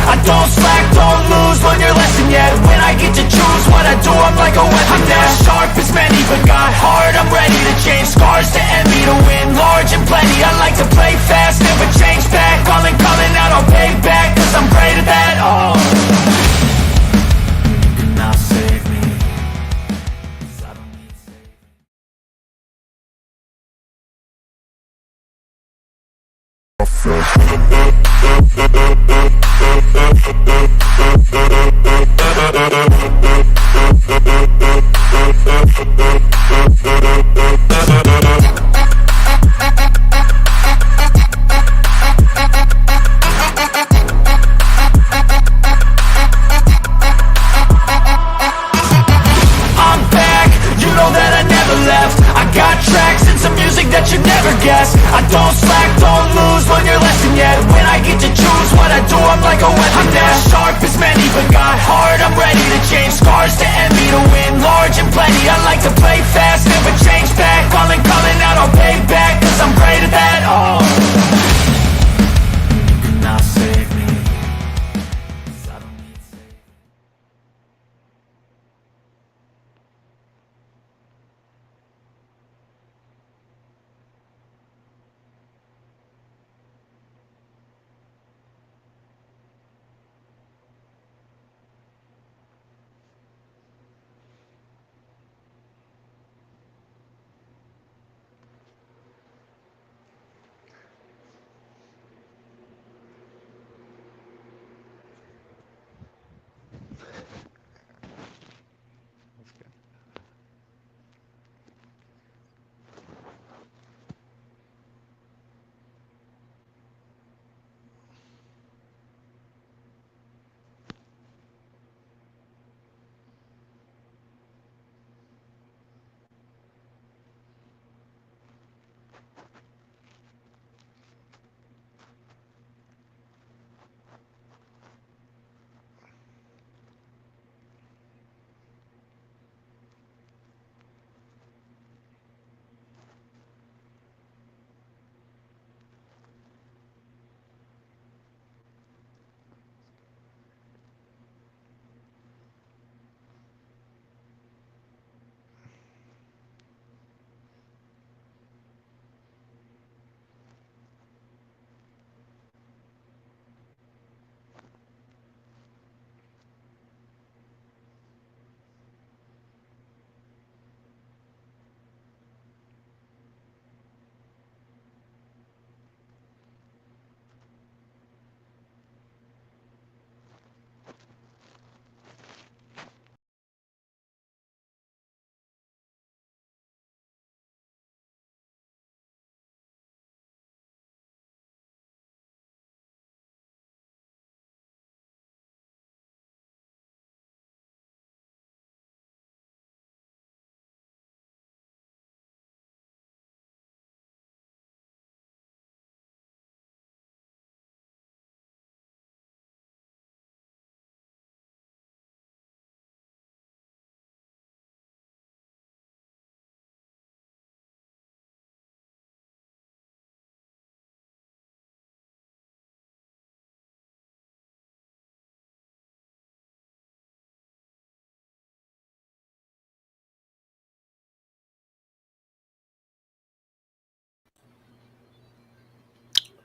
I don't slack, don't lose, learn your lesson yet. When I get to choose what I do, I'm like a weapon. I'm not sharp as many, but got heart, I'm ready to change. Scars to envy, to win large and plenty. I like to play fast, never change back. Calling out, I'll pay back, cause I'm great at that. Oh, you cannot save me, cause I don't need saving. I don't slack, don't lose, learn your lesson yet. When I get to choose what I do, I'm like a weapon. I'm not sharp as many, but got heart, I'm ready to change. Scars to envy, to win large and plenty. I like to play fast, never change back. Calling out, I'll pay back, cause I'm great at that. Oh, you cannot save me, cause I don't need saving.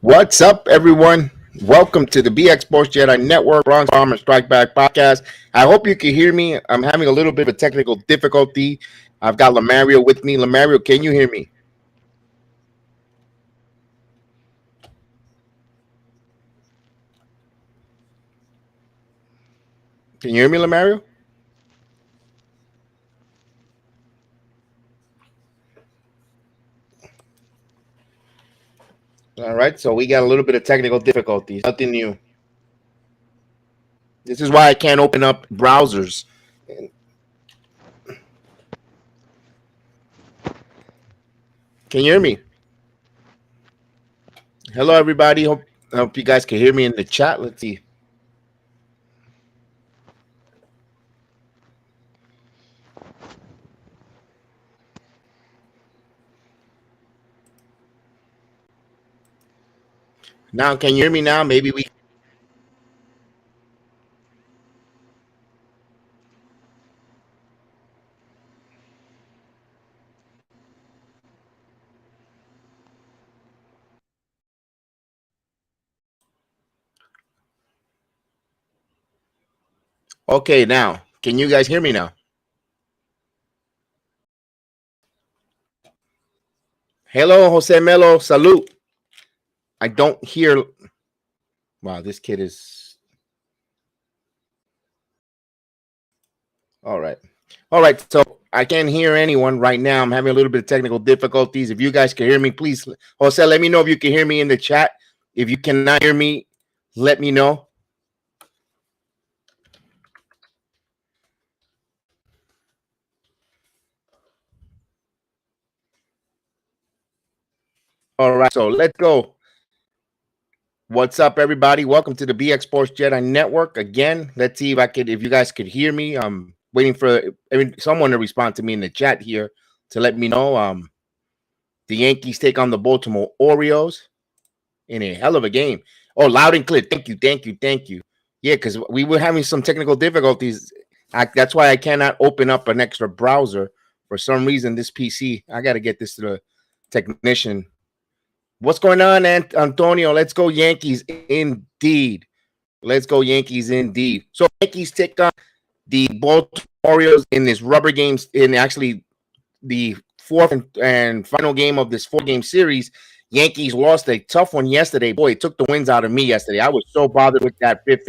What's up, everyone? Welcome to the BX Sports Jedi Network, Bronx Bomber Strike Back podcast. I hope you can hear me. I'm having a little bit of a technical difficulty. I've got Lamario with me. Lamario, can you hear me? Can you hear me, Lamario? All right, so we got a little bit of technical difficulties. Nothing new. This is why I can't open up browsers. Can you hear me? Hello, everybody. Hope you guys can hear me in the chat. Let's see. Now, can you hear me now? Maybe we. Okay, now. Can you guys hear me now? Hello, Jose Melo. Salute. I don't hear. Wow, this kid is. All right. All right. So I can't hear anyone right now. I'm having a little bit of technical difficulties. If you guys can hear me, please, Jose, let me know if you can hear me in the chat. If you cannot hear me, let me know. All right. So let's go. What's up, everybody? Welcome to the BX Sports Jedi Network. Again, let's see if you guys could hear me. I'm waiting for someone to respond to me in the chat here to let me know. The Yankees take on the Baltimore Orioles in a hell of a game. Oh, loud and clear. Thank you, thank you, thank you. Yeah, because we were having some technical difficulties. That's why I cannot open up an extra browser. For some reason, this PC, I got to get this to the technician. What's going on, Antonio? Let's go Yankees indeed. Let's go Yankees indeed. So Yankees take on the Baltimore Orioles in this rubber games in actually the fourth and final game of this 4-game series. Yankees lost a tough one yesterday. Boy, it took the wins out of me yesterday. I was so bothered with that fifth,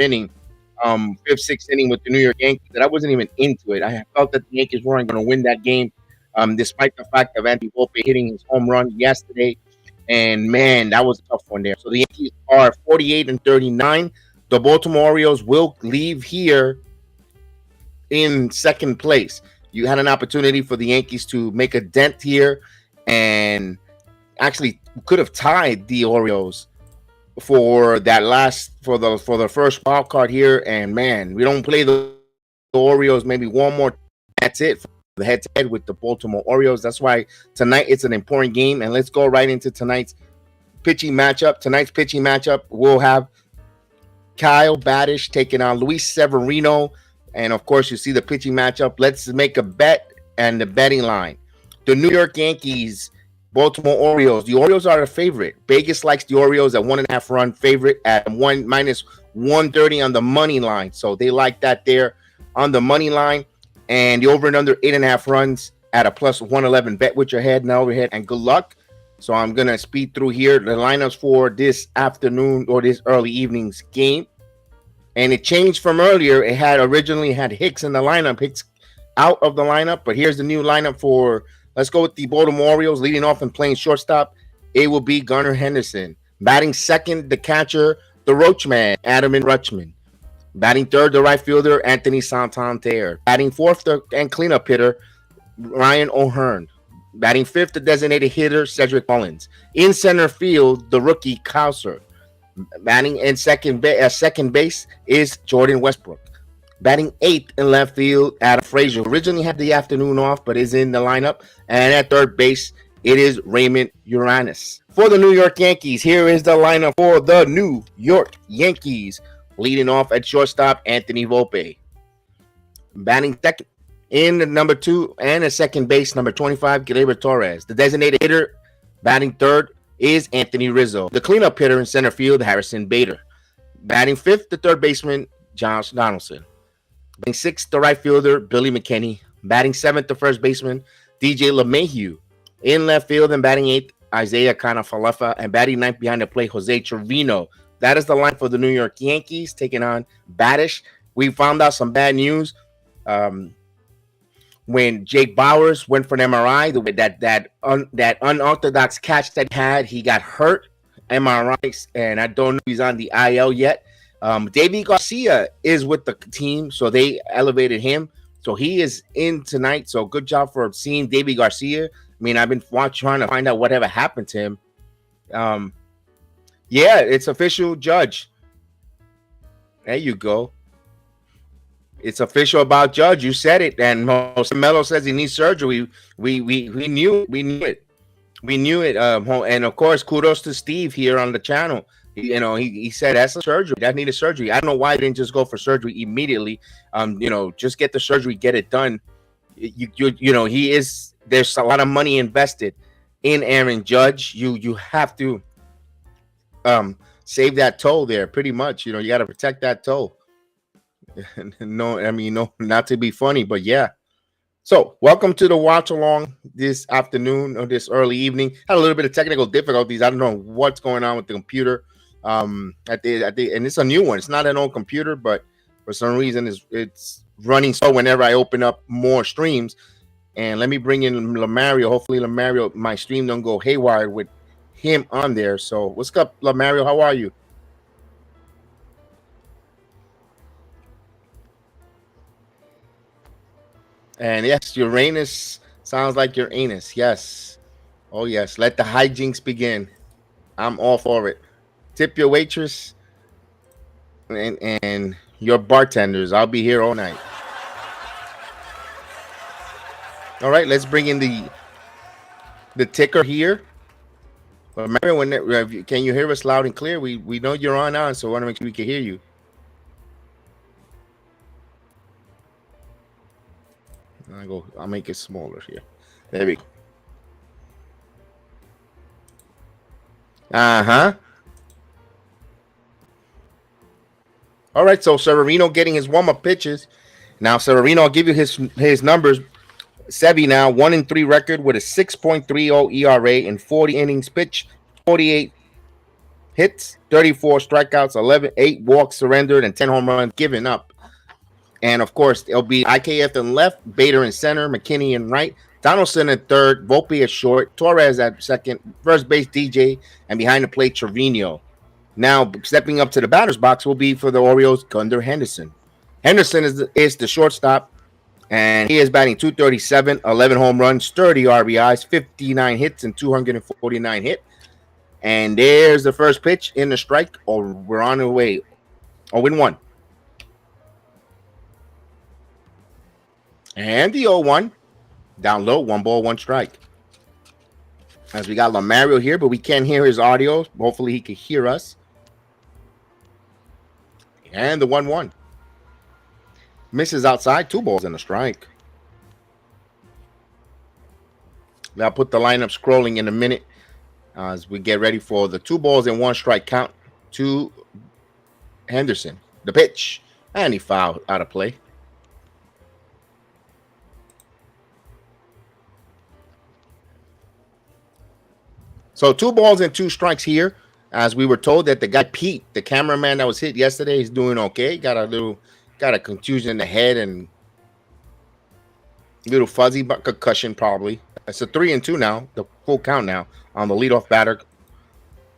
sixth inning with the New York Yankees that I wasn't even into it. I felt that the Yankees weren't going to win that game, despite the fact of Anthony Volpe hitting his home run yesterday. And man, that was a tough one there. So the Yankees are 48-39. The Baltimore Orioles will leave here in second place. You had an opportunity for the Yankees to make a dent here and actually could have tied the Orioles for the first wild card here. And man, we don't play the Orioles maybe one more. That's it. The head-to-head with the Baltimore Orioles. That's why tonight it's an important game. And let's go right into tonight's pitching matchup. Tonight's pitching matchup will have Kyle Badish taking on Luis Severino. And of course, you see the pitching matchup. Let's make a bet and the betting line. The New York Yankees, Baltimore Orioles. The Orioles are the favorite. Vegas likes the Orioles at 1.5 run favorite at -130 on the money line. So they like that there on the money line. And the over and under 8.5 runs at a +111. Bet with your head and overhead, and good luck. So I'm going to speed through here the lineups for this afternoon or this early evening's game. And it changed from earlier. It had originally had Hicks in the lineup, Hicks out of the lineup. But here's the new lineup for, let's go with the Baltimore Orioles. Leading off and playing shortstop, it will be Gunnar Henderson. Batting second, the catcher, the Roachman, Adam Rutschman. Batting third, the right fielder, Anthony Santander. Batting fourth, and cleanup hitter, Ryan O'Hearn. Batting fifth, the designated hitter, Cedric Mullins. In center field, the rookie, Cowser. Batting in second base is Jordan Westbrook. Batting eighth in left field, Adam Frazier. Originally had the afternoon off, but is in the lineup. And at third base, it is Raymond Uranis. For the New York Yankees, here is the lineup for the New York Yankees. Leading off at shortstop, Anthony Volpe. Batting second in the number 2 and at second base, number 25, Gleyber Torres. The designated hitter, batting third, is Anthony Rizzo. The cleanup hitter in center field, Harrison Bader. Batting fifth, the third baseman, Josh Donaldson. Batting sixth, the right fielder, Billy McKinney. Batting seventh, the first baseman, DJ LeMahieu. In left field and batting eighth, Isaiah Kanafalefa. And batting ninth behind the plate, Jose Trevino. That is the line for the New York Yankees taking on Badish. We found out some bad news when Jake Bowers went for an MRI. That unorthodox catch that he had, he got hurt. MRI, and I don't know if he's on the IL yet. Davey Garcia is with the team, so they elevated him. So he is in tonight. So good job for seeing Davey Garcia. mean, I've been trying to find out whatever happened to him. Yeah, it's official, Judge. There you go. It's official about Judge. You said it, and Jose Melo says he needs surgery. We knew it. We knew it. And of course, kudos to Steve here on the channel. He said that's a surgery. That needed surgery. I don't know why they didn't just go for surgery immediately. Just get the surgery, get it done. He is. There's a lot of money invested in Aaron Judge. You have to save that toe there. Pretty much. You got to protect that toe. No, not to be funny, but yeah. So, welcome to the watch along this afternoon or this early evening. Had a little bit of technical difficulties. I don't know what's going on with the computer. And it's a new one. It's not an old computer, but for some reason it's running slow whenever I open up more streams. And let me bring in Lamario. Hopefully, Lamario, my stream don't go haywire with him on there. So, what's up, Lamario? How are you? And yes, Uranus sounds like your anus. Yes. Oh, yes. Let the hijinks begin. I'm all for it. Tip your waitress and your bartenders. I'll be here all night. All right, let's bring in the ticker here. Remember, can you hear us loud and clear? We know you're on, so I want to make sure we can hear you. I'll make it smaller here. There we go. Uh-huh. All right, so Severino getting his warm-up pitches. Now, Severino, I'll give you his numbers. Sevy now, 1-3 record with a 6.30 ERA in 40 innings pitched, 48 hits, 34 strikeouts, 8 walks surrendered, and 10 home runs given up. And, of course, it'll be IKF in left, Bader in center, McKinney in right, Donaldson at third, Volpe at short, Torres at second, first base DJ, and behind the plate, Trevino. Now, stepping up to the batter's box will be for the Orioles, Gunnar Henderson. Henderson is the shortstop, and he is batting .237, 11 home runs, 30 RBIs, 59 hits, and 249 hit. And there's the first pitch in the strike. We're on the way. 0-1. And the 0-1. Down low, 1 ball, 1 strike. As we got Lamario here, but we can't hear his audio. Hopefully he can hear us. And the 1-1. Misses outside, 2 balls and a strike. I'll put the lineup scrolling in a minute as we get ready for the 2 balls and 1 strike count to Henderson. The pitch. And he fouled out of play. So 2 balls and 2 strikes here, as we were told that the guy Pete, the cameraman that was hit yesterday, is doing okay. Got a contusion in the head and little fuzzy, but concussion probably. It's a 3-2 now, the full count now on the leadoff batter,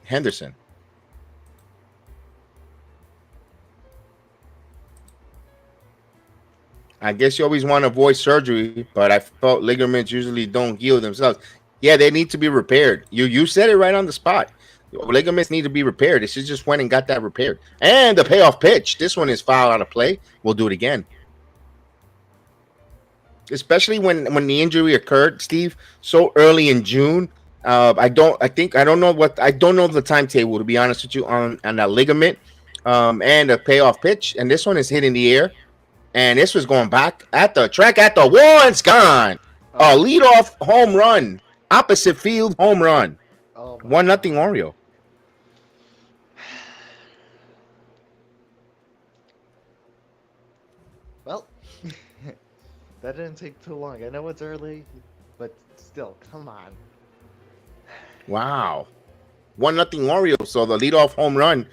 Henderson. I guess you always want to avoid surgery, but I felt ligaments usually don't heal themselves. Yeah, they need to be repaired. You said it right on the spot. Ligaments need to be repaired. She just went and got that repaired. And the payoff pitch. This one is foul out of play. We'll do it again. Especially when the injury occurred, Steve, so early in June. I don't know the timetable, to be honest with you, on that ligament and the payoff pitch. And this one is hitting the air. And this was going back at the track at the wall. It's gone. A leadoff home run. Opposite field home run. 1-0 Oriole. Well, that didn't take too long. I know it's early, but still, come on. Wow. 1-0 Orioles. So the leadoff home run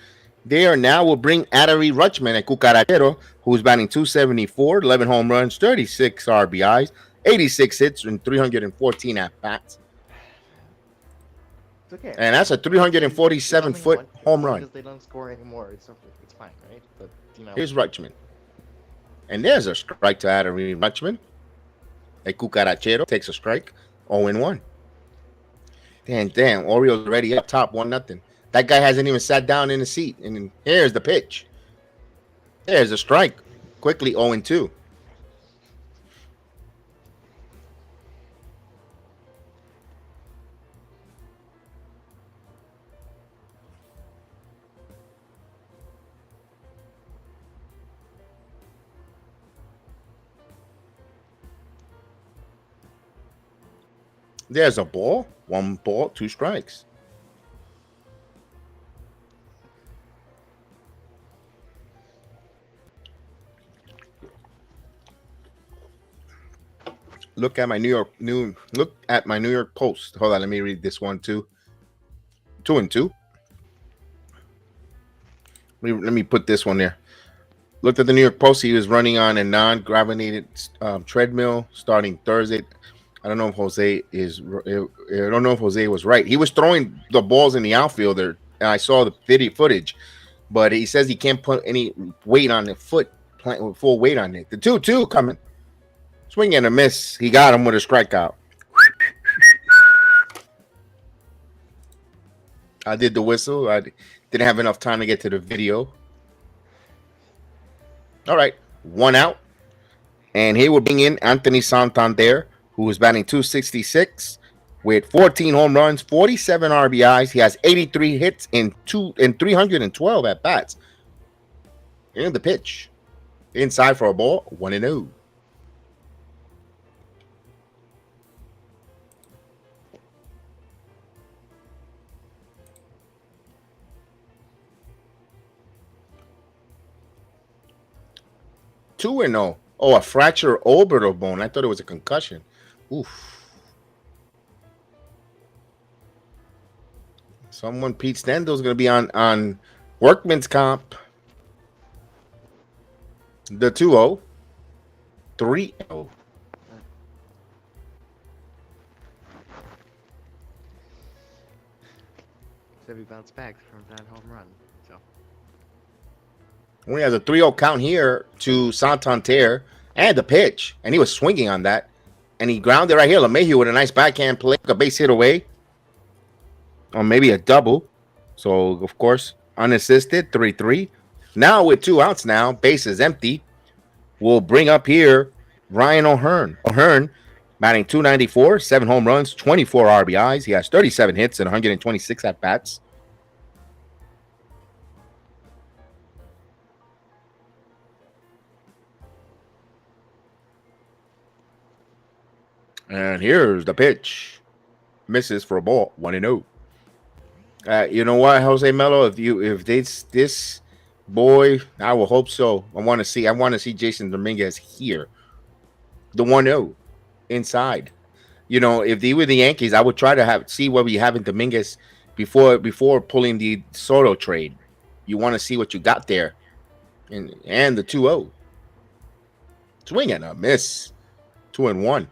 there now will bring Adley Rutschman at Cucarachero, who's batting .274, 11 home runs, 36 RBIs, 86 hits, and 314 at-bats. It's okay. And that's a 347-foot home run. Because they don't score anymore, it's fine, right? But here's Rutschman. And there's a strike to Adley Rutschman. A Cucarachero takes a strike. 0-1. Damn. Orioles already up top, 1-0. That guy hasn't even sat down in the seat. And here's the pitch. There's a strike. Quickly 0-2. There's a ball. 1 ball, 2 strikes. Look at my New York Post. Hold on, let me read this one too. 2-2. Let me put this one there. Looked at the New York Post. He was running on a non-gravitated treadmill starting Thursday. I don't know if Jose was right. He was throwing the balls in the outfielder, and I saw the video footage, but he says he can't put any weight on the foot, full weight on it. The 2-2 coming. Swing and a miss. He got him with a strikeout. I did the whistle. I didn't have enough time to get to the video. All right, 1 out. And here we'll bring in Anthony Santander, who is batting .266 with 14 home runs, 47 RBIs. He has 83 hits in 312 at bats. And the pitch. Inside for a ball, 1-0. Two and oh. Oh, a fracture orbital bone. I thought it was a concussion. Oof. Someone, Pete Stendel's going to be on workman's comp. The 2-0. 3-0. So we bounced back from that home run. So Only has a 3-0 count here to Santander and the pitch. And he was swinging on that. And he grounded right here. LeMahieu with a nice backhand play. A base hit away. Or maybe a double. So, of course, unassisted. 3-3. Now with 2 outs now. Base is empty. We'll bring up here Ryan O'Hearn. O'Hearn batting .294. 7 home runs. 24 RBIs. He has 37 hits and 126 at-bats. And here's the pitch. Misses for a ball. 1-0. You know what, Jose Melo? If this boy, I will hope so. I want to see Jason Dominguez here. The 1-0 inside. You know, if they were the Yankees, I would try to see what we have in Dominguez before pulling the Soto trade. You want to see what you got there. And the 2-0. Swing and a miss. 2-1.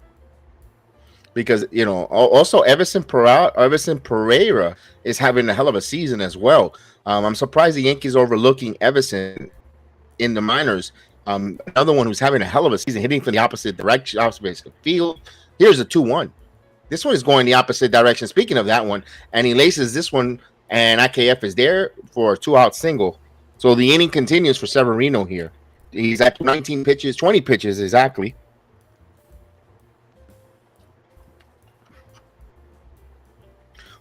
Because, you know, also Everson Pereira is having a hell of a season as well. I'm surprised the Yankees are overlooking Everson in the minors. Another one who's having a hell of a season, hitting from the opposite direction, opposite field. Here's a 2-1. This one is going the opposite direction. Speaking of that one, and he laces this one, and IKF is there for a 2-out single. So the inning continues for Severino here. He's at 19 pitches, 20 pitches exactly.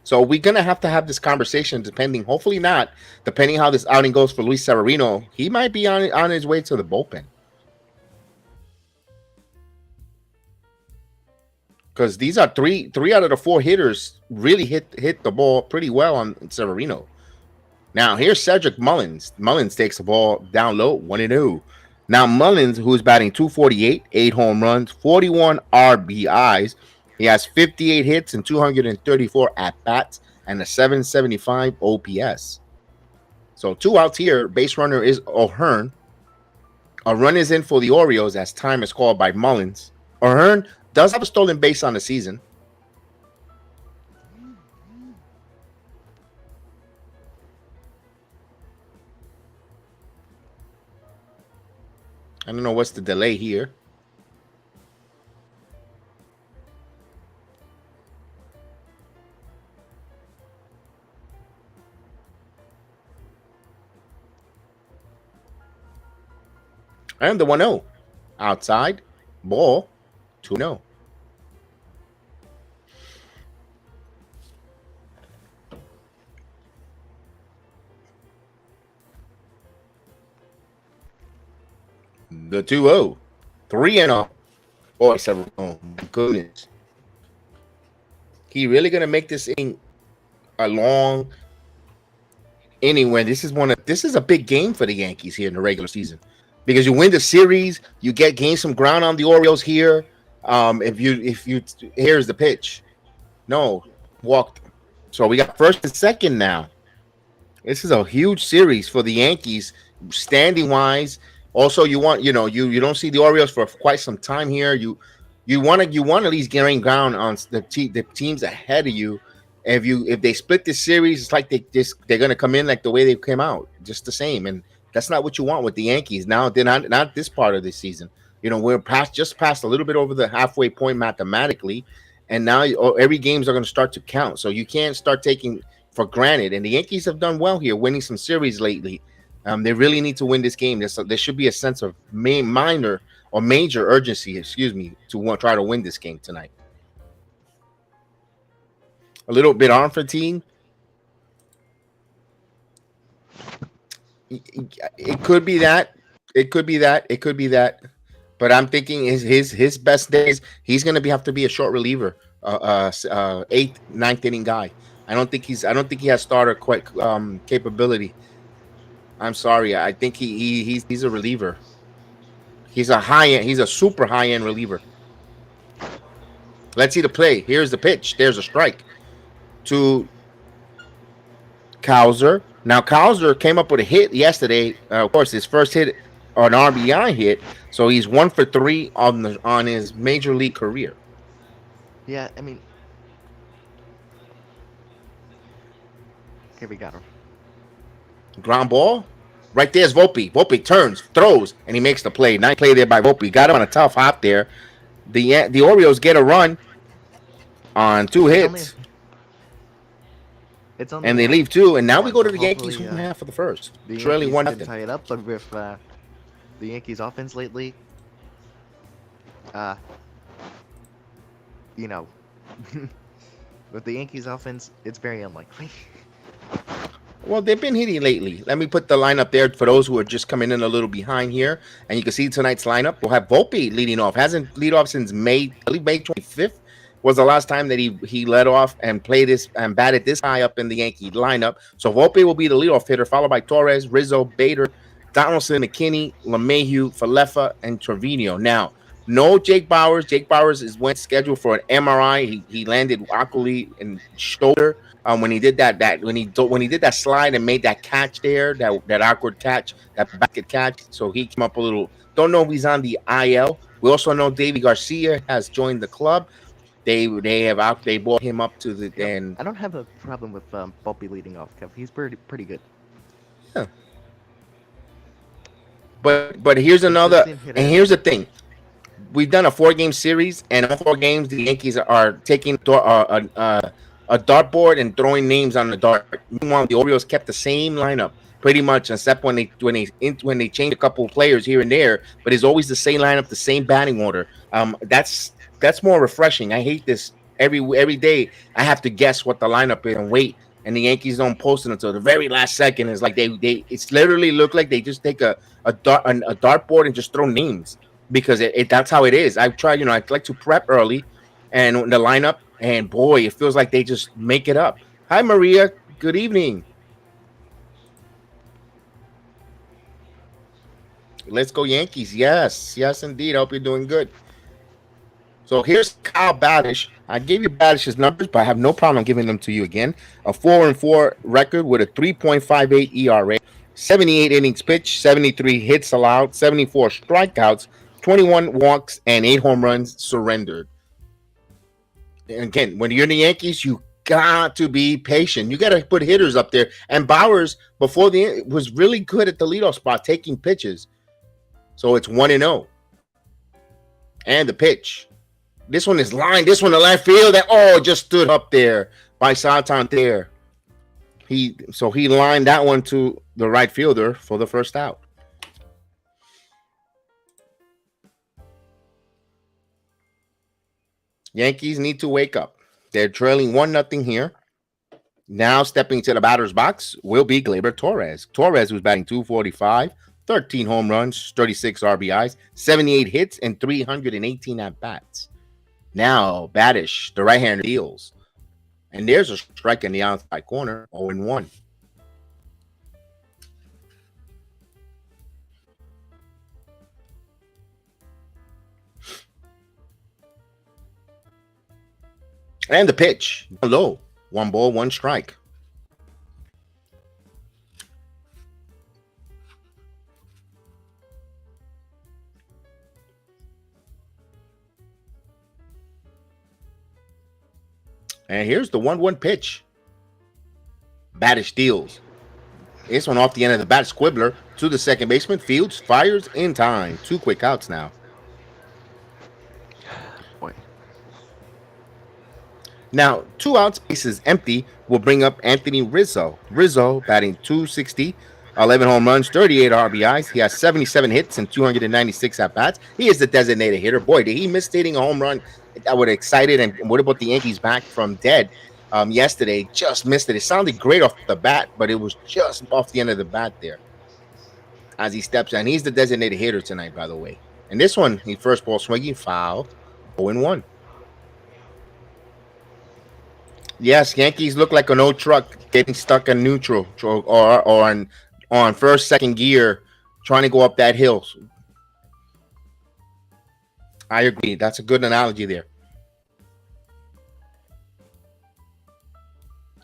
So we're going to have this conversation hopefully not, depending how this outing goes for Luis Severino. He might be on his way to the bullpen. Because these are three out of the 4 hitters really hit the ball pretty well on Severino. Now, here's Cedric Mullins. Mullins takes the ball down low, 1-0. Now, Mullins, who's batting .248, 8 home runs, 41 RBIs. He has 58 hits and 234 at-bats and a 775 OPS. So 2 outs here. Base runner is O'Hearn. A run is in for the Orioles as time is called by Mullins. O'Hearn does have a stolen base on the season. I don't know what's the delay here. And the 1-0. Outside. Ball. 2-0. The 2-0. 3-0. Boy, oh my goodness. He really gonna make this inning a long inning when this is a big game for the Yankees here in the regular season. Because you win the series, you gain some ground on the Orioles here. If you here's the pitch. No, walked. So we got first and second now. This is a huge series for the Yankees, standing wise. Also, you don't see the Orioles for quite some time here. You want at least gain ground on the teams ahead of you. If they split this series, it's like they're gonna come in like the way they came out, just the same. And that's not what you want with the Yankees. Now they're not this part of this season. We're just past a little bit over the halfway point mathematically, and now every games are going to start to count. So you can't start taking for granted. And the Yankees have done well here, winning some series lately. They really need to win this game. There should be a sense of minor or major urgency, to try to win this game tonight. A little bit arm fatigue. It could be that. It could be that. It could be that. But I'm thinking his best days, he's going to have to be a short reliever, eighth, ninth inning guy. I don't think he has starter capability. I'm sorry. I think he's a reliever. He's a super high end reliever. Let's see the play. Here's the pitch. There's a strike to Cowser. Now Cowser came up with a hit yesterday. Of course, his first hit, an RBI hit. So he's 1 for 3 on his major league career. Yeah, I mean, okay, we got him. Ground ball. Right there's Volpe. Volpe turns, throws, and he makes the play. Nice play there by Volpe. Got him on a tough hop there. The Orioles get a run on 2 hits. And they leave 2. And now we go to the Yankees one half of the first. The Trailing Yankees 1-0. tie it up, but with the Yankees offense lately, with the Yankees offense, it's very unlikely. Well, they've been hitting lately. Let me put the lineup there for those who are just coming in a little behind here. And you can see tonight's lineup. We'll have Volpe leading off. Hasn't lead off since May 25th was the last time that he led off and played this and batted this high up in the Yankee lineup. So Volpe will be the leadoff hitter, followed by Torres, Rizzo, Bader, Donaldson, McKinney, LeMahieu, Falefa, and Trevino. Now, no Jake Bauers. Jake Bauers went scheduled for an MRI. He landed awkwardly in shoulder. When he did that slide and made that catch there, that awkward catch, that basket catch. So he came up a little. Don't know if he's on the IL. We also know Davy Garcia has joined the club. They brought him up to the and I don't have a problem with Volpe leading off, Kev. He's pretty good. Yeah. But here's another, and here's the thing. We've done a 4-game series, and all 4 games the Yankees are taking a dartboard and throwing names on the dart. Meanwhile, the Orioles kept the same lineup pretty much, except when they change a couple of players here and there. But it's always the same lineup, the same batting order. That's more refreshing. I hate this every day. I have to guess what the lineup is and wait, and the Yankees don't post it until the very last second. It's like it's literally look like they just take a dartboard and just throw names because that's how it is. I've tried, I like to prep early, and the lineup. And boy, it feels like they just make it up. Hi, Maria. Good evening. Let's go Yankees. Yes, indeed. I hope you're doing good. So here's Kyle Badish. I gave you Badish's numbers, but I have no problem giving them to you again. A 4-4 record with a 3.58 ERA, 78 innings pitched, 73 hits allowed, 74 strikeouts, 21 walks, and 8 home runs surrendered. Again, when you're in the Yankees, you got to be patient. You got to put hitters up there. And Bauers, before was really good at the leadoff spot, taking pitches. So it's 1-0. And the pitch. This one is line. This one, the left field. That just stood up there by Santander. He lined that one to the right fielder for the first out. Yankees need to wake up. They're trailing 1-0 here. Now stepping to the batter's box will be Gleyber Torres. Torres was batting 245, 13 home runs, 36 RBIs, 78 hits, and 318 at bats. Now Badish, the right-hander, deals. And there's a strike in the outside corner, 0-1. And the pitch, low. 1 ball, 1 strike. And here's the 1-1 pitch. Badish deals. This one off the end of the bat, Squibbler to the second baseman. Fields fires in time. 2 quick outs now. Boy. Now, 2 outs, bases empty, will bring up Anthony Rizzo. Rizzo batting 260, 11 home runs, 38 RBIs. He has 77 hits and 296 at bats. He is the designated hitter. Boy, did he miss hitting a home run that would have excited. And what about the Yankees back from dead yesterday? Just missed it. It sounded great off the bat, but it was just off the end of the bat there as he steps in. He's the designated hitter tonight, by the way. And this one, he first ball swinging, foul, 0-1. Yes, Yankees look like an old truck getting stuck in neutral or on first, second gear, trying to go up that hill. I agree. That's a good analogy there.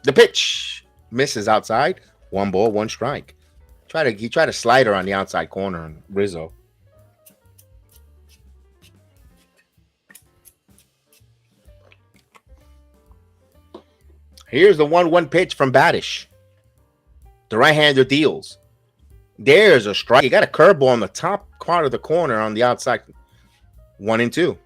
The pitch misses outside. 1 ball, 1 strike. He tried to slide her on the outside corner on Rizzo. Here's the 1-1 pitch from Badish. The right-hander deals. There's a strike. He got a curveball on the top part of the corner on the outside. 1-2.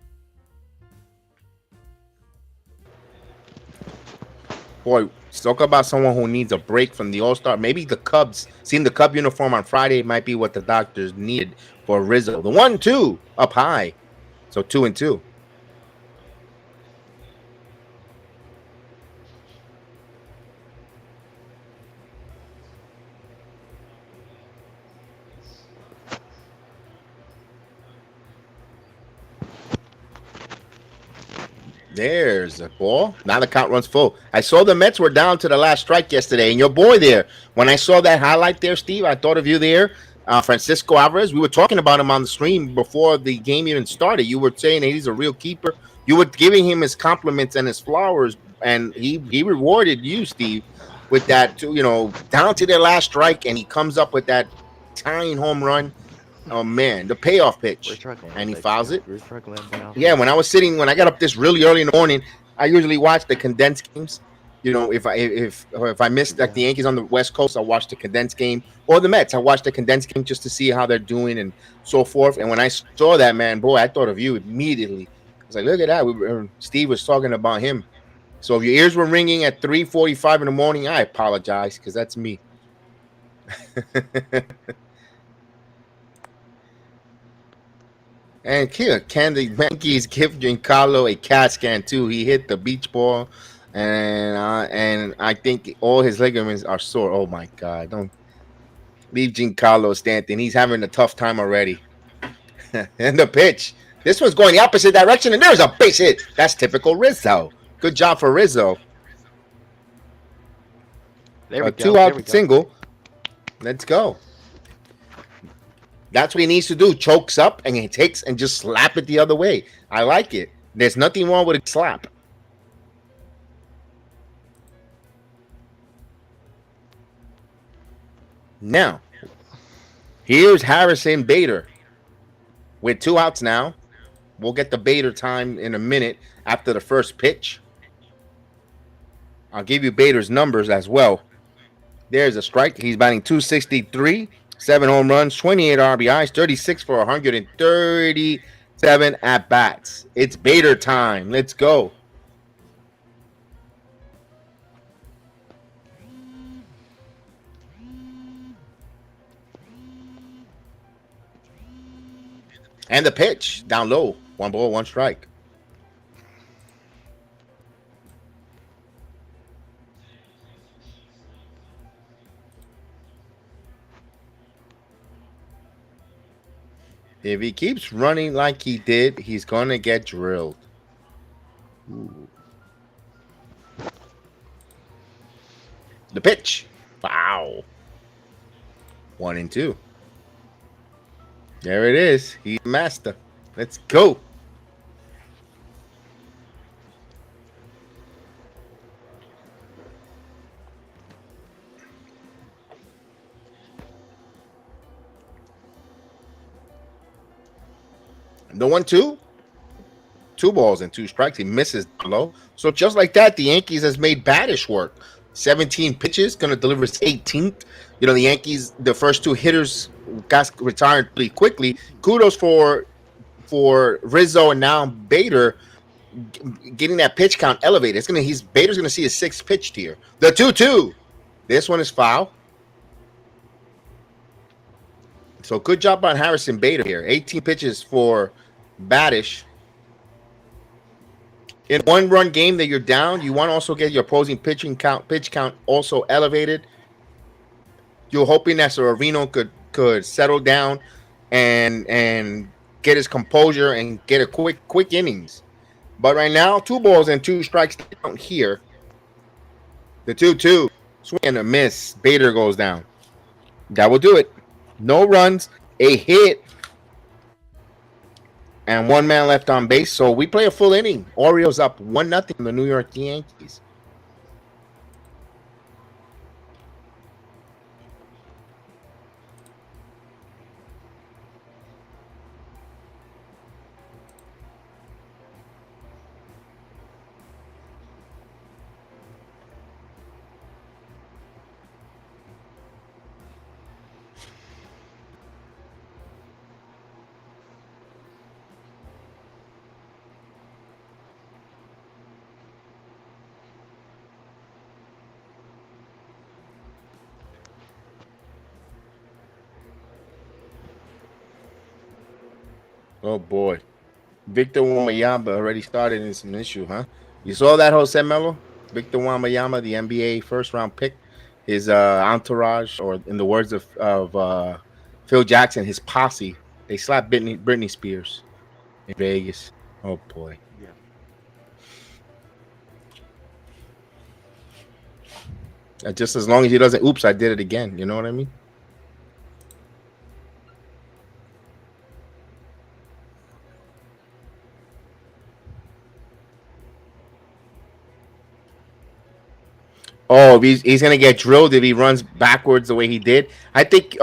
Boy, talk about someone who needs a break from the All-Star. Maybe the Cubs, seeing the Cub uniform on Friday might be what the doctors needed for Rizzo. The 1-2 up high. So 2-2. There's a ball. Now the count runs full. I saw the Mets were down to the last strike yesterday, and your boy there. When I saw that highlight there, Steve, I thought of you there. Francisco Alvarez. We were talking about him on the stream before the game even started. You were saying that he's a real keeper. You were giving him his compliments and his flowers, and he rewarded you, Steve, with that. Down to their last strike, and he comes up with that tying home run. Oh man, the payoff pitch, and he fouls it. Yeah, when I got up this really early in the morning, I usually watch the condensed games. If I missed like the Yankees on the West Coast, I watch the condensed game, or the Mets. I watch the condensed game just to see how they're doing and so forth. And when I saw that, man, boy, I thought of you immediately. I was like, look at that. Steve was talking about him. So if your ears were ringing at 3:45 in the morning, I apologize because that's me. And here, can the Yankees give Giancarlo a CAT scan too? He hit the beach ball, and I think all his ligaments are sore. Oh my God! Don't leave Giancarlo Stanton. He's having a tough time already. And the pitch. This one's going the opposite direction, and there's a base hit. That's typical Rizzo. Good job for Rizzo. There we go. 2-out single. Let's go. That's what he needs to do. Chokes up and he takes and just slap it the other way. I like it. There's nothing wrong with a slap. Now, here's Harrison Bader with 2 outs now. We'll get the Bader time in a minute after the first pitch. I'll give you Bader's numbers as well. There's a strike. He's batting 263. 7 home runs, 28 RBIs, 36 for 137 at bats. It's Bader time. Let's go. And the pitch down low. 1 ball, 1 strike. If he keeps running like he did, he's gonna get drilled. Ooh. The pitch. Wow. 1-2. There it is. He's master. Let's go. The 1-2. 2 balls and 2 strikes. He misses low. So just like that, the Yankees has made Badish work. 17 pitches, going to deliver his 18th. You know, the Yankees, the first 2 hitters got retired pretty quickly. Kudos for Rizzo and now Bader getting that pitch count elevated. Bader's gonna see his 6th pitch here. The 2-2. This one is foul. So good job on Harrison Bader here. 18 pitches for Badish. In 1-run game that you're down, you want to also get your opposing pitch count also elevated. You're hoping that Severino could settle down and get his composure and get a quick innings. But right now, 2 balls and 2 strikes down here. The 2-2. Swing and a miss. Bader goes down. That will do it. No runs, a hit, and 1 man left on base. So we play a full inning. Orioles up 1-0 on the New York Yankees. Oh boy. Victor Wembanyama already started in some issue, huh? You saw that, Jose Melo? Victor Wembanyama, the NBA first-round pick, his entourage, or in the words of Phil Jackson, his posse, they slapped Britney Spears in Vegas. Oh boy. Yeah. Just as long as he doesn't, oops, I did it again. You know what I mean? Oh, he's gonna get drilled if he runs backwards the way he did. I think,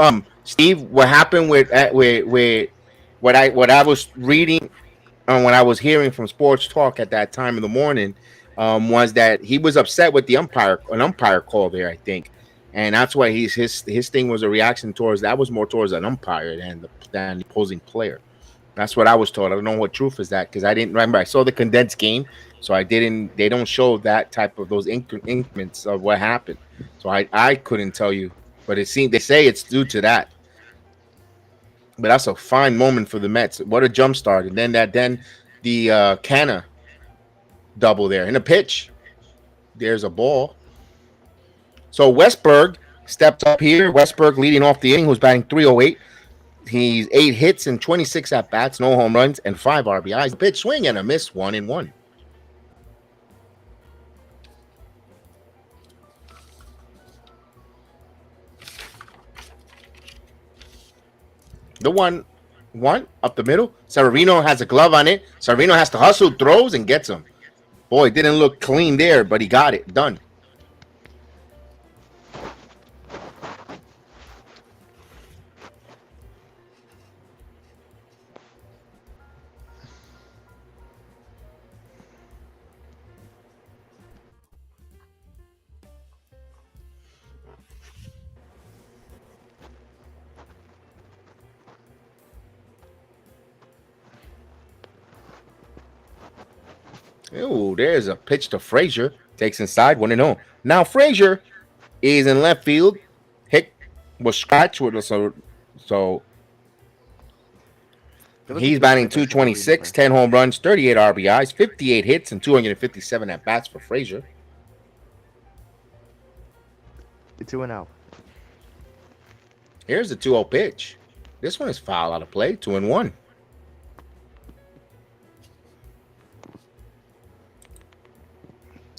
Steve, what happened with what I was reading and when I was hearing from sports talk at that time in the morning, was that he was upset with an umpire call there. I think, and that's why his thing was a reaction towards that was more towards an umpire than the opposing player. That's what I was told. I don't know what truth is that because I didn't remember. I saw the condensed game, so I didn't. They don't show that type of those increments of what happened. So I couldn't tell you, but it seemed they say it's due to that. But that's a fine moment for the Mets. What a jump start! And then the Canna double there in a pitch. There's a ball. So Westberg stepped up here. Westberg leading off the inning, who's batting 308. He's 8 hits and 26 at bats, no home runs, and 5 RBIs. Pitch swing and a miss, 1-1. The one up the middle. Severino has a glove on it. Severino has to hustle, throws, and gets him. Boy, it didn't look clean there, but he got it done. Ooh, there's a pitch to Frazier. Takes inside, 1-0. Now Frazier is in left field. Hick was scratched with us, so he's batting 226, 10 home runs, 38 RBIs, 58 hits, and 257 at bats for Frazier. It's 2-0. Here's the 2-0 pitch. This one is foul out of play. 2-1.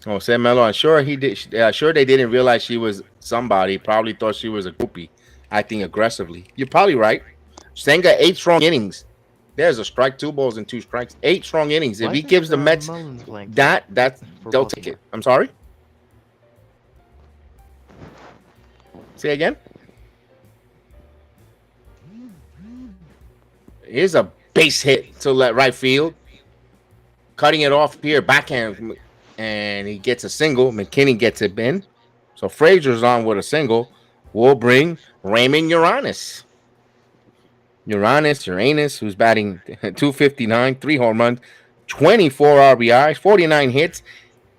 Oh, said Melo. I'm sure he did. Sure they didn't realize she was somebody. Probably thought she was a groupie, acting aggressively. You're probably right. Senga 8 strong innings. There's a strike, 2 balls and 2 strikes. 8 strong innings. If Why he is gives the Mets Mullins playing that for they'll take Baltimore? it. I'm sorry. Say again. Here's a base hit to right field. Cutting it off here, backhand, and he gets a single. McKinney gets it in. So Frazier's on with a single. We'll bring Raymond Uranus, who's batting 259, 3 home runs, 24 RBIs, 49 hits,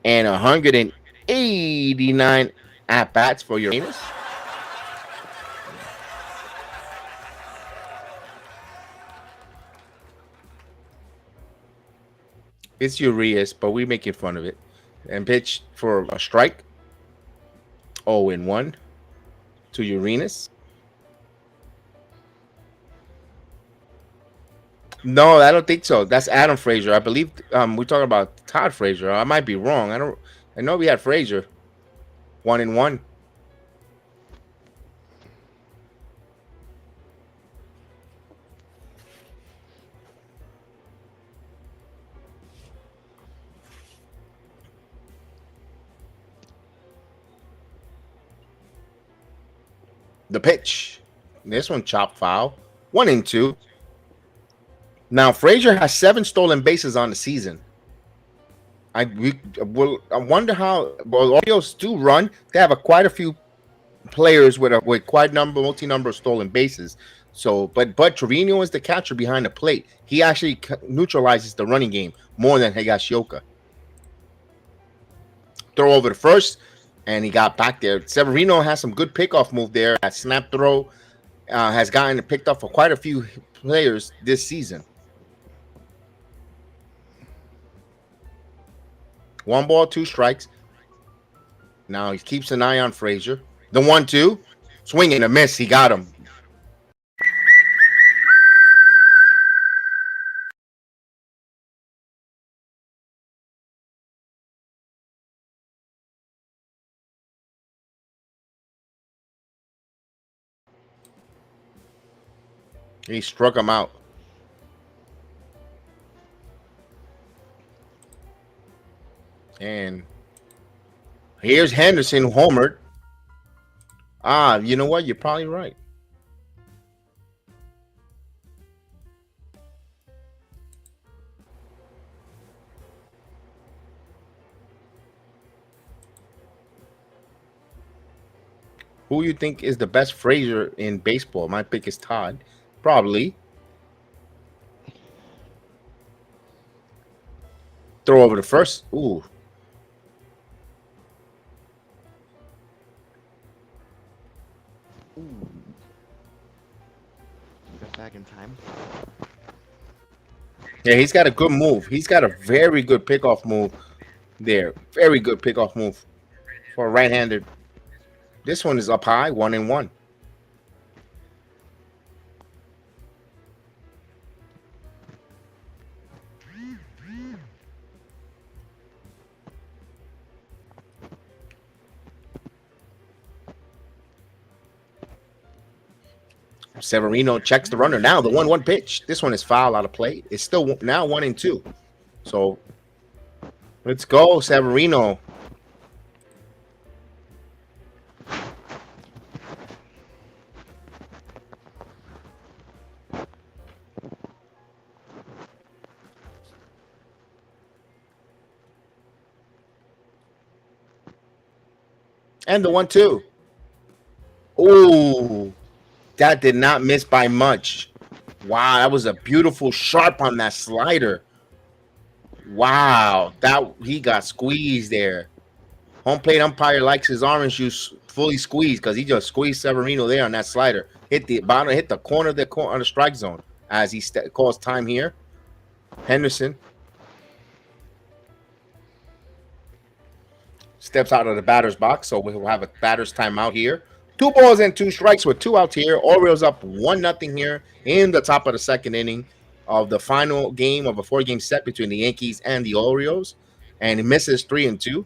and 189 at bats for Uranus. It's Urias, but we making fun of it. And pitch for a strike. 0-1 to Uranus. No, I don't think so. That's Adam Frazier. I believe we're talking about Todd Frazier. I might be wrong. I know we had Frazier. 1-1. The pitch. This one chopped foul. 1-2. Now Frazier has 7 stolen bases on the season. I wonder how. Well, Orioles do run. They have quite a few players with quite multi-number of stolen bases. So, but Trevino is the catcher behind the plate. He actually neutralizes the running game more than Higashioka. Throw over the first, and he got back there. Severino has some good pickoff move there. That snap throw has gotten picked up for quite a few players this season. 1 ball, 2 strikes. Now he keeps an eye on Frazier. The 1-2. Swing and a miss. He got him. He struck him out. And here's Henderson homered. You know what? You're probably right. Who you think is the best Frazier in baseball? My pick is Todd. Probably. Throw over the first. Ooh. Got back in time. Yeah, he's got a good move. He's got a very good pickoff move there. Very good pickoff move for a right-handed. This one is up high, 1-1. Severino checks the runner. Now the 1-1 pitch. This one is foul out of play. It's still now 1-2. So let's go, Severino. And the 1-2. Ooh. That did not miss by much. Wow, that was a beautiful sharp on that slider. Wow, that he got squeezed there. Home plate umpire likes his orange juice fully squeezed because he just squeezed Severino there on that slider. Hit the bottom, hit the corner of the strike zone as he calls time here. Henderson steps out of the batter's box, so we'll have a batter's timeout here. Two balls and two strikes with two outs here. Orioles up 1-0 here in the top of the second inning of the final game of a 4-game set between the Yankees and the Orioles. And it misses 3-2.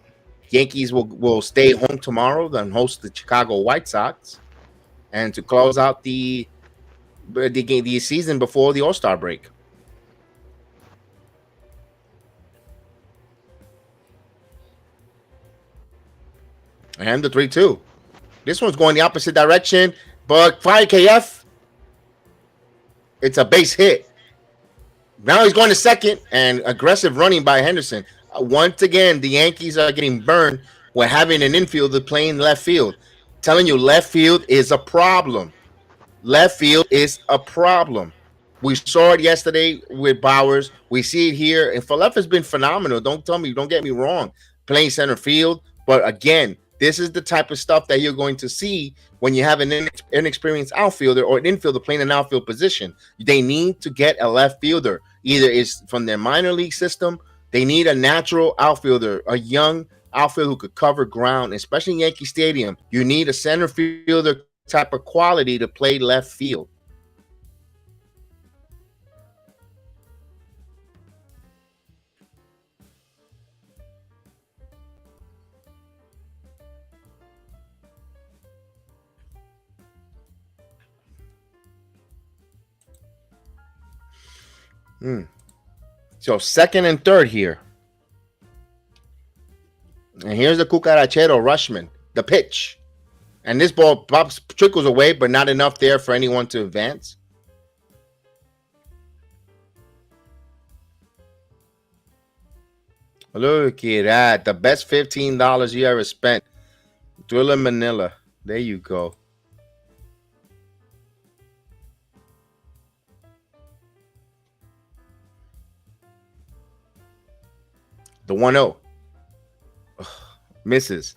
Yankees will stay home tomorrow, then host the Chicago White Sox, and to close out the season before the All-Star break. And the 3-2. This one's going the opposite direction, but fire KF. It's a base hit. Now he's going to second, and aggressive running by Henderson. Once again, the Yankees are getting burned with having an infielder playing left field. Telling you, left field is a problem. Left field is a problem. We saw it yesterday with Bowers. We see it here. And Falef has been phenomenal. Don't get me wrong, playing center field. But again, this is the type of stuff that you're going to see when you have an inexperienced outfielder or an infielder playing an outfield position. They need to get a left fielder. Either it's from their minor league system. They need a natural outfielder, a young outfielder who could cover ground, especially in Yankee Stadium. You need a center fielder type of quality to play left field. So second and third here. And here's the cucarachero Rushman, the pitch. And this ball trickles away, but not enough there for anyone to advance. Look at that. The best $15 you ever spent. Thriller Manila. There you go. The 1-0. Misses.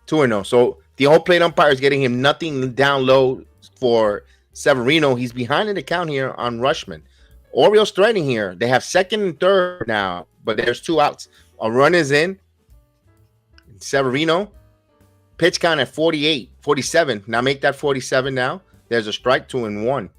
2-0. So the whole plate umpire is getting him nothing down low for Severino. He's behind in the count here on Rushman. Orioles threatening here. They have second and third now, but there's two outs. A run is in. Severino. Pitch count at 47. Now make that 47 now. There's a strike, 2-1.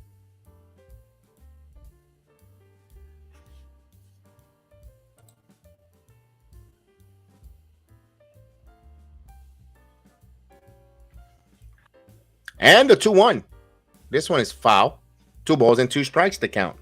And the 2-1. This one is foul. 2 balls and 2 strikes to count.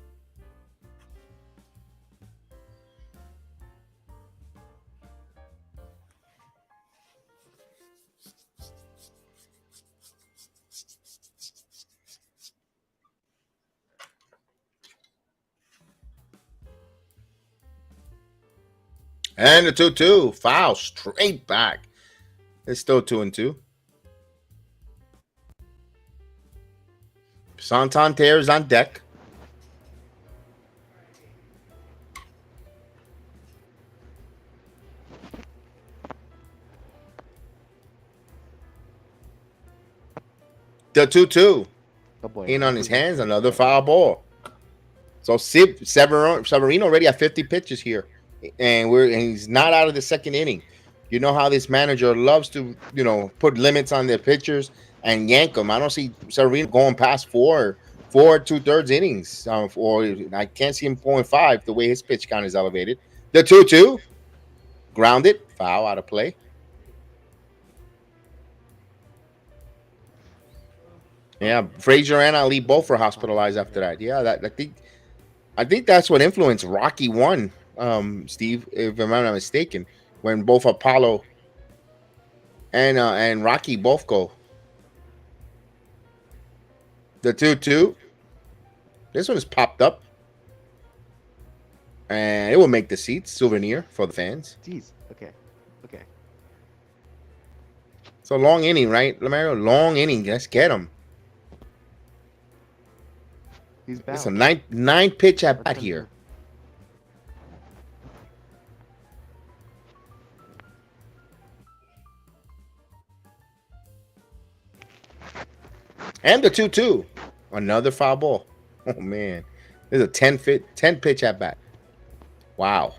And the 2-2. Foul straight back. It's still 2-2. Santander is on deck. The 2-2. Oh boy. In on his hands, another foul ball. So Severino already at 50 pitches here. And he's not out of the second inning. You know how this manager loves to, put limits on their pitchers and yank them. I don't see Severino going past four 2/3 innings. Or I can't see him going 5 the way his pitch count is elevated. The 2-2. Grounded. Foul out of play. Yeah, Frazier and Ali both were hospitalized after that. Yeah, I think that's what influenced Rocky 1, Steve, if I'm not mistaken, when both Apollo and Rocky both go. The 2-2. This one is popped up. And it will make the seats souvenir for the fans. Jeez. Okay. So long inning, right, Lamario? Long inning. Let's get him. He's back. It's a nine pitch at bat here. And the 2-2. Another foul ball. Oh man. This is a 10 pitch at bat. Wow.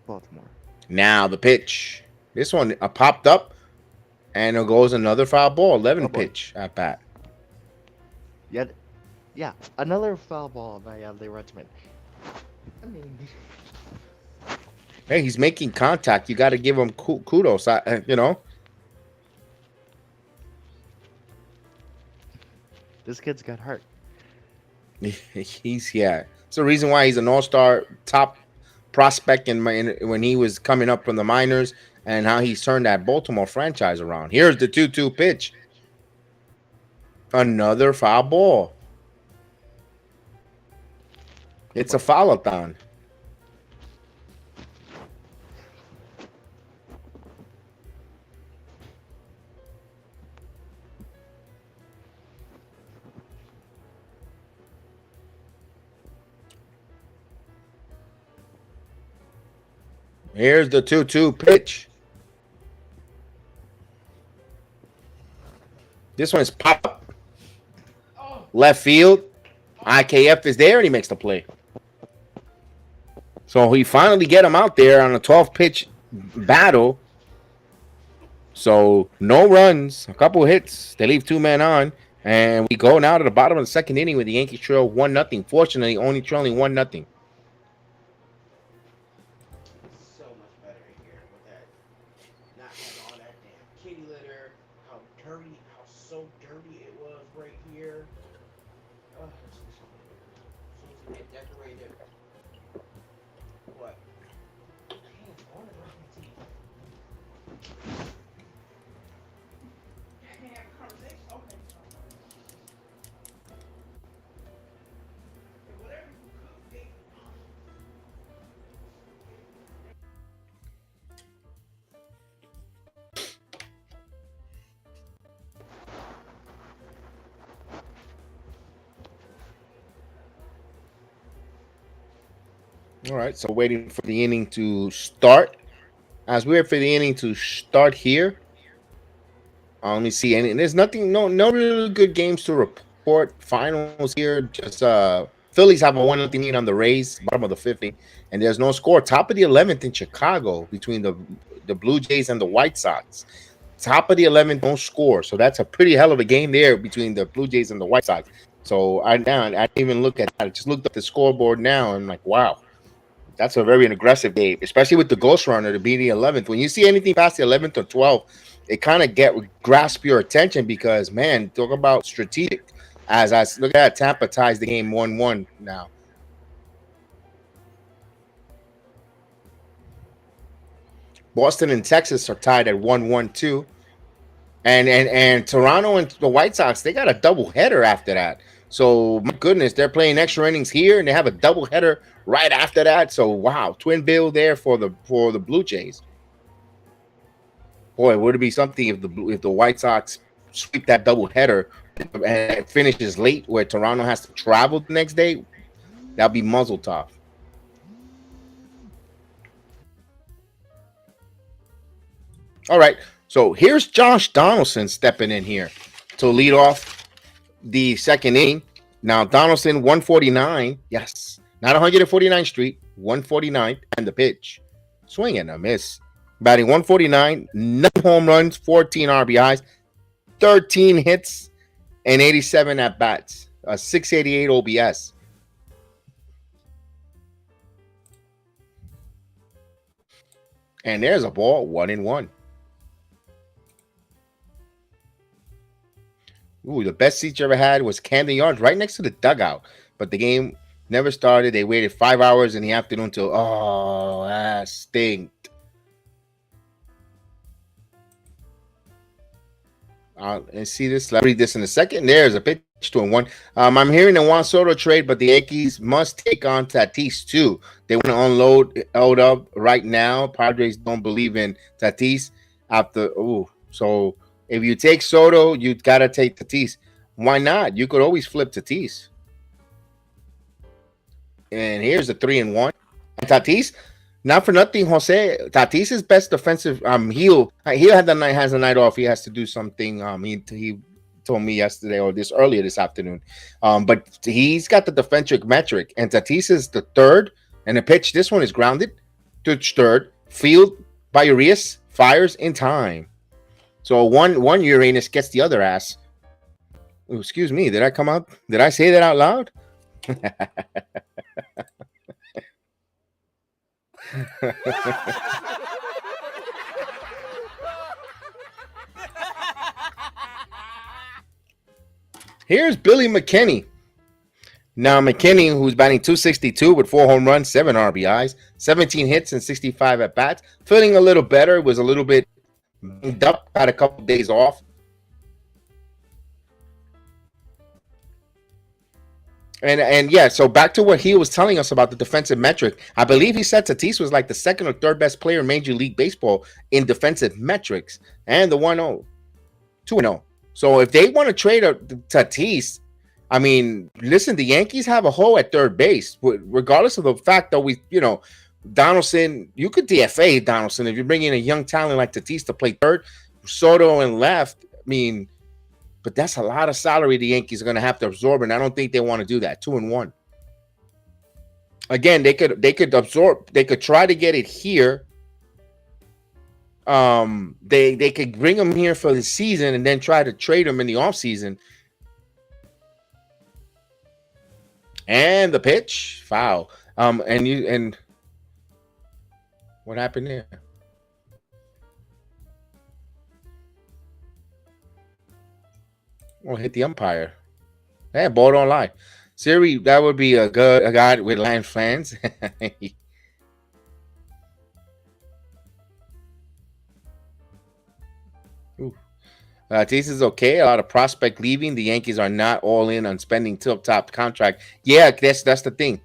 Baltimore. Now the pitch. This one popped up, and it goes another foul ball. 11 Oh boy. pitch at bat. Yet, yeah, another foul ball by the Redskins. I mean, Hey, he's making contact. You got to give him kudos. You know. this kid's got heart. He's It's the reason why he's an all-star top prospect when he was coming up from the minors, and how he's turned that Baltimore franchise around. Here's the 2-2 pitch. Another foul ball. It's a foul-a-thon. Here's the 2-2 pitch. This one is pop. Left field. IKF is there, and he makes the play. So he finally get him out there on a 12-pitch battle. So no runs, a couple hits. They leave 2 men on, and we go now to the bottom of the second inning with the Yankees trail 1-0. Fortunately, only trailing 1-0. So much better here with that, not having all that damn kitty litter, how dirty, how so dirty it was right here. As soon as we get decorated, what? Damn, I want to brush my teeth. Can't have a conversation. Okay. Whatever you cook, they. All right, so waiting for the inning to start. As we wait for the inning to start here, let me see. And there's nothing, no really good games to report. Finals here, just Phillies have a 1-0 lead on the Rays, bottom of the 5th, and there's no score. Top of the 11th in Chicago between the Blue Jays and the White Sox. Top of the 11th, no score. So that's a pretty hell of a game there between the Blue Jays and the White Sox. So I didn't even look at that. I just looked at the scoreboard now, and I'm like, wow. That's a very aggressive game, especially with the ghost runner to be the 11th. When you see anything past the 11th or 12th, it kind of grasp your attention because, man, talk about strategic. As I look at that, Tampa ties the game 1-1 now. Boston and Texas are tied at 1-1 too. And Toronto and the White Sox, they got a doubleheader after that. So my goodness, they're playing extra innings here, and they have a doubleheader right after that. So wow, twin bill there for the Blue Jays. Boy, would it be something if the White Sox sweep that doubleheader and it finishes late, where Toronto has to travel the next day? That'd be muzzle top. All right, so here's Josh Donaldson stepping in here to lead off the second inning. Now Donaldson 149, yes, not 149th Street, 149th, and the pitch, swing and a miss. Batting 149, 9 home runs, 14 RBIs, 13 hits, and 87 at bats, a 688 OBS. And there's a ball, 1-1. Ooh, the best seats you ever had was Camden Yards, right next to the dugout. But the game never started. They waited 5 hours in the afternoon till, oh, that stinked. And see this. Let's read this in a second. There's a pitch to 1. I'm hearing the Juan Soto trade, but the Yankees must take on Tatis too. They want to unload up right now. Padres don't believe in Tatis after. So if you take Soto, you gotta take Tatis. Why not? You could always flip Tatis. And here's a 3-1. Tatis. Not for nothing, Jose. Tatis's best defensive. He has a night off. He has to do something. He told me yesterday or earlier this afternoon. But he's got the defensive metric, and Tatis is the third. And the pitch. This one is grounded. to third. Field by Urias fires in time. So one Uranus gets the other ass. Ooh, excuse me. Did I come out? Did I say that out loud? Here's Billy McKinney. Now, McKinney, who's batting .262 with 4 home runs, 7 RBIs, 17 hits, and 65 at bats, feeling a little better. Was a little bit banged up, had a couple days off. And yeah, so back to what he was telling us about the defensive metric. I believe he said Tatis was like the second or third best player in Major League Baseball in defensive metrics, and the 1-0, 2-0. So if they want to trade Tatis, I mean, listen, the Yankees have a hole at third base, regardless of the fact that Donaldson, you could DFA Donaldson if you bring in a young talent like Tatis to play third, Soto and left. I mean, but that's a lot of salary the Yankees are going to have to absorb, and I don't think they want to do that. 2-1. Again, they could absorb. They could try to get it here. They could bring him here for the season and then try to trade him in the offseason. And the pitch, foul. And what happened there? Well, hit the umpire. Yeah, ball don't lie. Siri, that would be a guy with Lions fans. Tatis is okay. A lot of prospect leaving. The Yankees are not all in on spending till top contract. Yeah, that's the thing.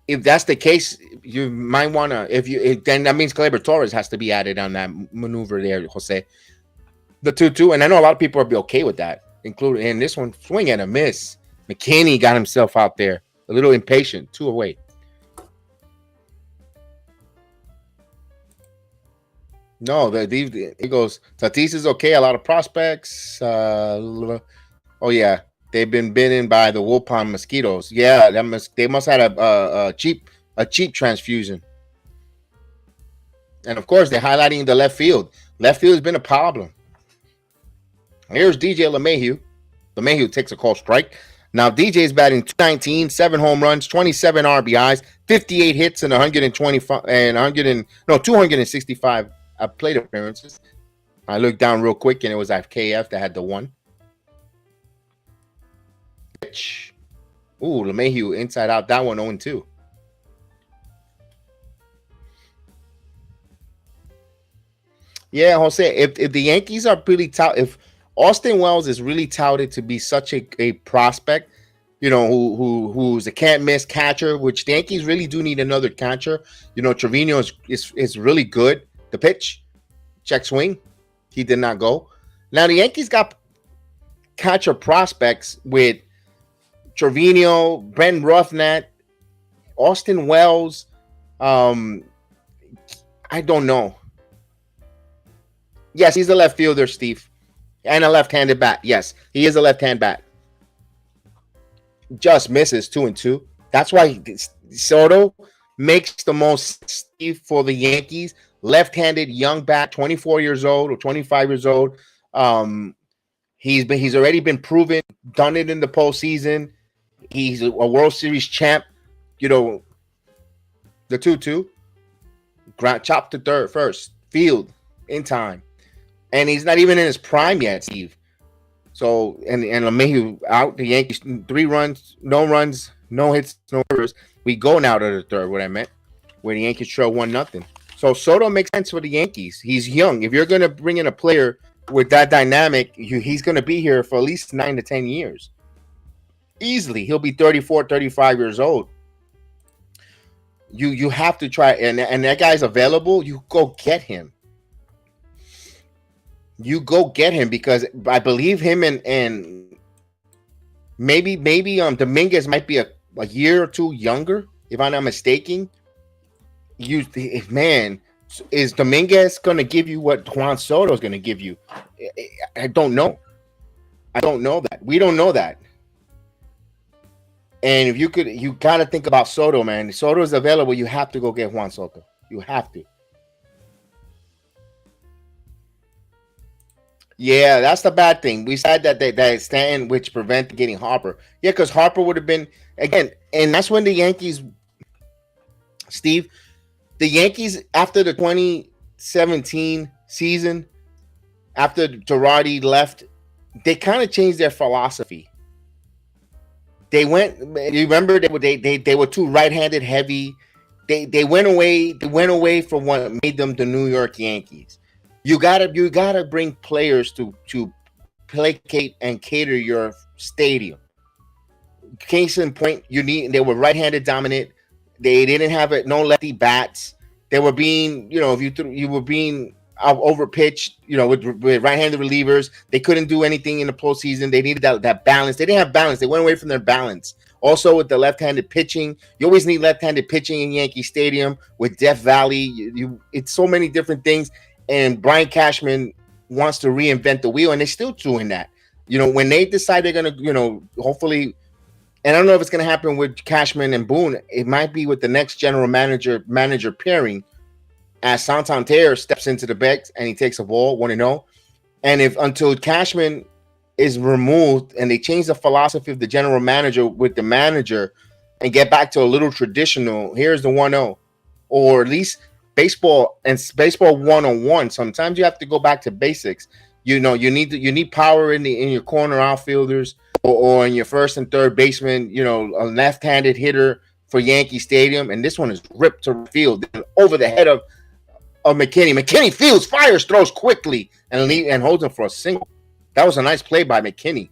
If that's the case, you might want to. Then that means Gleyber Torres has to be added on that maneuver there, Jose. The 2-2, and I know a lot of people will be okay with that, including in this one. Swing and a miss. McKinney got himself out there a little impatient. 2 away. No, he goes. Tatis is okay. A lot of prospects. Oh yeah, they've been bitten by the Wilpon mosquitoes. Yeah, they must have a cheap transfusion. And of course, they're highlighting the left field. Left field has been a problem. Here's DJ LeMahieu. LeMahieu takes a call strike. Now DJ's batting .219, 7 home runs, 27 RBIs, 58 hits, and 265 plate appearances. I looked down real quick, and it was KF that had the 1. Pitch. Ooh, LeMahieu inside out. That one 0-2. Yeah, Jose. If the Yankees are pretty touted, if Austin Wells is really touted to be such a prospect, who's a can't miss catcher, which the Yankees really do need another catcher. Trevino is really good. The pitch, check swing, he did not go. Now the Yankees got catcher prospects with Trevino, Brent Ruffnett, Austin Wells. I don't know. Yes, he's a left fielder, Steve. And a left-handed bat. Yes, he is a left-hand bat. Just misses 2-2. That's why Soto makes the most for the Yankees. Left-handed young bat, 24 years old or 25 years old. He's already been proven, done it in the postseason. He's a World Series champ. The 2-2. Chop to third first. Field in time. And he's not even in his prime yet, Steve. So, and LeMahieu out. The Yankees, 3 runs, no hits, no errors. We go now to the third, what I meant, where the Yankees trail 1-0. So Soto makes sense for the Yankees. He's young. If you're going to bring in a player with that dynamic, he's going to be here for at least 9 to 10 years. Easily. He'll be 34, 35 years old. You have to try, and that guy's available, you go get him. You go get him, because I believe him and maybe Dominguez might be a year or 2 younger, if I'm not mistaken. Man, is Dominguez going to give you what Juan Soto is going to give you? I don't know. I don't know that. We don't know that. And if you gotta think about Soto, man. If Soto is available, you have to go get Juan Soto. You have to. Yeah, that's the bad thing. We said that Stanton, which prevented getting Harper. Yeah, because Harper would have been again, and that's when the Yankees, Steve, the Yankees after the 2017 season, after Girardi left, they kind of changed their philosophy. They went. You remember they were too right-handed heavy. They went away. They went away from what made them the New York Yankees. You gotta bring players to placate and cater your stadium. Case in point, they were right-handed dominant. They didn't have no lefty bats. They were being, if you were being overpitched, with right-handed relievers. They couldn't do anything in the postseason. They needed that balance. They didn't have balance. They went away from their balance. Also, with the left-handed pitching, you always need left-handed pitching in Yankee Stadium. With Death Valley, it's so many different things. And Brian Cashman wants to reinvent the wheel, and they're still doing that. When they decide they're gonna, hopefully. And I don't know if it's going to happen with Cashman and Boone. It might be with the next general manager pairing, as Santander steps into the box and he takes a ball 1-0. And if until Cashman is removed and they change the philosophy of the general manager with the manager and get back to a little traditional, here's the 1-0, or at least baseball 101. Sometimes you have to go back to basics. You need power in your corner outfielders. Or in your first and third baseman, a left-handed hitter for Yankee Stadium, and this one is ripped to field over the head of McKinney. McKinney fields, fires, throws quickly, and holds him for a single. That was a nice play by McKinney,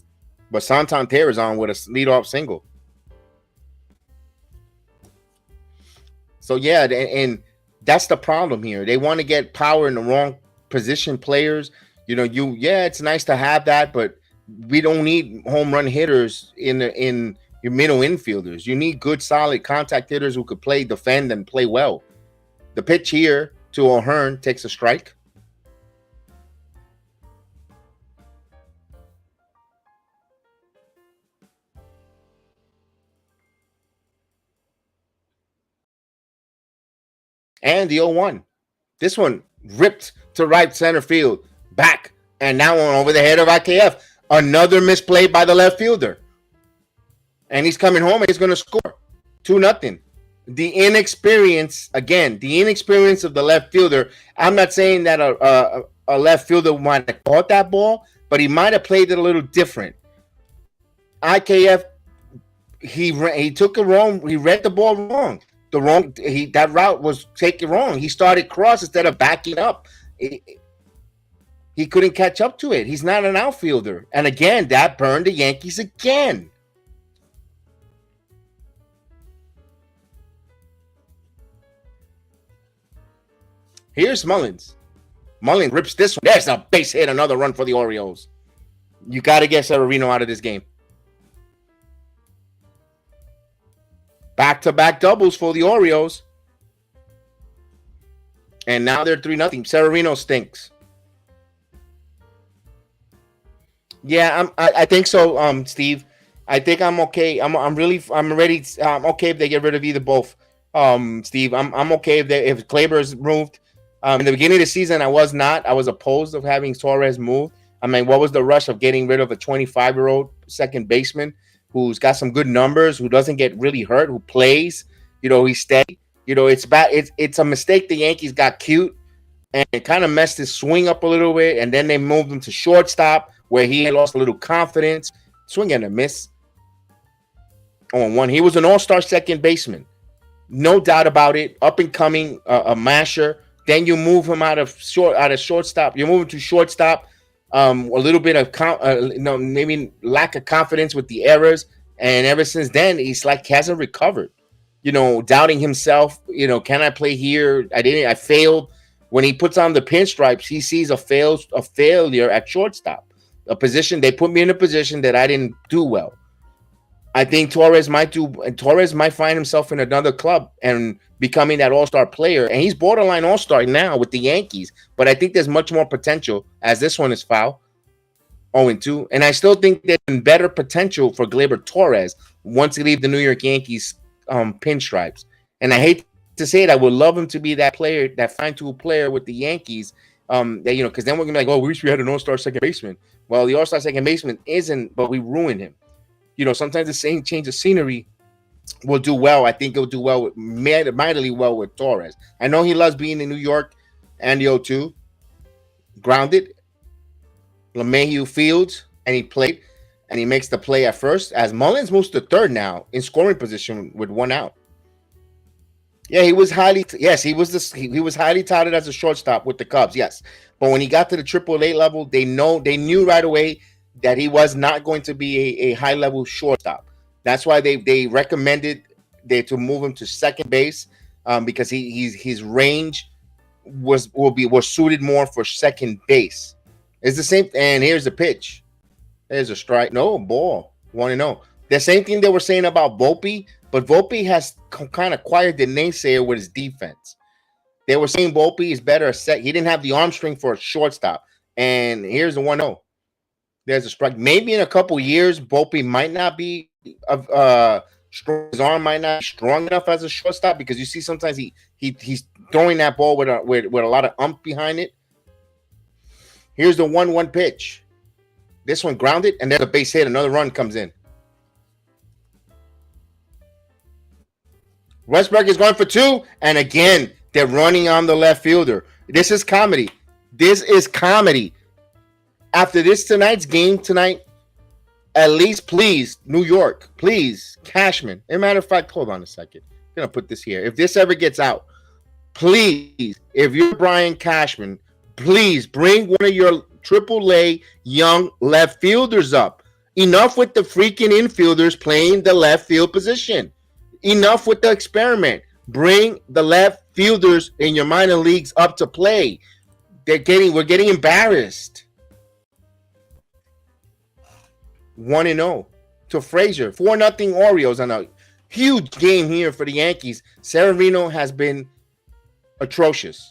but Santander is on with a leadoff single. So yeah, and that's the problem here. They want to get power in the wrong position players. It's nice to have that, but we don't need home run hitters in your middle infielders. You need good, solid contact hitters who could play, defend, and play well. The pitch here to O'Hearn takes a strike. And the 0-1. This one ripped to right center field, back, and now on over the head of IKF. Another misplay by the left fielder. And he's coming home and he's going to score 2-0. The inexperience of the left fielder. I'm not saying that a left fielder might have caught that ball, but he might have played it a little different. IKF, he took it wrong. He read the ball wrong. That route was taken wrong. He started cross instead of backing up. He couldn't catch up to it. He's not an outfielder. And again, that burned the Yankees again. Here's Mullins. Mullins rips this one. There's a base hit, another run for the Orioles. You got to get Severino out of this game. Back-to-back doubles for the Orioles. And now they're 3-0. Severino stinks. Yeah, I think so, Steve. I think I'm okay. I'm ready. I'm okay if they get rid of either both. Steve, I'm okay if Kleber's moved. In the beginning of the season, I was not. I was opposed of having Torres moved. I mean, what was the rush of getting rid of a 25-year-old second baseman who's got some good numbers, who doesn't get really hurt, who plays? He's steady. It's bad. It's a mistake. The Yankees got cute and it kind of messed his swing up a little bit, and then they moved him to shortstop, where he had lost a little confidence. Swing and a miss. 0-1. He was an all-star second baseman. No doubt about it. Up and coming, a masher. Then you move him out of shortstop. You move him to shortstop. A little bit of maybe lack of confidence with the errors. And ever since then, he's like hasn't recovered. Doubting himself. Can I play here? I failed. When he puts on the pinstripes, he sees a failure at shortstop. They put me in a position that I didn't do well. I think Torres might find himself in another club and becoming that all-star player. And he's borderline all-star now with the Yankees. But I think there's much more potential, as this one is foul. 0-2. And I still think there's better potential for Gleyber Torres once he leaves the New York Yankees pinstripes. And I hate to say it, I would love him to be that player, that fine-tool player with the Yankees. That, because then we're gonna be like, oh, we wish we had an all-star second baseman. Well, the all-star second baseman isn't, but we ruined him. Sometimes the same change of scenery will do well. I think it'll do well mightily well with Torres. I know he loves being in New York and the O2. Grounded. LeMahieu fields, and he played, and he makes the play at first as Mullins moves to third now in scoring position with 1 out. Yeah, he was highly touted as a shortstop with the Cubs. Yes, but when he got to the AAA level, they knew right away that he was not going to be a high level shortstop. That's why they recommended to move him to second base, because his range was suited more for second base. It's the same, and here's the pitch. There's a strike. No, ball. 1-0. The same thing they were saying about Volpe, but Volpe has kind of acquired the naysayer with his defense. They were saying Volpe is better. He didn't have the arm strength for a shortstop. And here's the 1-0. There's a strike. Maybe in a couple years, Volpe might not be strong. His arm might not be strong enough as a shortstop, because you see sometimes he's throwing that ball with a lot of ump behind it. Here's the 1-1 pitch. This one grounded, and there's a base hit. Another run comes in. Westbrook is going for 2, and again, they're running on the left fielder. This is comedy. After tonight's game tonight, at least, please, New York, please, Cashman. As a matter of fact, hold on a second. I'm going to put this here. If this ever gets out, please, if you're Brian Cashman, please bring one of your AAA young left fielders up. Enough with the freaking infielders playing the left field position. Enough with the experiment. Bring the left fielders in your minor leagues up to play. We're getting embarrassed. 1-0 to Frazier. 4-0 Orioles on a huge game here for the Yankees. Severino has been atrocious.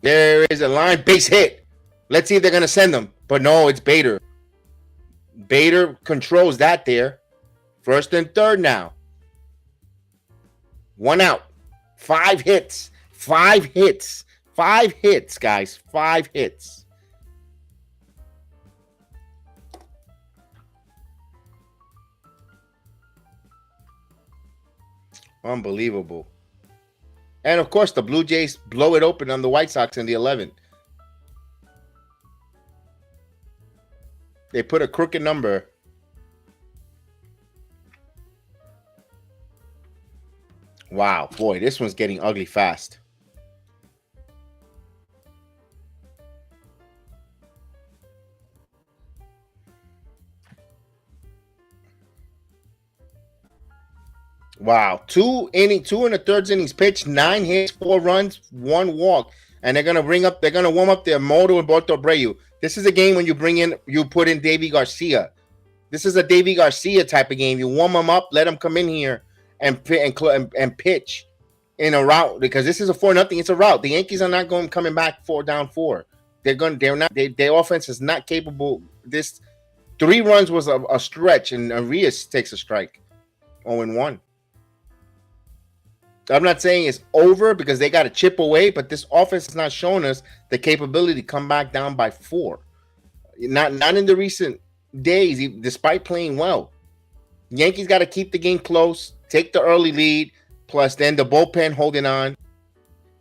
There is a line base hit. Let's see if they're going to send them. But no, it's Bader. Bader controls that there. First and third now. 1 out. 5 hits. 5 hits. 5 hits, guys. 5 hits. Unbelievable. And, of course, the Blue Jays blow it open on the White Sox in the 11th. They put a crooked number. Wow, boy, this one's getting ugly fast. Wow, 2 and a third innings pitched, 9 hits, 4 runs, 1 walk, and they're gonna warm up their motor and Borto Abreu. This is a game when you put in Davy Garcia. This is a Davy Garcia type of game. You warm them up, let them come in here and pitch in a route, because this is a 4-0. It's a route. The Yankees are not coming back 4-4. Their offense is not capable. This 3 runs was a stretch, and Arias takes a strike. 0-1. I'm not saying it's over because they got to chip away, but this offense has not shown us the capability to come back down by 4. Not in the recent days, despite playing well. Yankees got to keep the game close, take the early lead, plus then the bullpen holding on.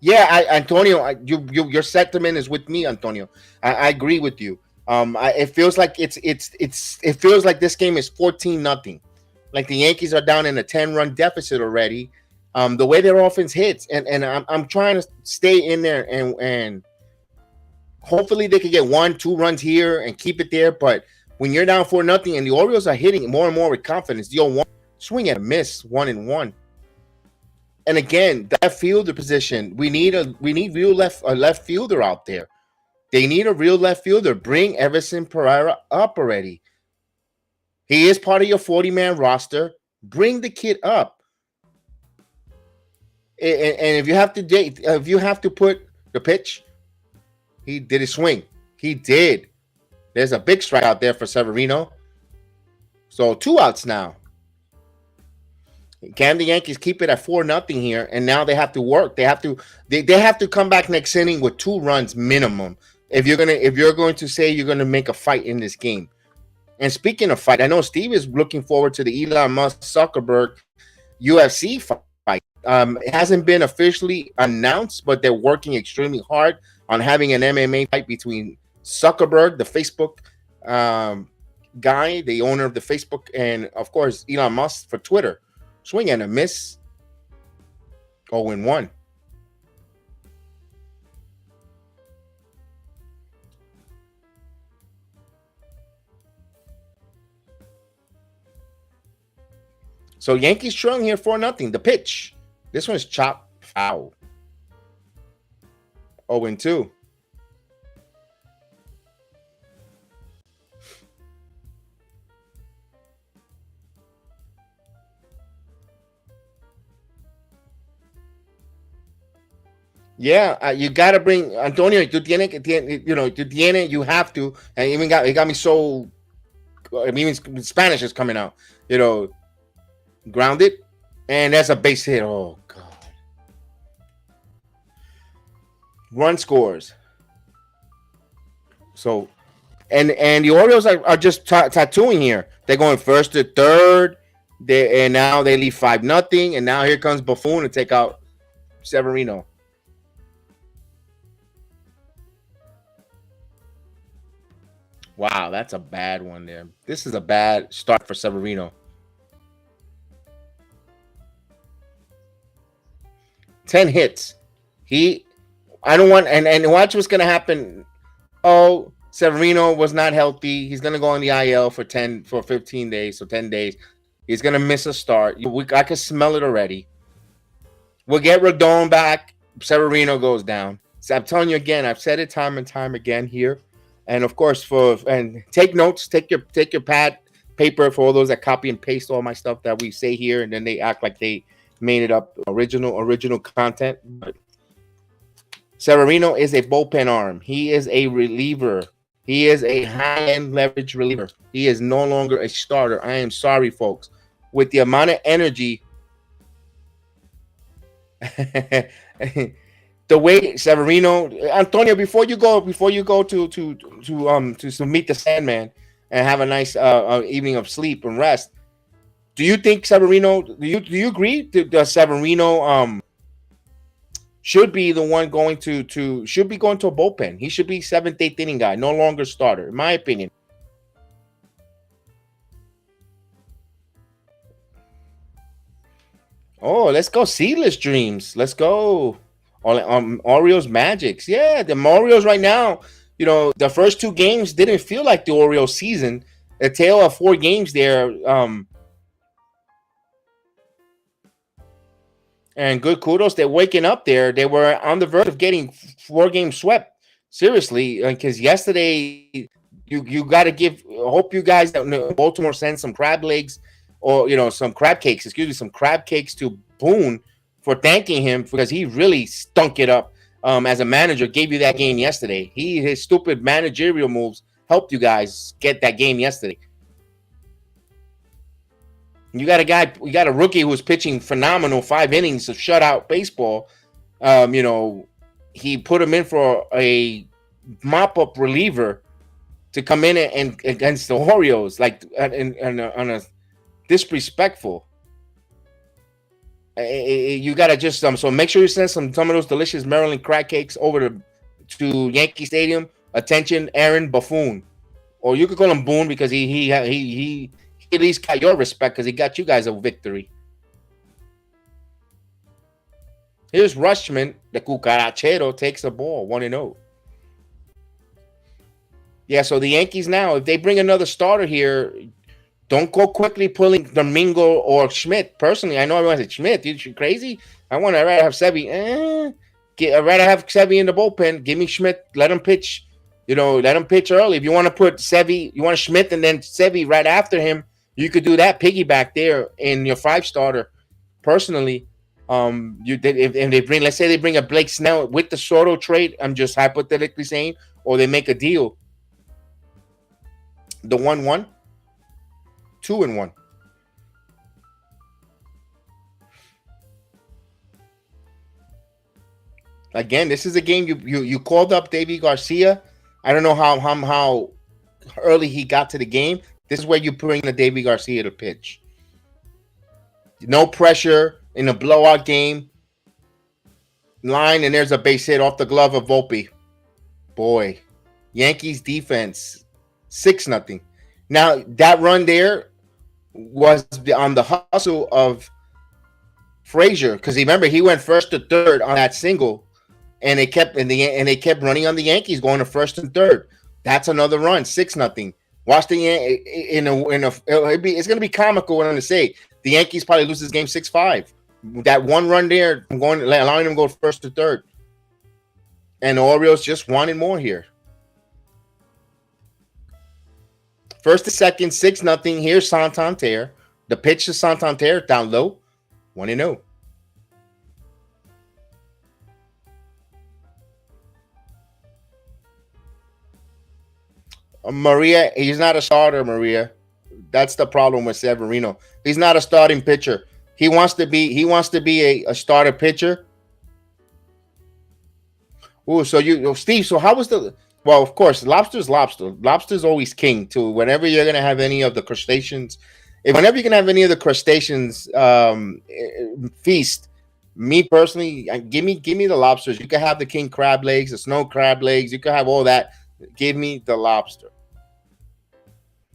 Yeah, Antonio, your sentiment is with me, Antonio. I agree with you. It feels like it feels like this game is 14-0. Like the Yankees are down in a 10-run deficit already. The way their offense hits, and I'm trying to stay in there and hopefully they can get 1-2 runs here and keep it there. But when you're down 4-0 and the Orioles are hitting more and more with confidence, the 0-1 swing and a miss, 1-1. And again, that fielder position, we need a real left fielder out there. They need a real left fielder. Bring Everson Pereira up already. He is part of your 40-man roster. Bring the kid up. And if you have to put The pitch. He did his swing. He did. There's a big strike out there for Severino. So 2 outs now. Can the Yankees keep it at 4-0 here? And now they have to work. They have to come back next inning with 2 runs minimum. If you're going to say you're gonna make a fight in this game. And speaking of fight, I know Steve is looking forward to the Elon Musk Zuckerberg UFC fight. It hasn't been officially announced, but they're working extremely hard on having an MMA fight between Zuckerberg, the Facebook guy, the owner of the Facebook, and of course Elon Musk for Twitter. Swing and a miss. 0-1. So Yankees trailing here 4-0. The pitch. This one's chopped foul. 0-2. Yeah, you gotta bring Antonio. You have to, and even it got me so. Even Spanish is coming out. Grounded, and that's a base hit. Oh God! Run scores. So, and the Orioles are just tattooing here. They're going first to third. And now they leave 5-0, and now here comes Buffon to take out Severino. Wow, that's a bad one there. This is a bad start for Severino. 10 hits. I don't want, and watch what's going to happen. Oh, Severino was not healthy. He's going to go on the IL for 15 days, so 10 days. He's going to miss a start. I can smell it already. We'll get Rodon back. Severino goes down. So I'm telling you again, I've said it time and time again here. And of course, and take notes, take your pad, paper for all those that copy and paste all my stuff that we say here, and then they act like they made it up, original content. But Severino is a bullpen arm. He is a reliever. He is a high-end leverage reliever. He is no longer a starter. I am sorry, folks. With the amount of energy, the way Severino, Antonio, before you go to meet the Sandman and have a nice evening of sleep and rest, do you think Severino? Do you agree that Severino should be the one going should be going to a bullpen? He should be 7th, 8th inning guy, no longer starter, in my opinion. Oh, let's go seedless dreams. Let's go. Orioles Magics. Yeah, the Orioles right now, the first 2 games didn't feel like the Orioles season. A tale of 4 games there. And good kudos. They're waking up there. They were on the verge of getting 4 games swept. Seriously, because yesterday you got to hope you guys that Baltimore send some crab legs or some crab cakes. Some crab cakes to Boone for thanking him because he really stunk it up as a manager. Gave you that game yesterday. His stupid managerial moves helped you guys get that game yesterday. You got a rookie who was pitching phenomenal 5 innings of shutout baseball. He put him in for a mop-up reliever to come in and against the Orioles, like on a disrespectful. You gotta just so make sure you send some of those delicious Maryland crab cakes over to Yankee Stadium. Attention, Aaron Buffon, or you could call him Boone because he at least got your respect because he got you guys a victory. Here's Rushman, the cucarachero, takes the ball 1-0. Yeah, so the Yankees now, if they bring another starter here, don't go quickly pulling Domingo or Schmidt. Personally, I know everyone said Schmidt. You crazy? I'd rather have Sevy. I'd rather have Sevy in the bullpen. Give me Schmidt. Let him pitch. Let him pitch early. If you want to put Sevy, you want Schmidt and then Sevy right after him, you could do that piggyback there in your 5 starter. Personally, You did if they bring, let's say they bring a Blake Snell with the Soto trade. I'm just hypothetically saying, or they make a deal. The 1-1, 2-1. Again, this is a game you called up Davy Garcia. I don't know how early he got to the game. This is where you bring the Davy Garcia to pitch. No pressure in a blowout game. Line, and there's a base hit off the glove of Volpe. Boy, Yankees defense 6-0. Now that run there was on the hustle of Frazier, because remember he went first to third on that single, and they kept running on the Yankees going to first and third. That's another run, 6-0. Watch the it's going to be comical when I'm going to say the Yankees probably lose this game 6-5. That one run there, allowing them to go first to third, and the Orioles just wanted more here. First to second, 6-0. Here's Santander. The pitch to Santander down low, 1-0. Maria, he's not a starter, Maria. That's the problem with Severino. He's not a starting pitcher. He wants to be a starter pitcher. Oh, so Steve, so how was the, well, of course, lobster's lobster. Lobster's always king too. Whenever you're gonna have any of the crustaceans, whenever you can have any of the crustaceans feast, me personally, give me the lobsters. You can have the king crab legs, the snow crab legs, you can have all that. Give me the lobster.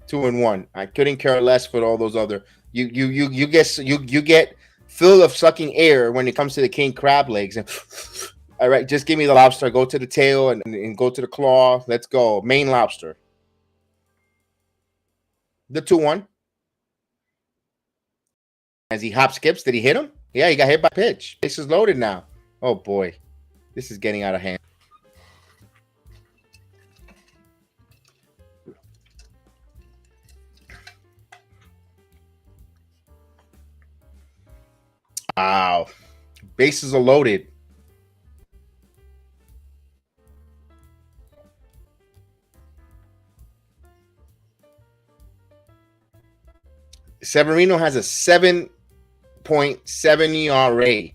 2-1. I couldn't care less for all those other. You get full of sucking air when it comes to the king crab legs. And all right, just give me the lobster. Go to the tail and go to the claw. Let's go. Main lobster. The 2-1. As he hop skips, did he hit him? Yeah, he got hit by pitch. Base is loaded now. Oh boy, this is getting out of hand. Wow. Bases are loaded. Severino has a 7.7 ERA.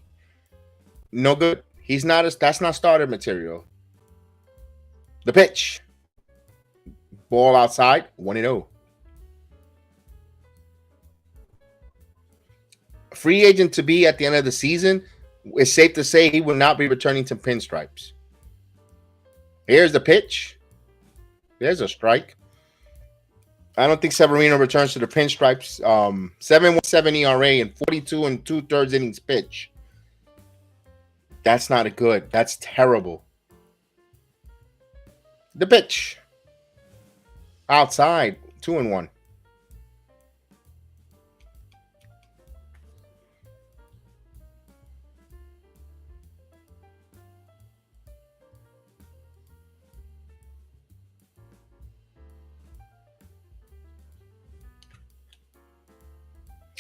No good. That's not starter material. The pitch. Ball outside, 1-0. Free agent to be at the end of the season, it's safe to say he will not be returning to pinstripes. Here's the pitch. There's a strike. I don't think Severino returns to the pinstripes. 7.7 ERA and 42 and 2/3 innings pitch. That's not a good. That's terrible. The pitch. Outside, 2-1.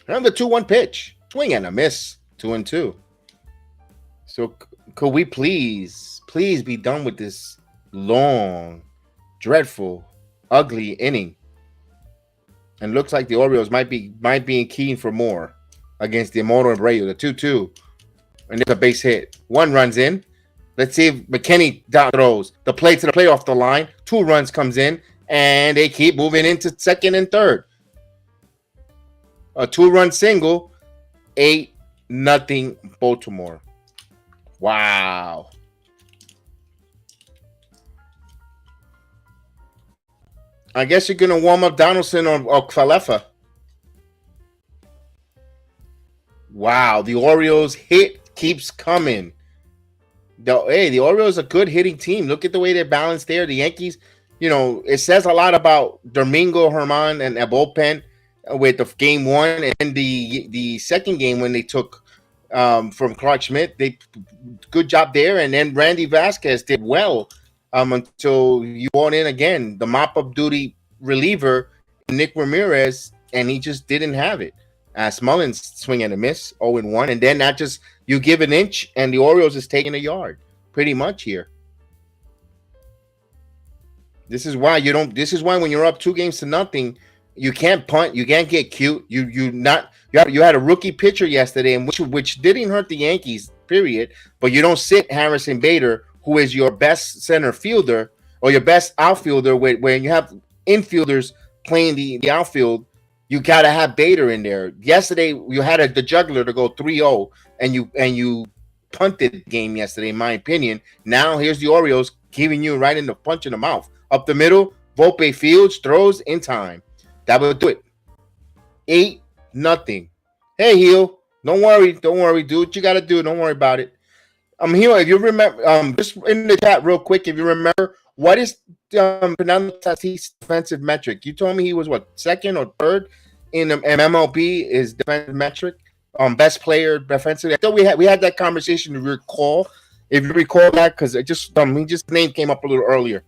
Another 2-1 pitch. Swing and a miss. 2-2. So could we please be done with this long, dreadful, ugly inning? And looks like the Orioles might be keen for more against the Moto Abreu, the 2-2. And there's a base hit. One runs in. Let's see if McKinney throws the play to the play off the line. 2 runs comes in, and they keep moving into second and third. A 2-run single, 8-0 Baltimore. Wow. I guess you're going to warm up Donaldson or Falefa. Wow, the Orioles hit keeps coming. The Orioles are a good hitting team. Look at the way they're balanced there. The Yankees, it says a lot about Domingo, Herman, and a bullpen with the game one, and the second game when they took from Clark Schmidt. They good job there, and then Randy Vasquez did well until you brought in again the mop-up duty reliever Nick Ramirez, and he just didn't have it. as Mullins swing and a miss, 0-1, and then that just you give an inch and the Orioles is taking a yard, pretty much here. This is why you don't. This is why when you're up 2-0, you can't punt. You can't get cute. You had a rookie pitcher yesterday, and which didn't hurt the Yankees. Period. But you don't sit Harrison Bader, who is your best center fielder or your best outfielder. When you have infielders playing the outfield, you gotta have Bader in there. Yesterday you had the juggler to go 3-0, and you punted the game yesterday, in my opinion. Now here's the Orioles giving you right in the punch in the mouth. Up the middle, Volpe Fields throws in time. That will do it. 8-0. Hey, Heel. Don't worry. Do what you got to do. Don't worry about it. Heel, if you remember, just in the chat real quick, if you remember, what is Fernando Tatis' defensive metric? You told me he was, what, second or third in MLB is defensive metric? Best player defensively. I thought we had that conversation, if you recall that, because it just his name came up a little earlier.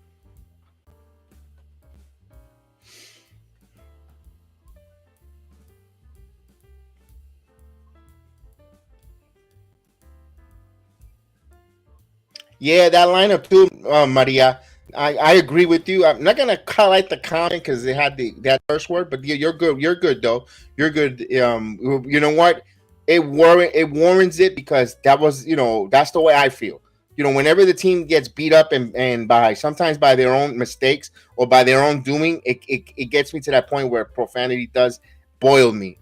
Yeah, that lineup too, Maria. I agree with you. I'm not gonna highlight the comment because they had that first word, but you're good. You're good though. You're good. You know what? It warrants it because that was, that's the way I feel. Whenever the team gets beat up and by sometimes by their own mistakes or by their own doing, it gets me to that point where profanity does boil me.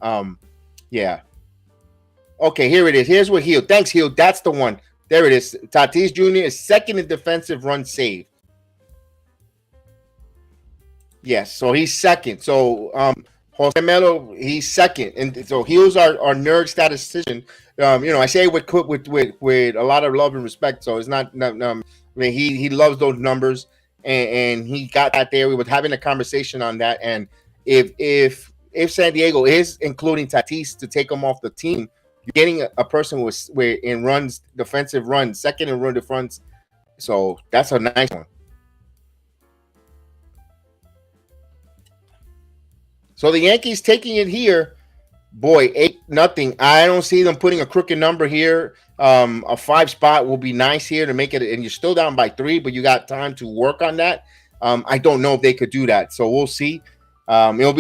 Yeah. Okay, here it is. Here's what Heel. Thanks, Heel. That's the one. There it is. Tatis Jr. is second in defensive run saved. Yes, so he's second. So Jose Melo, he's second, and so Heel's our nerd statistician. I say with a lot of love and respect. So it's not. I mean, he loves those numbers, and he got that there. We were having a conversation on that, and if San Diego is including Tatis to take him off the team, you're getting a person with in runs, defensive runs, second in run defense. So that's a nice one. So the Yankees taking it here, boy, 8-0. I don't see them putting a crooked number here. A 5 spot will be nice here to make it, and you're still down by 3, but you got time to work on that. I don't know if they could do that, so we'll see. It'll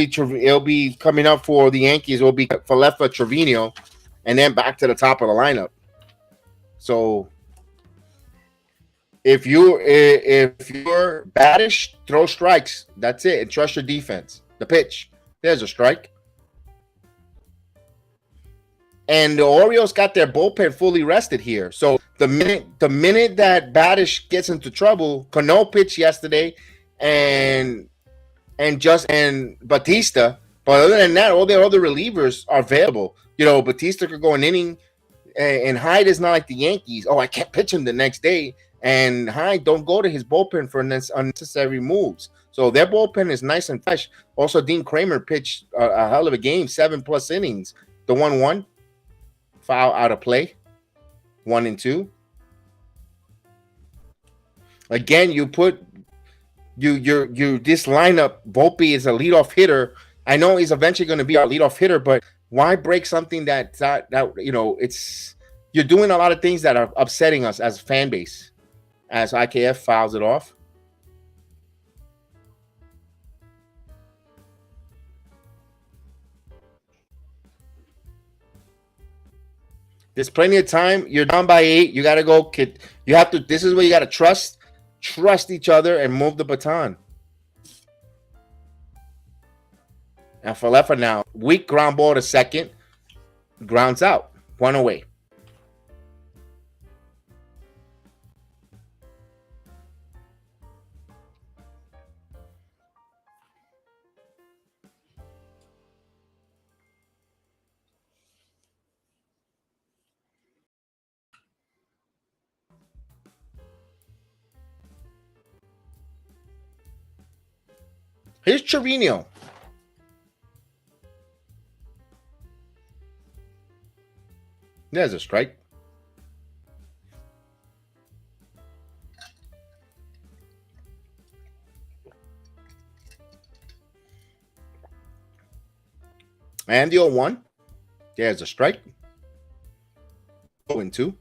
be coming up for the Yankees. It'll be Falefa, Trevino, and then back to the top of the lineup. So if you're baddish, throw strikes. That's it, and trust your defense. The pitch. There's a strike. And the Orioles got their bullpen fully rested here. So the minute that Baddish gets into trouble, Cano pitched yesterday, and Batista. But other than that, all their other relievers are available. Batista could go an inning, and Hyde is not like the Yankees. Oh, I can't pitch him the next day. And Hyde don't go to his bullpen for unnecessary moves. So their bullpen is nice and fresh. Also, Dean Kramer pitched a hell of a game, 7+ innings. The 1-1, foul out of play, 1 and 2. Again, you put this lineup. Volpe is a leadoff hitter. I know he's eventually going to be our leadoff hitter, but why break something that it's you're doing a lot of things that are upsetting us as a fan base. As IKF fouls it off. There's plenty of time. You're down by 8. You got to go, kid. You have to. This is where you got to trust each other and move the baton. And Falefa now, weak ground ball to second, grounds out, 1 away. Here's Trevino. There's a strike. And the 0-1. There's a strike. 0-2.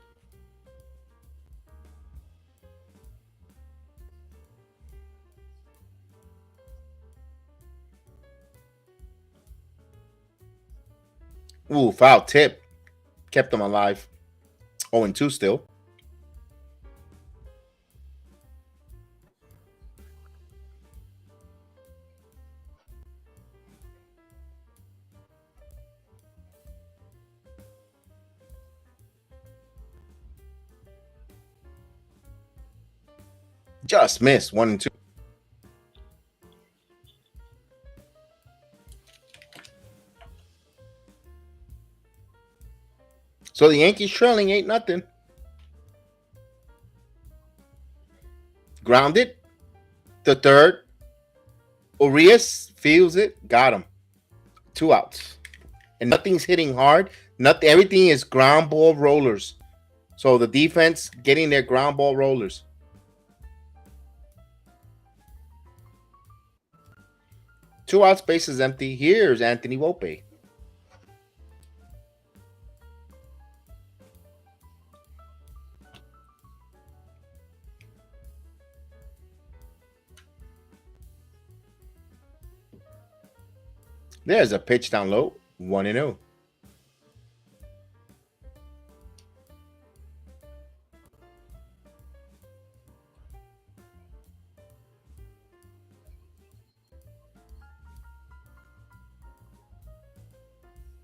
Ooh, foul tip. Kept him alive. 0-2 still. Just missed. 1-2. So the Yankees trailing 8-0. Grounded. The third. Urias feels it. Got him. 2 outs. And nothing's hitting hard. Nothing. Everything is ground ball rollers. So the defense getting their ground ball rollers. 2 outs, base is empty. Here's Anthony Volpe. There's a pitch down low. 1-0.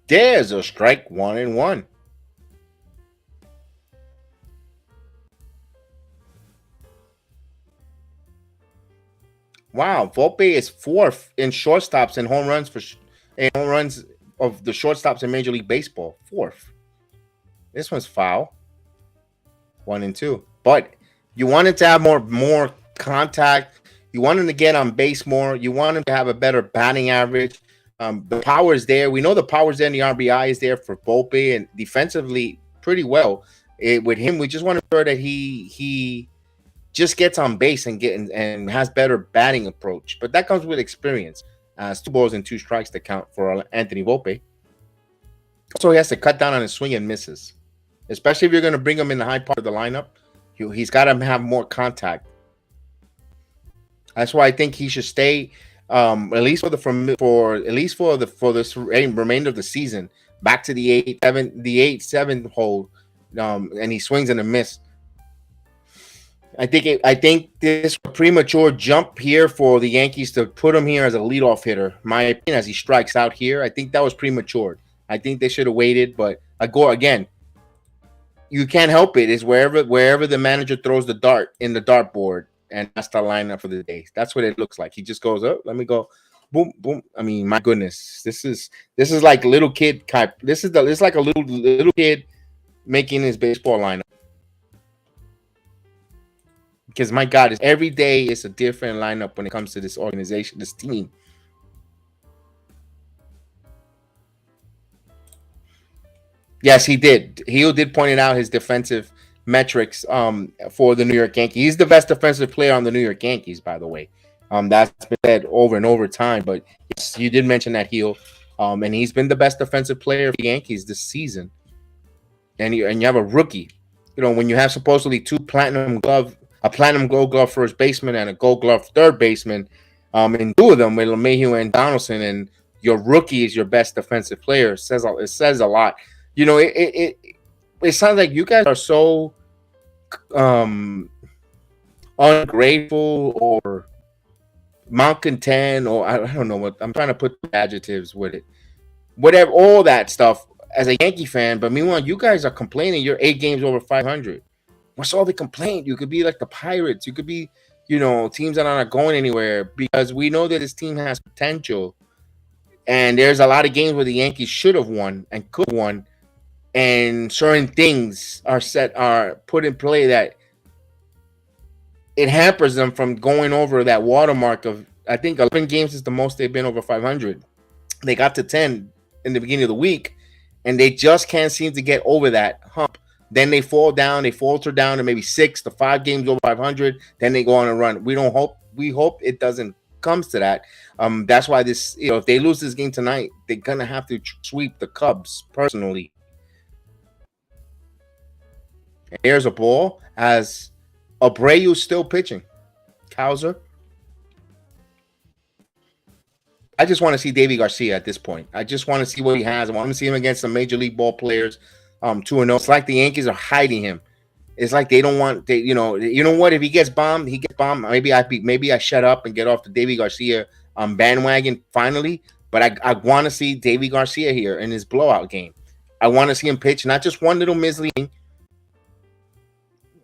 There's a strike. 1-1. Wow, Volpe is 4th in shortstops and home runs of the shortstops in Major League Baseball. 4th. This one's foul. 1-2. But you want him to have more contact. You want him to get on base more. You want him to have a better batting average. The power is there. We know the power is there, and the RBI is there for Volpe, and defensively pretty well. With him, we just want to ensure that he just gets on base and has better batting approach. But that comes with experience. It's 2 balls and 2 strikes to count for Anthony Volpe. So he has to cut down on his swing and misses, especially if you're going to bring him in the high part of the lineup. He's got to have more contact. That's why I think he should stay at least for this remainder of the season, back to the 8-7 hole, and he swings and a miss. I think this premature jump here for the Yankees to put him here as a leadoff hitter, my opinion, as he strikes out here, I think that was premature. I think they should have waited, but I go again. You can't help it. It's wherever the manager throws the dart in the dartboard, and that's the lineup for the day. That's what it looks like. He just goes, oh, let me go, boom, boom. I mean, my goodness, this is like little kid type. It's like a little kid making his baseball lineup. Because my God, every day is a different lineup when it comes to this organization, this team. Yes, he did. He did point it out, his defensive metrics for the New York Yankees. He's the best defensive player on the New York Yankees, by the way. That's been said over and over time. But yes, you did mention that, Heel. And he's been the best defensive player of the Yankees this season. And you have a rookie. You know, when you have supposedly 2 platinum gold glove first baseman and a gold glove third baseman, and 2 of them with LeMahieu and Donaldson, and your rookie is your best defensive player. It says a lot. You know, it sounds like you guys are so ungrateful or malcontent, or I don't know what I'm trying to put adjectives with it. Whatever, all that stuff as a Yankee fan, but meanwhile, you guys are complaining you're 8 games over 500. What's all the complaint? You could be like the Pirates. You could be, teams that are not going anywhere, because we know that this team has potential. And there's a lot of games where the Yankees should have won and could have won. And certain things are put in play that it hampers them from going over that watermark of, I think 11 games is the most they've been over 500. They got to 10 in the beginning of the week, and they just can't seem to get over that hump. Then they falter down to maybe 6 to 5 games over 500. Then they go on a run. We hope it doesn't comes to that, that's why this, if they lose this game tonight, they're gonna have to sweep the Cubs personally. And here's a ball as Abreu still pitching. Cowser. I just want to see Davy Garcia at this point. I just want to see what he has. I want to see him against some major league ball players. 2-0. It's like the Yankees are hiding him. It's like they don't want you know what? If he gets bombed, he gets bombed. Maybe I shut up and get off the Davy Garcia bandwagon finally. But I want to see Davy Garcia here in his blowout game. I want to see him pitch, not just one little misleading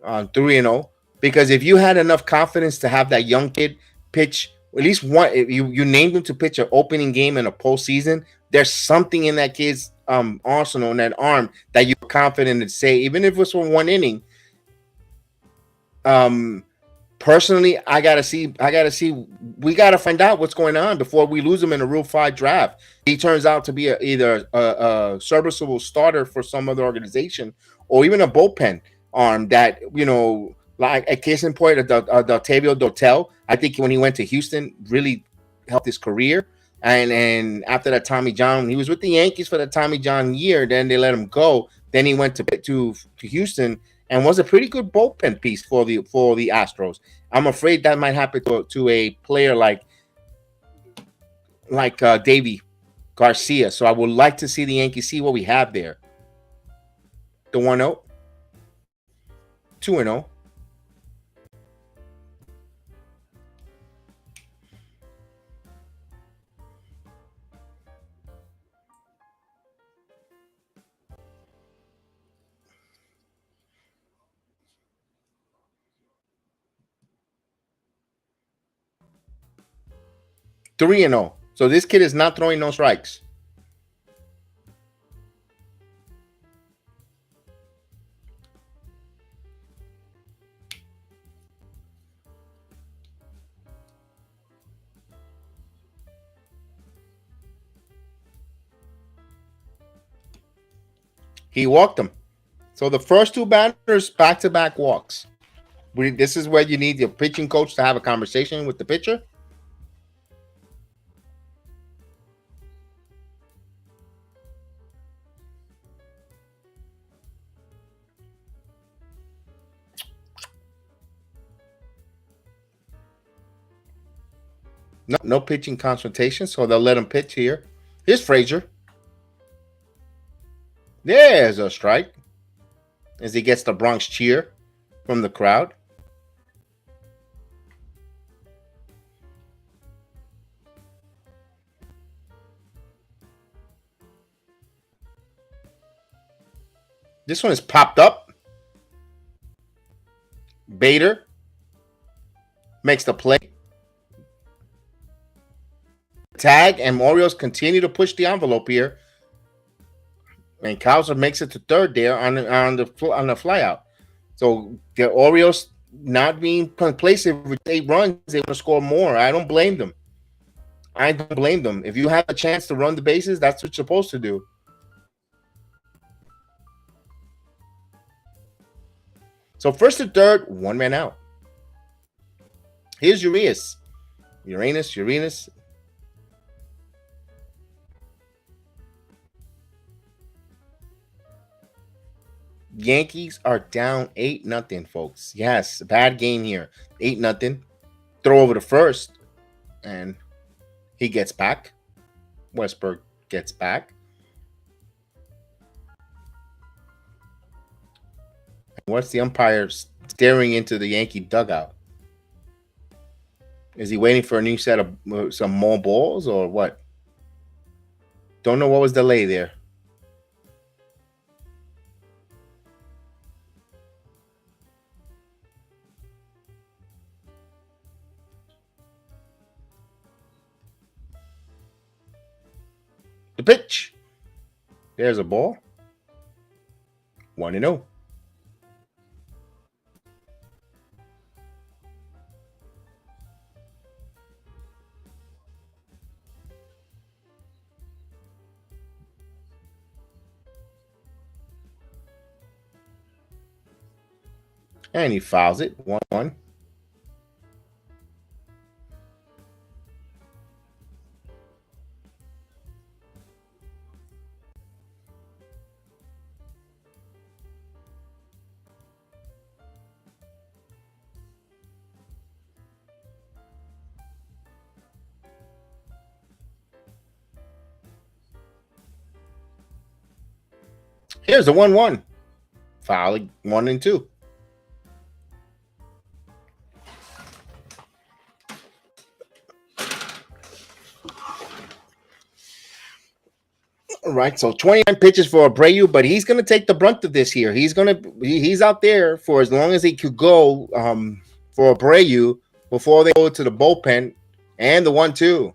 3-0. Because if you had enough confidence to have that young kid pitch at least one, if you named him to pitch an opening game in a postseason, there's something in that kid's arsenal, in that arm, that you're confident to say, even if it's for one inning. Personally, I gotta see. We gotta find out what's going on before we lose him in a Rule 5 draft. He turns out to be either a serviceable starter for some other organization, or even a bullpen arm that, like a case in point, Octavio Dotel. I think when he went to Houston, really helped his career. And after that Tommy John, he was with the Yankees for the Tommy John year. Then they let him go. Then he went to Houston and was a pretty good bullpen piece for the Astros. I'm afraid that might happen to a player like Davy Garcia. So I would like to see the Yankees see what we have there. The 1-0, 2-0. 3-0. So this kid is not throwing no strikes. He walked him. So the first two batters, back-to-back walks. This is where you need your pitching coach to have a conversation with the pitcher. No pitching consultation, so they'll let him pitch here. Here's Frazier. There's a strike as he gets the Bronx cheer from the crowd. This one is popped up. Bader makes the play. Tag, and Orioles continue to push the envelope here. And Cowser makes it to third there on the fly out. So the Orioles not being complacent with 8 runs, they want to score more. I don't blame them. If you have a chance to run the bases, that's what you're supposed to do. So first to third, 1 man out. Here's Uranus. Yankees are down 8-0, folks. Yes, bad game here. 8-0. Throw over to first, and he gets back. Westberg gets back. What's the umpire staring into the Yankee dugout? Is he waiting for a new set of some more balls or what? Don't know what was the delay there. The pitch. There's a ball. 1-0. And he fouls it. 1-1. Here's the 1-1. Foul 1 and 2. All right, so 29 pitches for Abreu, but he's going to take the brunt of this here. He's out there for as long as he could go for Abreu before they go to the bullpen and the 1-2.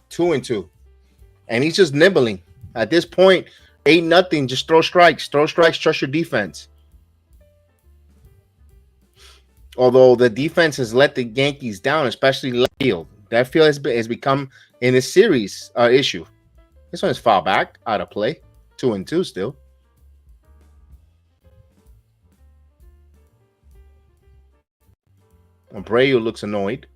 2 and 2. And he's just nibbling. At this point, 8-0. Just throw strikes. Throw strikes, trust your defense. Although the defense has let the Yankees down, especially left field. That field has become, in this series, issue. This one is foul back, out of play. 2 and 2 still. Abreu looks annoyed.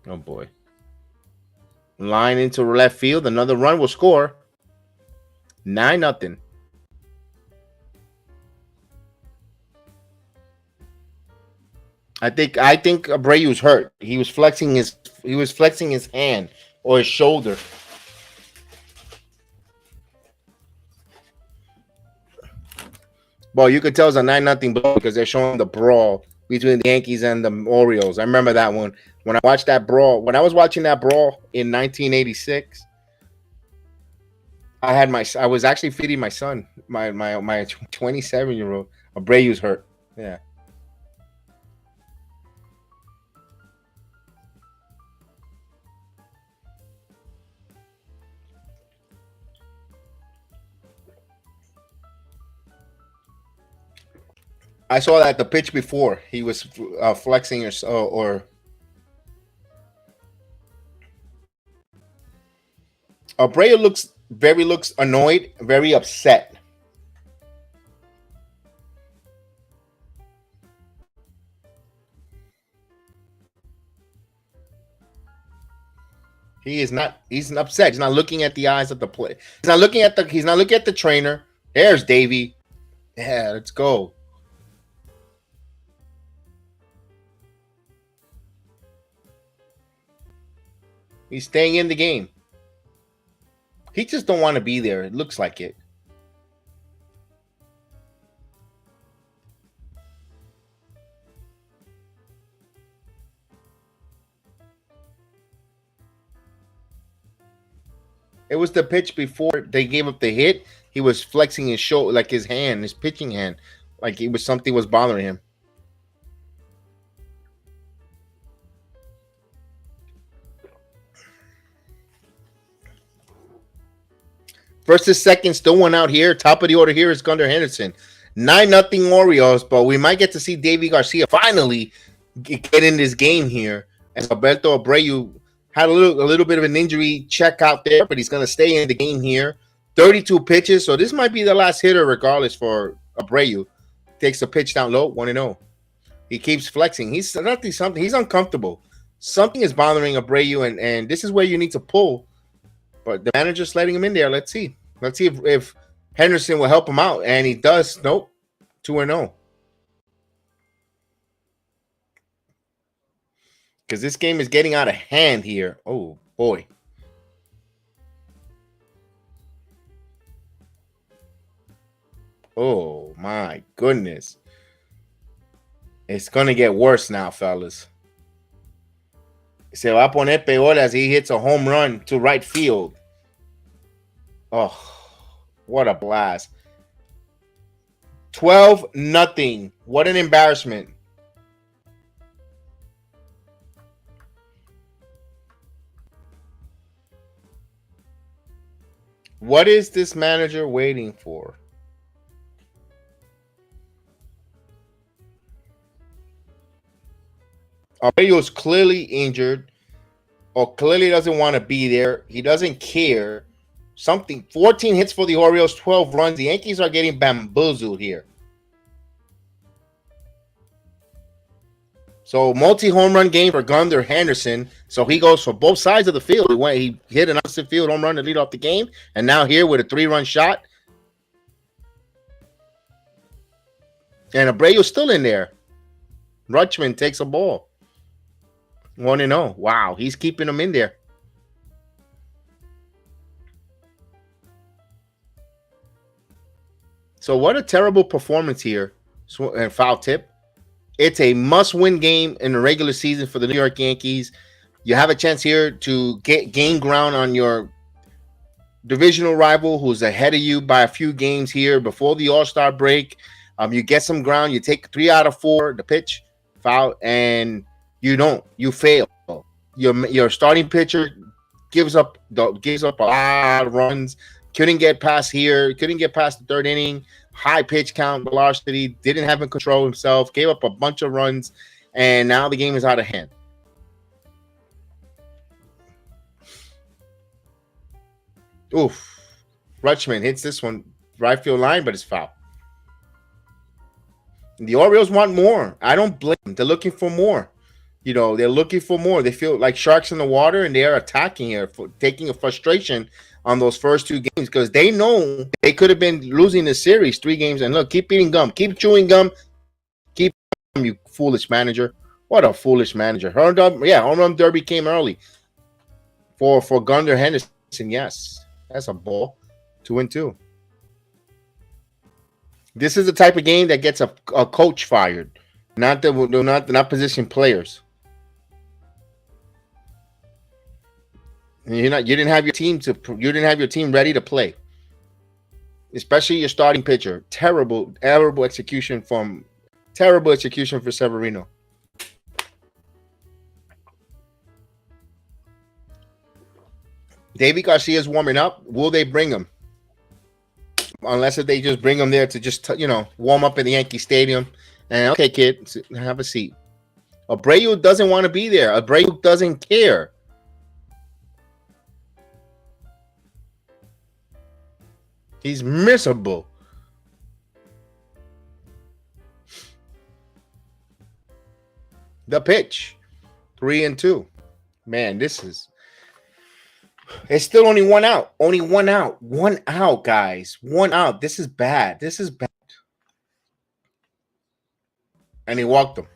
Oh boy. Line into left field. Another run will score. 9-0. I think Abreu's hurt. He was flexing his hand or his shoulder. Well, you could tell it's a 9-0 blow because they're showing the brawl between the Yankees and the Orioles. I remember that one. When I watched that brawl, when I was watching that brawl in 1986, I was actually feeding my son, my 27-year-old. Abreu's hurt. Yeah. I saw that the pitch before he was flexing or Abreu looks annoyed, very upset. He's upset. He's not looking at the eyes of the play. He's not looking at the trainer. There's Davey. Yeah, let's go. He's staying in the game. He just don't want to be there. It looks like it. It was the pitch before they gave up the hit. He was flexing his shoulder, like his hand, his pitching hand, like it was something was bothering him. First and second, still one out here. Top of the order here is Gunnar Henderson. 9-0 Orioles, but we might get to see Davey Garcia finally get in this game here. As Alberto Abreu had a little bit of an injury check out there, but he's going to stay in the game here. 32 pitches, so this might be the last hitter regardless for Abreu. Takes a pitch down low, 1-0. He keeps flexing. He's uncomfortable. Something is bothering Abreu, and this is where you need to pull. But the manager's letting him in there. Let's see. Let's see if Henderson will help him out. And he does. Nope. 2-0. Because this game is getting out of hand here. Oh, boy. Oh, my goodness. It's going to get worse now, fellas. Se va a poner peor as he hits a home run to right field. Oh, what a blast. 12-0. What an embarrassment. What is this manager waiting for? Abreu's clearly injured or clearly doesn't want to be there. He doesn't care. 14 hits for the Orioles, 12 runs. The Yankees are getting bamboozled here. So multi-home run game for Gunnar Henderson. So he goes for both sides of the field. He hit an opposite field home run to lead off the game. And now here with a 3-run shot. And Abreu's still in there. Rutschman takes a ball. 1-0. Wow, he's keeping them in there. So what a terrible performance here. And foul tip. It's a must-win game in the regular season for the New York Yankees. You have a chance here to gain ground on your divisional rival who's ahead of you by a few games here before the All-Star break. You get some ground. You take 3 out of 4. The pitch, foul, and you don't. You fail. Your starting pitcher gives up a lot of runs. Couldn't get past here. Couldn't get past the third inning. High pitch count velocity. Didn't have control himself. Gave up a bunch of runs, and now the game is out of hand. Oof. Rutschman hits this one right field line, but it's foul. The Orioles want more. I don't blame them. They're looking for more. They're looking for more. They feel like sharks in the water, and they are attacking here, taking a frustration on those first 2 games because they know they could have been losing the series 3 games. And look, keep eating gum, keep chewing gum, keep you foolish manager. What a foolish manager. Home run derby came early for Gunnar Henderson. Yes, that's a ball. 2-2. This is the type of game that gets a coach fired, not position players. And you didn't have your team ready to play, especially your starting pitcher. Terrible execution for Severino. Davy Garcia's warming up. Will they bring him? Unless if they just bring him there to just warm up in the Yankee Stadium. And okay, kid, have a seat. Abreu doesn't want to be there. Abreu doesn't care. He's miserable. The pitch. 3-2. Man, it's still only 1 out. Only 1 out. 1 out, guys. 1 out. This is bad. And he walked him.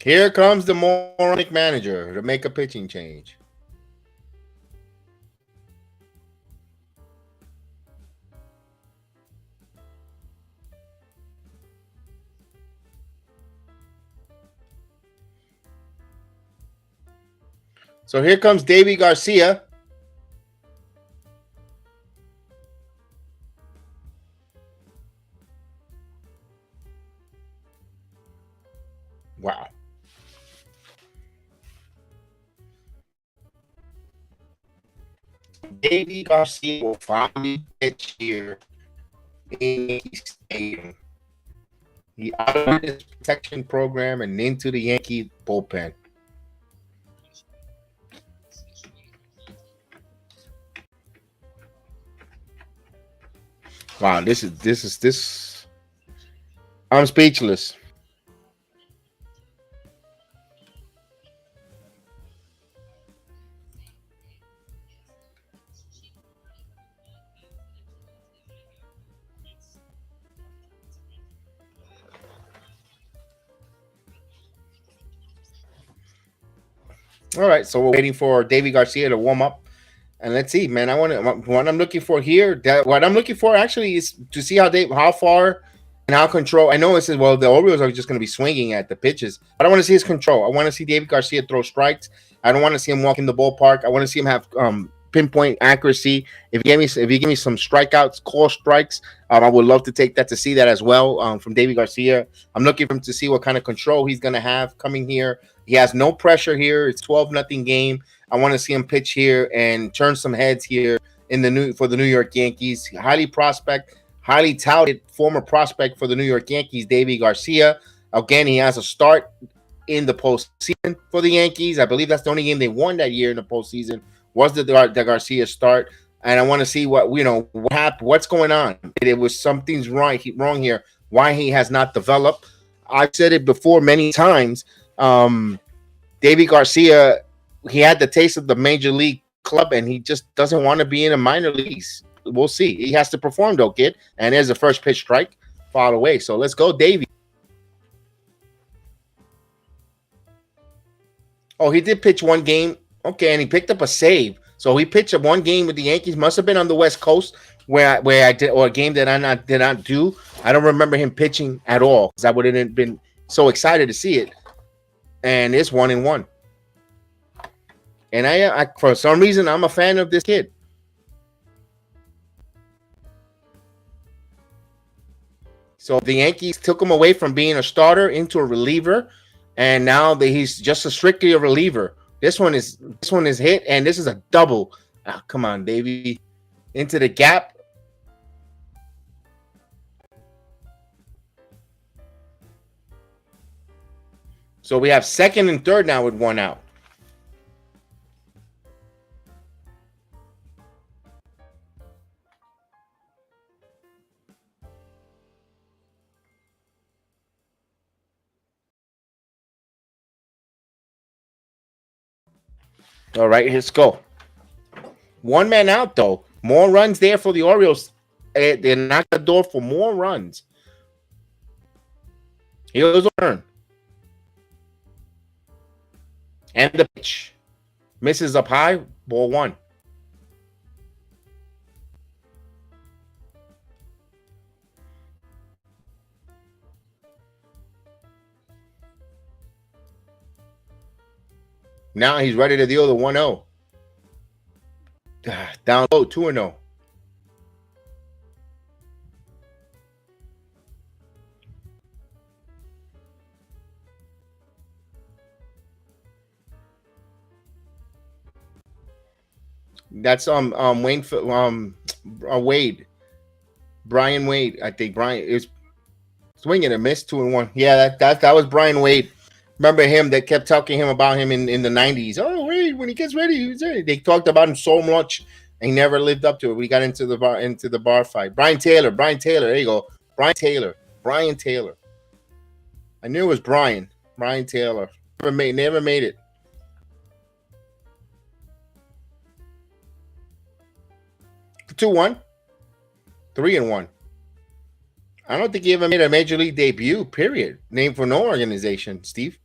Here comes the moronic manager to make a pitching change. So here comes Davy Garcia. Wow. Davy Garcia will finally pitch here in Yankee Stadium. He out of his protection program and into the Yankee bullpen. Wow, this. I'm speechless. All right, so we're waiting for Davy Garcia to warm up, and let's see, man. What I'm looking for here. What I'm looking for actually is to see how far and how control. I know it says the Orioles are just going to be swinging at the pitches, but I want to see his control. I want to see Davy Garcia throw strikes. I don't want to see him walk in the ballpark. I want to see him have pinpoint accuracy. If you give me some strikeouts, call strikes, I would love to take that to see that as well from Davy Garcia. I'm looking for him to see what kind of control he's going to have coming here. He has no pressure here. It's 12-0 game. I want to see him pitch here and turn some heads here for the New York Yankees. Highly touted former prospect for the New York Yankees, Davy Garcia. Again, he has a start in the postseason for the Yankees. I believe that's the only game they won that year in the postseason was the Garcia start. And I want to see what happened, what's going on. It was something's wrong here. Why he has not developed. I've said it before many times. Davy Garcia, he had the taste of the major league club, and he just doesn't want to be in the minor leagues. we'll see. He has to perform though, kid. And there's the first pitch strike, foul away. So let's go, Davey. Oh, he did pitch one game. Okay, and he picked up a save. So he pitched one game with the Yankees. Must have been on the West Coast where I did, or a game that I did not do. I don't remember him pitching at all because I would have been so excited to see it. And it's 1-1. And I for some reason I'm a fan of this kid. So the Yankees took him away from being a starter into a reliever, and now that he's just strictly a reliever. This one is hit, and this is a double. Oh, come on, Davey. Into the gap. So we have second and third now with one out. All right, let's go. One man out, though. More runs there for the Orioles. They knocked the door for more runs. Here's a turn. And the pitch. Misses up high. Ball one. Now he's ready to deal the 1-0. Down low, 2-0. That's Wade. Brian Wade. I think Brian is swing and a miss, 2-1. Yeah, that was Brian Wade. Remember him? They kept talking him about him in the 90s. Oh, Wade, when he gets ready, he's ready. They talked about him so much, and he never lived up to it. We got into the bar fight. Brian Taylor. There you go. Brian Taylor. I knew it was Brian Taylor. Never made it. Two 1 3-1. I don't think he ever made a major league debut, period. Named for no organization, Steve.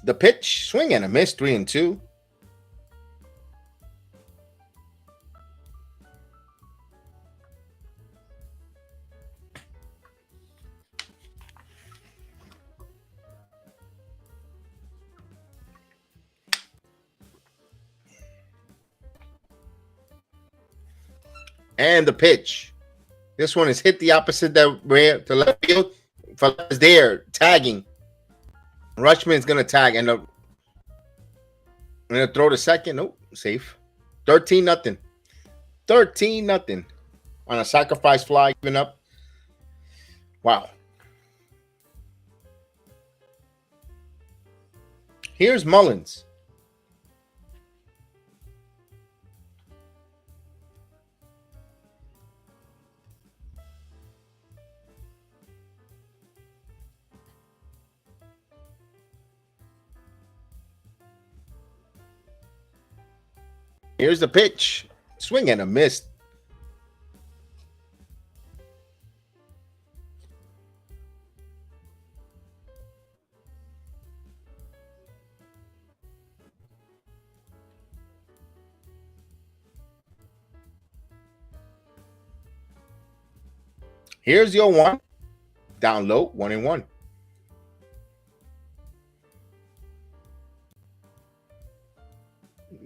The pitch, swing and a miss, 3-2. And the pitch. This one is hit the opposite way to left field. Is there tagging. Rushman's gonna tag and gonna throw to second. Nope, safe. 13-0. 13-0 on a sacrifice fly given up. Wow. Here's Mullins. Here's the pitch. Swing and a miss. Here's your one. Down low, 1-1.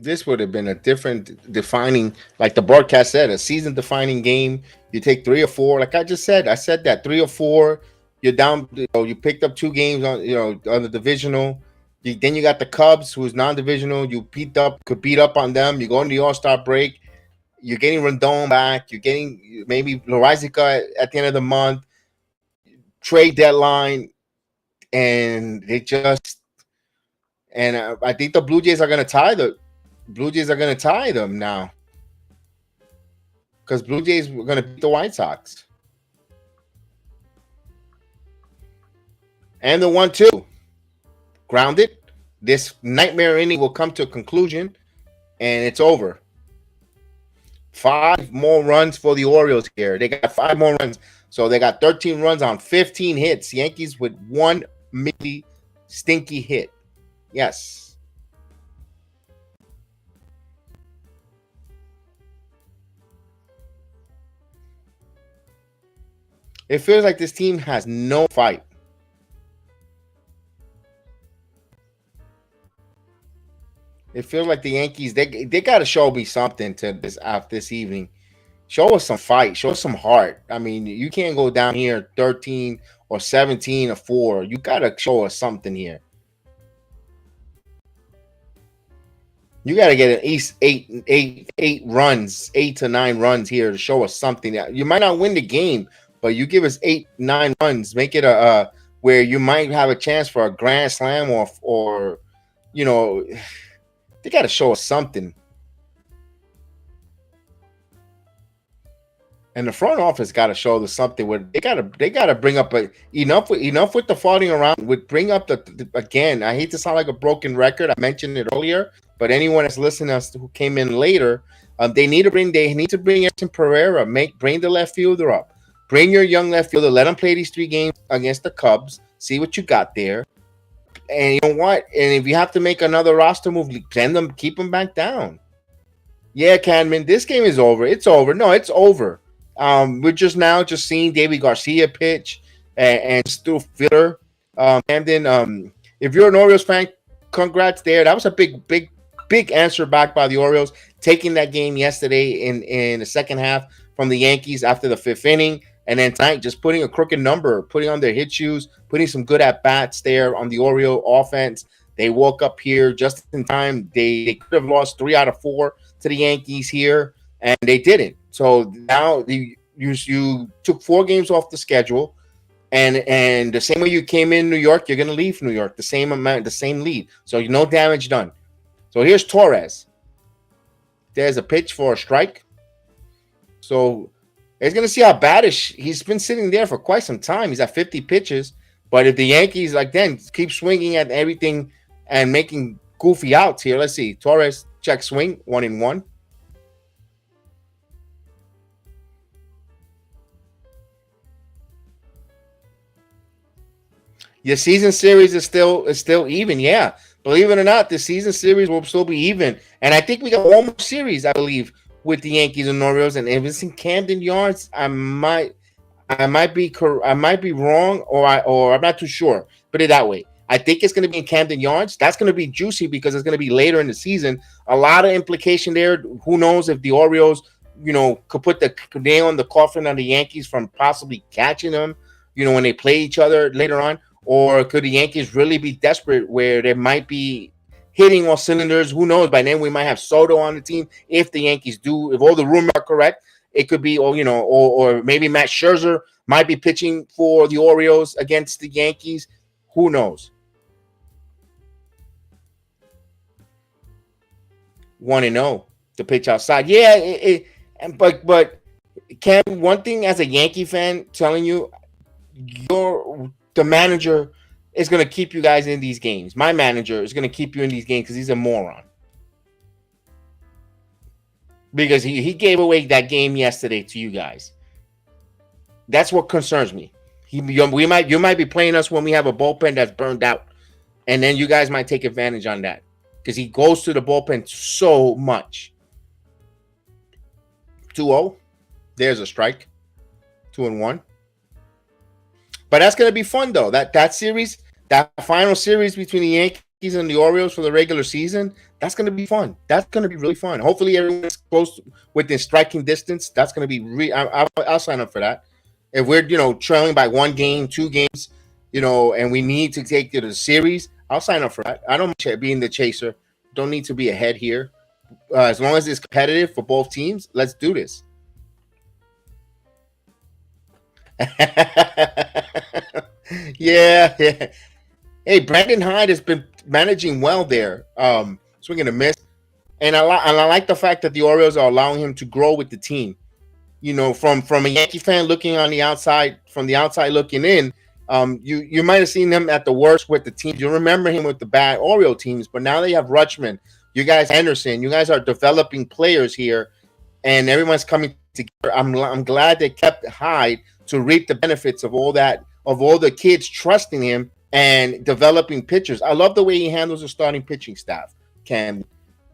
This would have been a different defining, like the broadcast said, a season defining game. You take 3 or 4, like I just said. I said that 3 or 4. You're down. You picked up 2 games on on the divisional. Then you got the Cubs, who's non-divisional. You could beat up on them. You go into the All-Star break. You're getting Rendon back. You're getting maybe Loaizica at the end of the month. Trade deadline, and they just. And I think the Blue Jays are going to tie them now, because Blue Jays were going to beat the White Sox. And the 1-2. Grounded. This nightmare inning will come to a conclusion, and it's over. 5 more runs for the Orioles here. They got 5 more runs. So they got 13 runs on 15 hits. Yankees with one mealy, stinky hit. Yes. It feels like this team has no fight. It feels like the Yankees, they got to show me something to this evening. Show us some fight. Show us some heart. I mean, you can't go down here 13 or 17 or 4. You got to show us something here. You got to get at least eight runs, 8 to 9 runs here to show us something. You might not win the game, but you give us 8, 9 runs, make it a where you might have a chance for a grand slam or you know, they got to show us something. And the front office got to show us something. Where they got to bring up enough with the floating around. Would bring up the again. I hate to sound like a broken record. I mentioned it earlier, but anyone that's listening to us who came in later, they need to bring Edson Pereira. Bring the left fielder up. Bring your young left fielder. Let him play these 3 games against the Cubs. See what you got there. And you know what? And if you have to make another roster move, send them, keep them back down. Yeah, Cadman, this game is over. It's over. No, it's over. We're just seeing David Garcia pitch and Stu Fielder. Camden, if you're an Orioles fan, congrats there. That was a big answer back by the Orioles, taking that game yesterday in the second half from the Yankees after the 5th inning. And then tonight, just putting a crooked number, putting on their hit shoes, putting some good at-bats there on the Oriole offense. They woke up here just in time. They could have lost 3 out of 4 to the Yankees here, and they didn't. So now you took 4 games off the schedule, and the same way you came in New York, you're going to leave New York, the same amount, the same lead. So no damage done. So here's Torres. There's a pitch for a strike. So he's going to see how bad he's been sitting there for quite some time. He's at 50 pitches. But if the Yankees, keep swinging at everything and making goofy outs here, let's see. Torres, check swing, 1-1. Your season series is still even, yeah. Believe it or not, the season series will still be even. And I think we got one more series, I believe, with the Yankees and Orioles. And if it's in Camden Yards, I might be wrong, or I'm not too sure. Put it that way. I think it's going to be in Camden Yards. That's going to be juicy because it's going to be later in the season. A lot of implication there. Who knows if the Orioles, could put the nail on the coffin on the Yankees from possibly catching them, when they play each other later on. Or could the Yankees really be desperate where they might be hitting all cylinders? Who knows? By then we might have Soto on the team. If the Yankees if all the rumors are correct, it could be, or maybe Matt Scherzer might be pitching for the Orioles against the Yankees. Who knows? 1-0 to pitch outside. Yeah, but Cam, one thing as a Yankee fan telling you, the manager is going to keep you guys in these games. My manager is going to keep you in these games because he's a moron. Because he gave away that game yesterday to you guys. That's what concerns me. You might be playing us when we have a bullpen that's burned out, and then you guys might take advantage on that because he goes to the bullpen so much. 2-0. There's a strike. 2-1. But that's going to be fun, though. That series, that final series between the Yankees and the Orioles for the regular season, that's going to be fun. That's going to be really fun. Hopefully, everyone's close within striking distance. That's going to be I'll sign up for that. If we're trailing by 1 game, 2 games, and we need to take to the series, I'll sign up for that. I don't mind being the chaser. Don't need to be ahead here. As long as it's competitive for both teams, let's do this. Yeah. Hey, Brandon Hyde has been managing well there. Swinging a miss, and I like the fact that the Orioles are allowing him to grow with the team. From a Yankee fan looking on the outside, from the outside looking in, You might have seen him at the worst with the teams. You remember him with the bad Oriole teams, but now that you have Rutschman, you guys Henderson, you guys are developing players here, and everyone's coming together. I'm glad they kept Hyde to reap the benefits of all that, of all the kids trusting him and developing pitchers. I love the way he handles the starting pitching staff. Cam,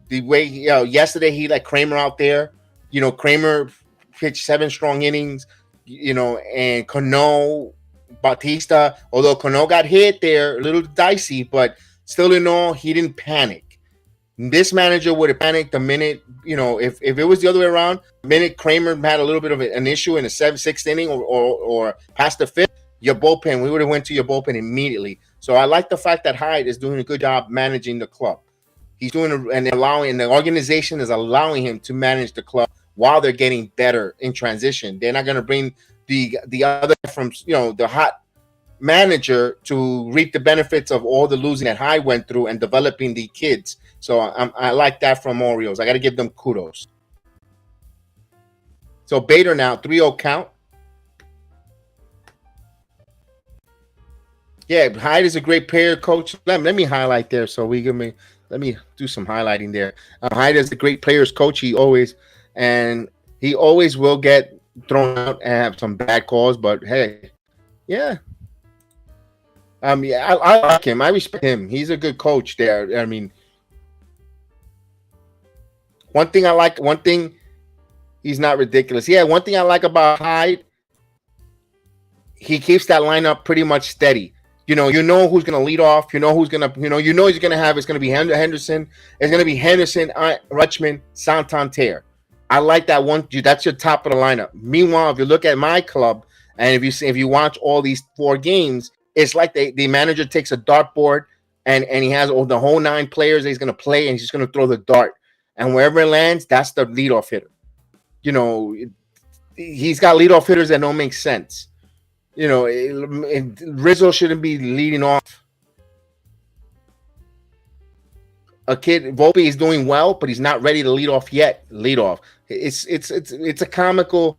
the way yesterday he let Kramer out there. Kramer pitched 7 strong innings. And Cano, Bautista, although Cano got hit there, a little dicey, but still in all, he didn't panic. This manager would have panicked the minute, if it was the other way around, the minute Kramer had a little bit of an issue in the 6th inning or past the 5th, your bullpen, we would have went to your bullpen immediately. So I like the fact that Hyde is doing a good job managing the club. He's doing and the organization is allowing him to manage the club while they're getting better in transition. They're not going to bring the other from the hot manager to reap the benefits of all the losing that Hyde went through and developing the kids. So I like that from Orioles. I got to give them kudos. So Bader now 3-0 count. Yeah, Hyde is a great player, coach. Let me highlight there. So let me do some highlighting there. Hyde is a great players coach. He always will get thrown out and have some bad calls, but hey, yeah. I like him. I respect him. He's a good coach there. I mean, one thing he's not ridiculous. Yeah, one thing I like about Hyde, he keeps that lineup pretty much steady. You know who's going to lead off. He's going to have. It's going to be Henderson. It's going to be Henderson, Rutschman, Santander. I like that one. That's your top of the lineup. Meanwhile, if you look at my club and if you watch all these 4 games, it's like the manager takes a dartboard and he has the whole 9 players that he's going to play and he's just going to throw the dart. And wherever it lands, that's the leadoff hitter. He's got leadoff hitters that don't make sense. Rizzo shouldn't be leading off. A kid, Volpe is doing well, but he's not ready to lead off yet. Lead off. It's a comical.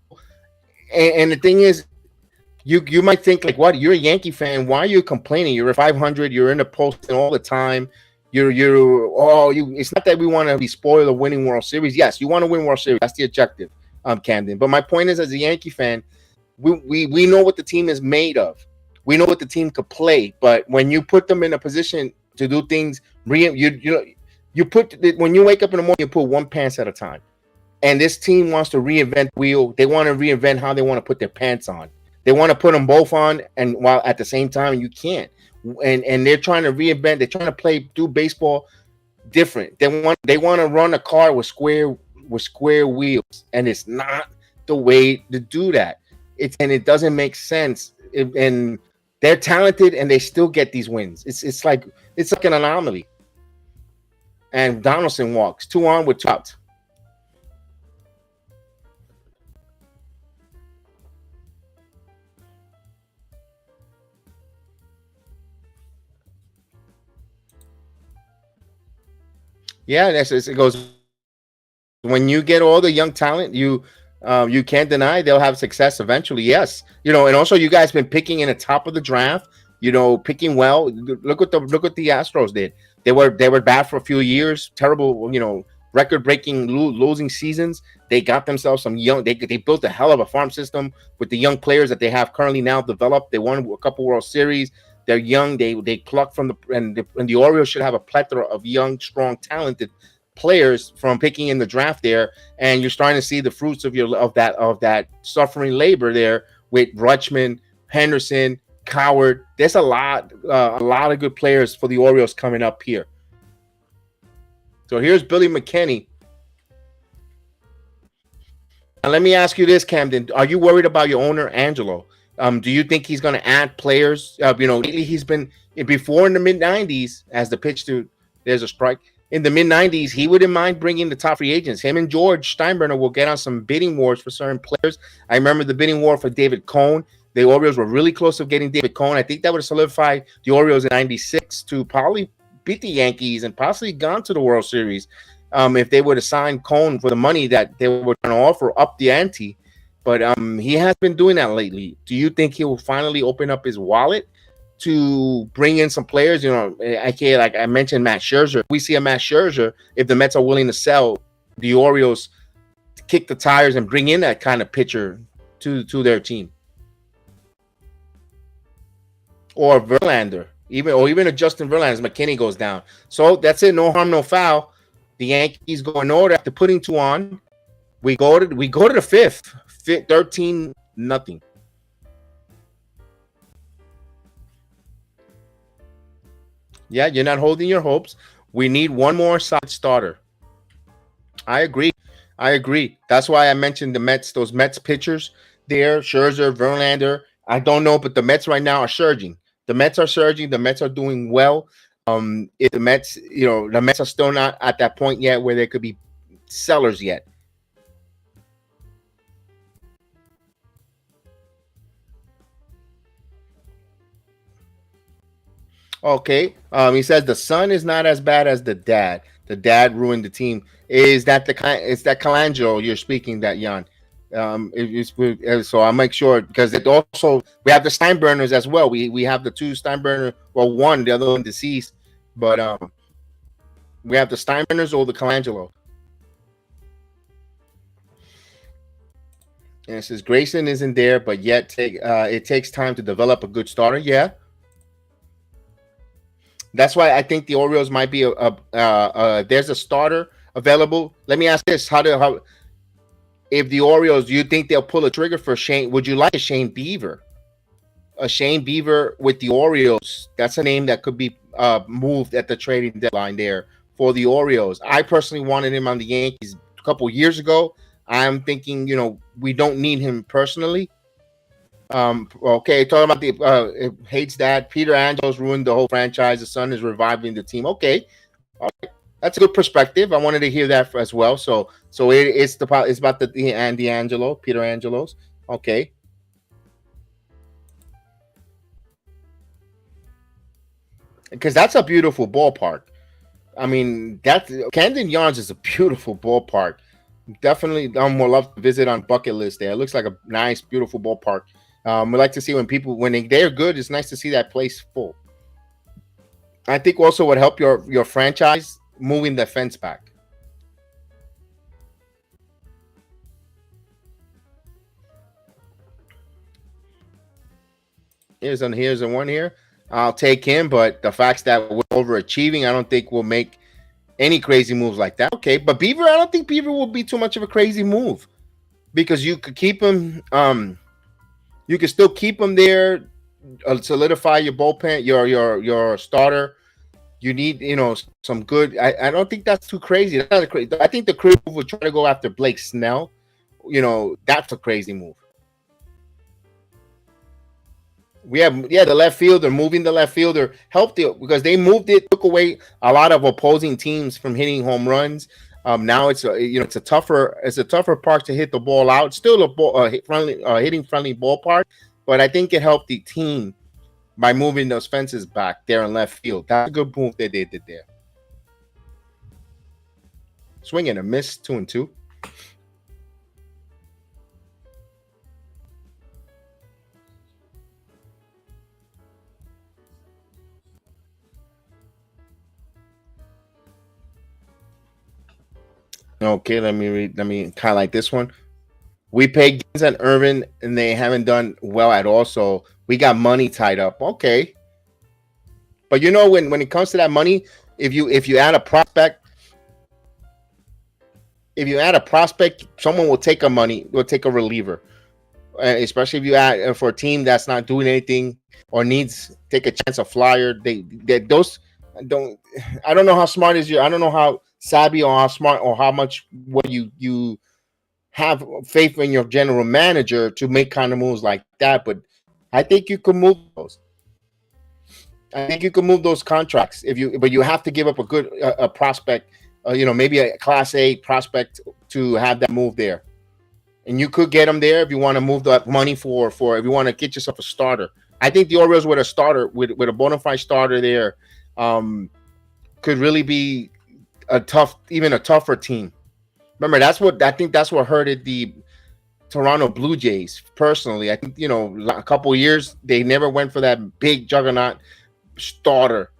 And the thing is, you might think like, what? You're a Yankee fan. Why are you complaining? You're a 500. You're in the post all the time. It's not that we want to be spoiled of winning World Series. Yes, you want to win World Series. That's the objective, Camden. But my point is, as a Yankee fan, we know what the team is made of. We know what the team could play. But when you put them in a position to do things, when you wake up in the morning, you put one pants at a time. And this team wants to reinvent the wheel. They want to reinvent how they want to put their pants on. They want to put them both on, and while at the same time you can't. And they're trying to reinvent. They're trying to do baseball different. They want to run a car with square wheels, and it's not the way to do that. It doesn't make sense. And they're talented, and they still get these wins. It's like an anomaly. And Donaldson walks 2 on with 2 out. Yeah, it goes. When you get all the young talent, you can't deny they'll have success eventually. Yes, and also you guys been picking in the top of the draft. Picking well. Look what the Astros did. They were bad for a few years. Terrible, record-breaking losing seasons. They got themselves some young. They built a hell of a farm system with the young players that they have currently now developed. They won a couple World Series. They're young. They pluck from the Orioles should have a plethora of young, strong, talented players from picking in the draft there, and you're starting to see the fruits of that suffering labor there with Rutschman, Henderson, Coward. There's a lot of good players for the Orioles coming up here. So here's Billy McKinney. Now let me ask you this, Camden: are you worried about your owner, Angelo? Do you think he's going to add players? Lately he's been before in the mid-90s as the pitch to. There's a strike. In the mid-90s, he wouldn't mind bringing the top free agents. Him and George Steinbrenner will get on some bidding wars for certain players. I remember the bidding war for David Cone. The Orioles were really close to getting David Cone. I think that would have solidified the Orioles in '96 to probably beat the Yankees and possibly gone to the World Series if they would have signed Cone for the money that they were going to offer up the ante. but he has been doing that lately. Do you think he will finally open up his wallet to bring in some players? You know, like I mentioned, Matt Scherzer. We see a Matt Scherzer, if the Mets are willing to sell the Orioles, kick the tires and bring in that kind of pitcher to their team, or Verlander, even a Justin Verlander as McKinney goes down. So that's it. No harm, no foul. The Yankees go in order after putting two on. We go to the fifth, 13-0. Yeah, you're not holding your hopes. We need one more solid starter. I agree. That's why I mentioned the Mets, those Mets pitchers there, Scherzer, Verlander. I don't know, but the Mets right now are surging. The Mets are surging. The Mets are doing well. If the Mets, the Mets are still not at that point yet where they could be sellers yet. Okay. He says the son is not as bad as the dad. The dad ruined the team. Is that Colangelo you're speaking that, Jan? So I'll make sure, because it also, we have the Steinburners as well. We have the two Steinburner, well, one, the other one deceased, but we have the Steinburners or the Colangelo. And it says Grayson isn't there, but yet it takes time to develop a good starter. Yeah. That's why I think the Orioles might be there's a starter available. Let me ask this: if the Orioles, do you think they'll pull a trigger for Shane? Would you like a Shane Bieber? A Shane Bieber with the Orioles? That's a name that could be moved at the trading deadline there for the Orioles. I personally wanted him on the Yankees a couple years ago. I'm thinking, we don't need him personally. Okay, talking about the hates that Peter Angelos ruined the whole franchise. The son is reviving the team. Okay, all right. That's a good perspective. I wanted to hear that as well. So it's about the Andy Angelo, Peter Angelos. Okay, because that's a beautiful ballpark. I mean, that Camden Yards is a beautiful ballpark. Definitely, would love to visit on bucket list there. It looks like a nice, beautiful ballpark. We like to see when they're good. It's nice to see that place full. I think also would help your franchise moving the fence back. Here's a one here. I'll take him, but the fact that we're overachieving, I don't think we'll make any crazy moves like that. Okay, but Beaver, I don't think Beaver will be too much of a crazy move, because you could keep him. You can still keep him there, solidify your bullpen, your starter. You need, some good. I don't think that's too crazy. That's not a crazy. I think the crazy move would try to go after Blake Snell. That's a crazy move. We have, the left fielder, moving the left fielder helped it, because they moved it, took away a lot of opposing teams from hitting home runs. Now it's a tougher park to hit the ball out. Still a hitting friendly ballpark, but I think it helped the team by moving those fences back there in left field. That's a good move that they did there. Swing and a miss, 2-2. Okay, let me highlight this one. We paid Gins and Irvin, and they haven't done well at all. So we got money tied up. Okay, but when it comes to that money, if you add a prospect, someone will take a reliever, especially if you add for a team that's not doing anything or needs take a chance, a flyer. Those don't. I don't know how smart is you. I don't know how savvy or how smart or how much what you have faith in your general manager to make kind of moves like that. But I think you can move those. I think you can move those contracts but you have to give up a good a prospect, maybe a Class A prospect to have that move there. And you could get them there if you want to move that money for if you want to get yourself a starter. I think the Orioles with a starter, with a bona fide starter there, could really be even a tougher team. Remember, that's what hurted Toronto Blue Jays. Personally, I think a couple years they never went for that big juggernaut starter.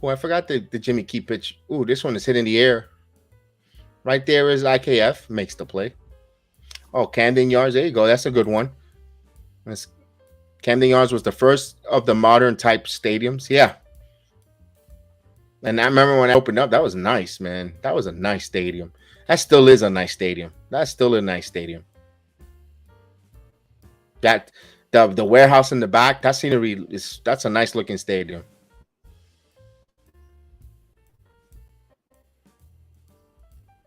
Oh, I forgot the Jimmy Key pitch. Ooh, this one is hit in the air. Right there is IKF makes the play. Oh, Camden Yards. There you go. That's a good one. That's, Camden Yards was the first of the modern type stadiums. Yeah. And I remember when I opened up, that was nice, man. That was a nice stadium. That still is a nice stadium. That's still a nice stadium. That the warehouse in the back, that scenery that's a nice looking stadium.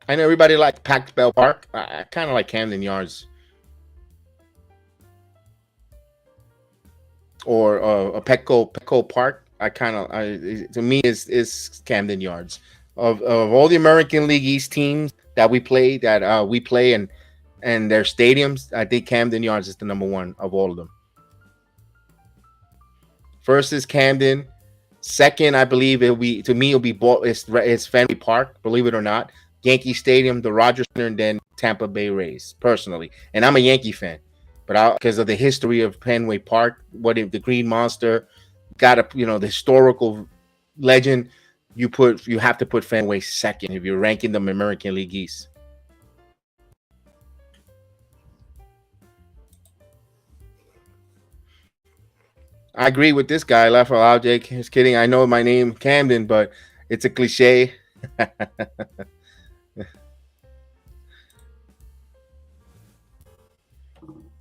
I know everybody like Packed Bell Park. I kind of like Camden Yards or a Petco Park. To me is Camden Yards. Of all the American League East teams that we play and their stadiums, I think Camden Yards is the number one of all of them. First is Camden. Second, I believe it'll be it's Fenway Park. Believe it or not, Yankee Stadium, the Rogers Center, and then Tampa Bay Rays. Personally, and I'm a Yankee fan, but because of the history of Fenway Park, what if the Green Monster got the historical legend, you have to put Fenway second if you're ranking them American League East. I agree with this guy. Laugh out loud, Jake. Just kidding. I know my name Camden, but it's a cliche.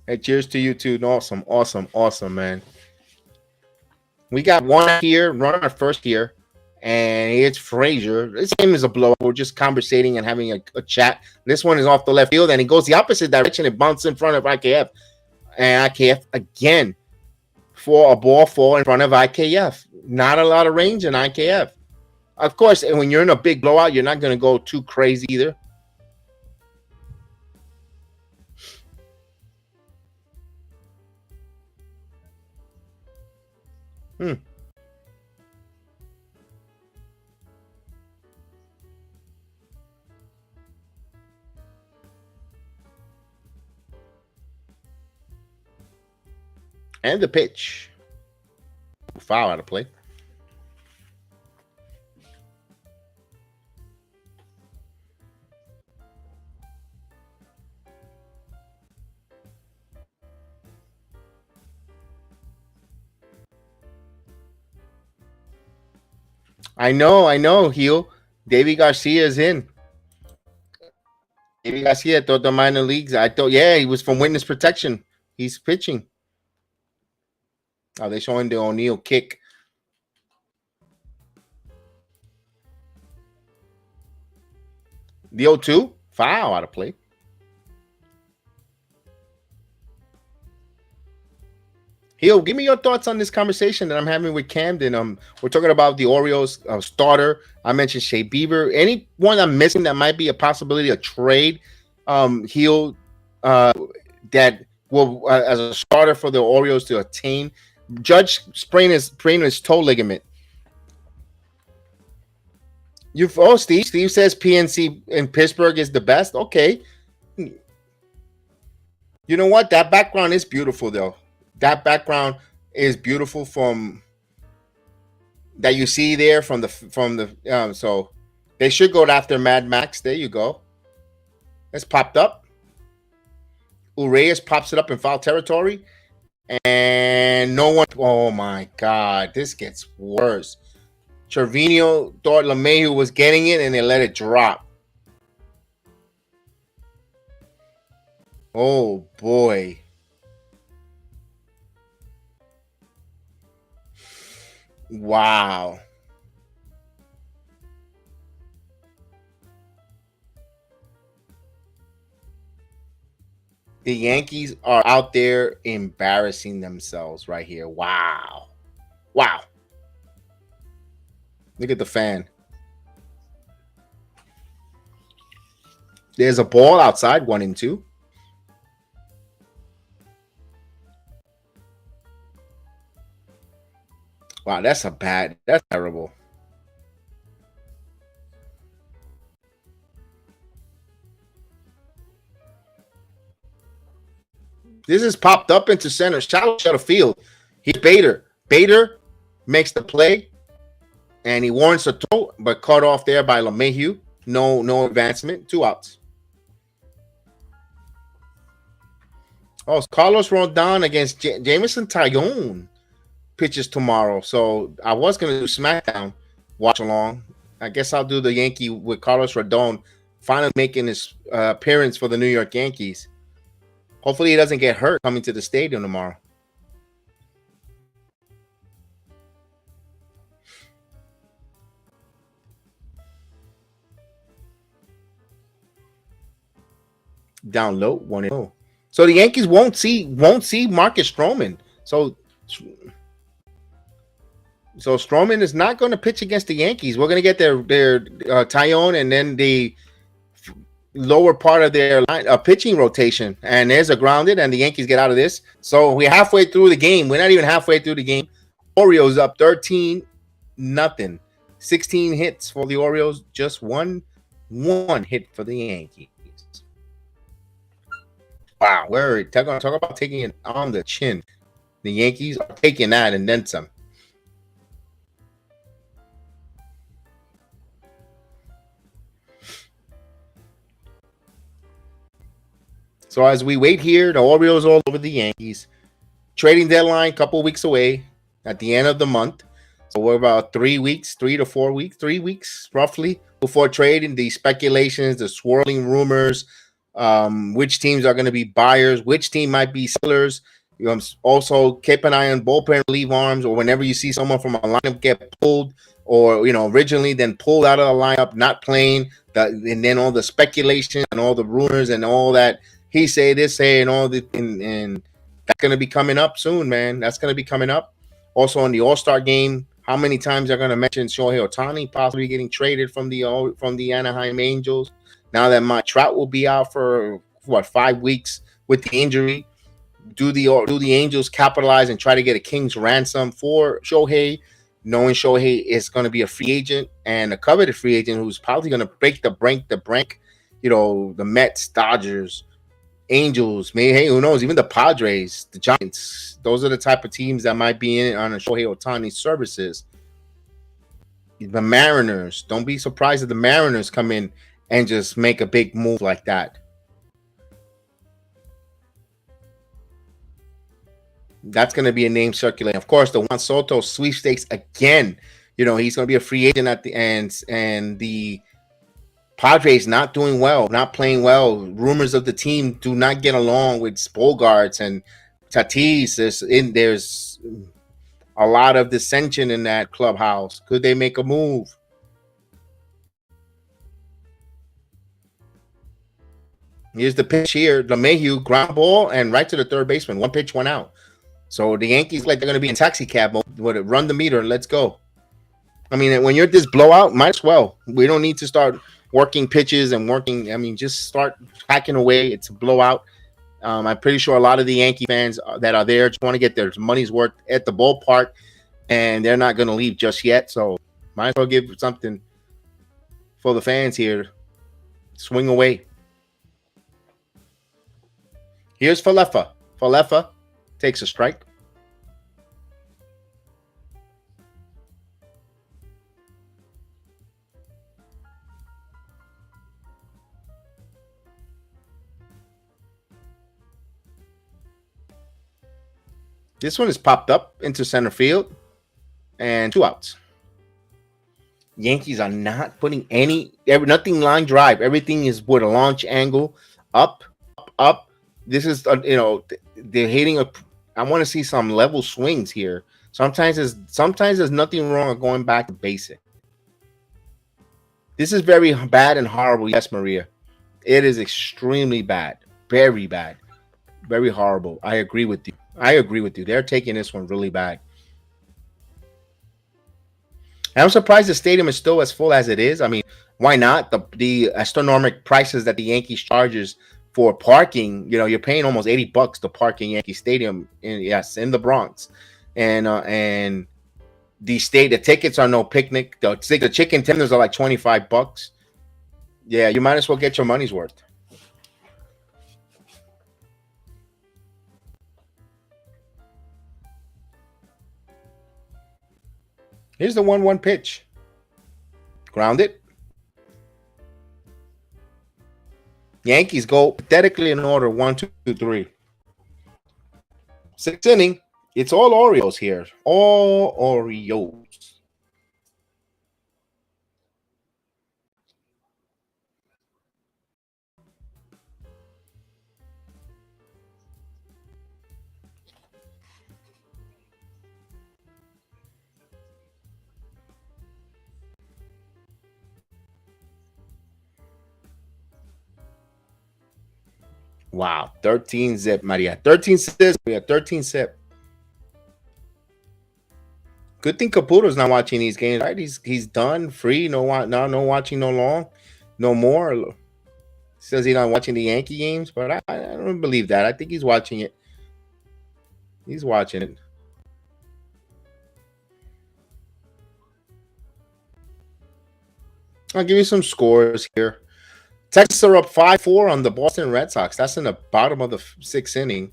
Hey, cheers to you too. Awesome, man. We got one here, running our first here, and it's Frazier. This game is a blow. We're just conversating and having a chat. This one is off the left field, and it goes the opposite direction. It bounces in front of IKF, and IKF again for a ball fall in front of IKF. Not a lot of range in IKF. Of course, when you're in a big blowout, you're not going to go too crazy either. And the pitch. Foul out of play. I know, Heel. Davey Garcia is in. Davey Garcia thought the minor leagues. I thought, he was from witness protection. He's pitching. Oh, they're showing the O'Neill kick. The 0-2. Foul out of play. Heel, give me your thoughts on this conversation that I'm having with Camden. We're talking about the Orioles starter. I mentioned Shea Beaver. Anyone I'm missing that might be a possibility of trade? Heel, that will as a starter for the Orioles to attain. Judge sprained his toe ligament. Steve says PNC in Pittsburgh is the best. Okay. You know what? That background is beautiful, though. That background is beautiful from that you see there from the so they should go after Mad Max. There you go. It's popped up. Urias pops it up in foul territory. And no one. Oh my God, this gets worse. Trevino thought LeMahieu was getting it and they let it drop. Oh boy. Wow. The Yankees are out there embarrassing themselves right here. Wow. Wow. Look at the fan. There's a ball outside, 1-2. Wow, that's terrible. This is popped up into center, shallow center field. He's Bader. Bader makes the play, and he warrants a throw, but caught off there by LeMahieu. No advancement. 2 outs. Oh, Carlos Rodon against Jameson Taillon pitches tomorrow. So I was going to do SmackDown watch along. I guess I'll do the Yankee with Carlos Rodon finally making his appearance for the New York Yankees. Hopefully he doesn't get hurt coming to the stadium tomorrow. Down low, 1-0. So the Yankees won't see Marcus Stroman. So Stroman is not going to pitch against the Yankees. We're going to get their Taillon and then the lower part of their pitching rotation. And there's a grounded, and the Yankees get out of this. So we're halfway through the game. We're not even halfway through the game. Orioles up 13-0. 16 hits for the Orioles. Just one hit for the Yankees. Wow, we're talk about taking it on the chin. The Yankees are taking that and then some. So as we wait here, the Orioles all over the Yankees. Trading deadline a couple weeks away at the end of the month. So we're about 3 weeks, 3 to 4 weeks, 3 weeks roughly before trading. The speculations, the swirling rumors, which teams are going to be buyers, which team might be sellers. Also keep an eye on bullpen relief arms, or whenever you see someone from a lineup get pulled, or originally then pulled out of the lineup, not playing, and then all the speculation and all the rumors and all that he say, this say, and all the and that's going to be coming up soon, man. That's going to be coming up. Also on the All-Star game, how many times they're going to mention Shohei Ohtani possibly getting traded from the Anaheim Angels? Now that my Trout will be out for 5 weeks with the injury, do the Angels capitalize and try to get a king's ransom for Shohei, knowing Shohei is going to be a free agent and a coveted free agent who's probably going to break the bank, the Mets, Dodgers, Angels, maybe, hey, who knows, even the Padres, the Giants. Those are the type of teams that might be in on a Shohei Ohtani services. The Mariners, don't be surprised if the Mariners come in and just make a big move like that. That's going to be a name circulating. Of course, the Juan Soto sweepstakes again. He's going to be a free agent at the end, and the Padres not doing well, not playing well. Rumors of the team do not get along with Bogarts and Tatis. There's a lot of dissension in that clubhouse. Could they make a move? Here's the pitch here. LeMahieu, ground ball, and right to the third baseman. 1 pitch, 1 out. So the Yankees, like they're going to be in taxi cab mode. Run the meter and let's go. I mean, when you're this blowout, might as well. We don't need to start working pitches and working. I mean, just start hacking away. It's a blowout. I'm pretty sure a lot of the Yankee fans that are there just want to get their money's worth at the ballpark, and they're not going to leave just yet. So might as well give something for the fans here. Swing away. Here's Falefa. Falefa takes a strike. This one is popped up into center field and 2 outs. Yankees are not putting nothing line drive. Everything is with a launch angle, up. This is, they're hitting I want to see some level swings here. Sometimes there's nothing wrong with going back to basic. This is very bad and horrible. Yes, Maria. It is extremely bad. Very bad. Very horrible. I agree with you. They're taking this one really bad. And I'm surprised the stadium is still as full as it is. I mean, why not? The astronomical prices that the Yankees charges for parking, you're paying almost $80 to park in Yankee Stadium in the Bronx. And the tickets are no picnic. The chicken tenders are like $25. Yeah, you might as well get your money's worth. Here's the 1-1 pitch. Grounded. Yankees go pathetically in order 1, 2, 3. Sixth inning. It's all Orioles here. All Orioles. Wow. 13 zip, Maria. 13 zip. We have 13 zip. Good thing Caputo's not watching these games, right? He's done, free, no watching no long, no more. He says he's not watching the Yankee games, but I don't believe that. I think he's watching it. He's watching it. I'll give you some scores here. Texas are up 5-4 on the Boston Red Sox. That's in the bottom of the 6th inning.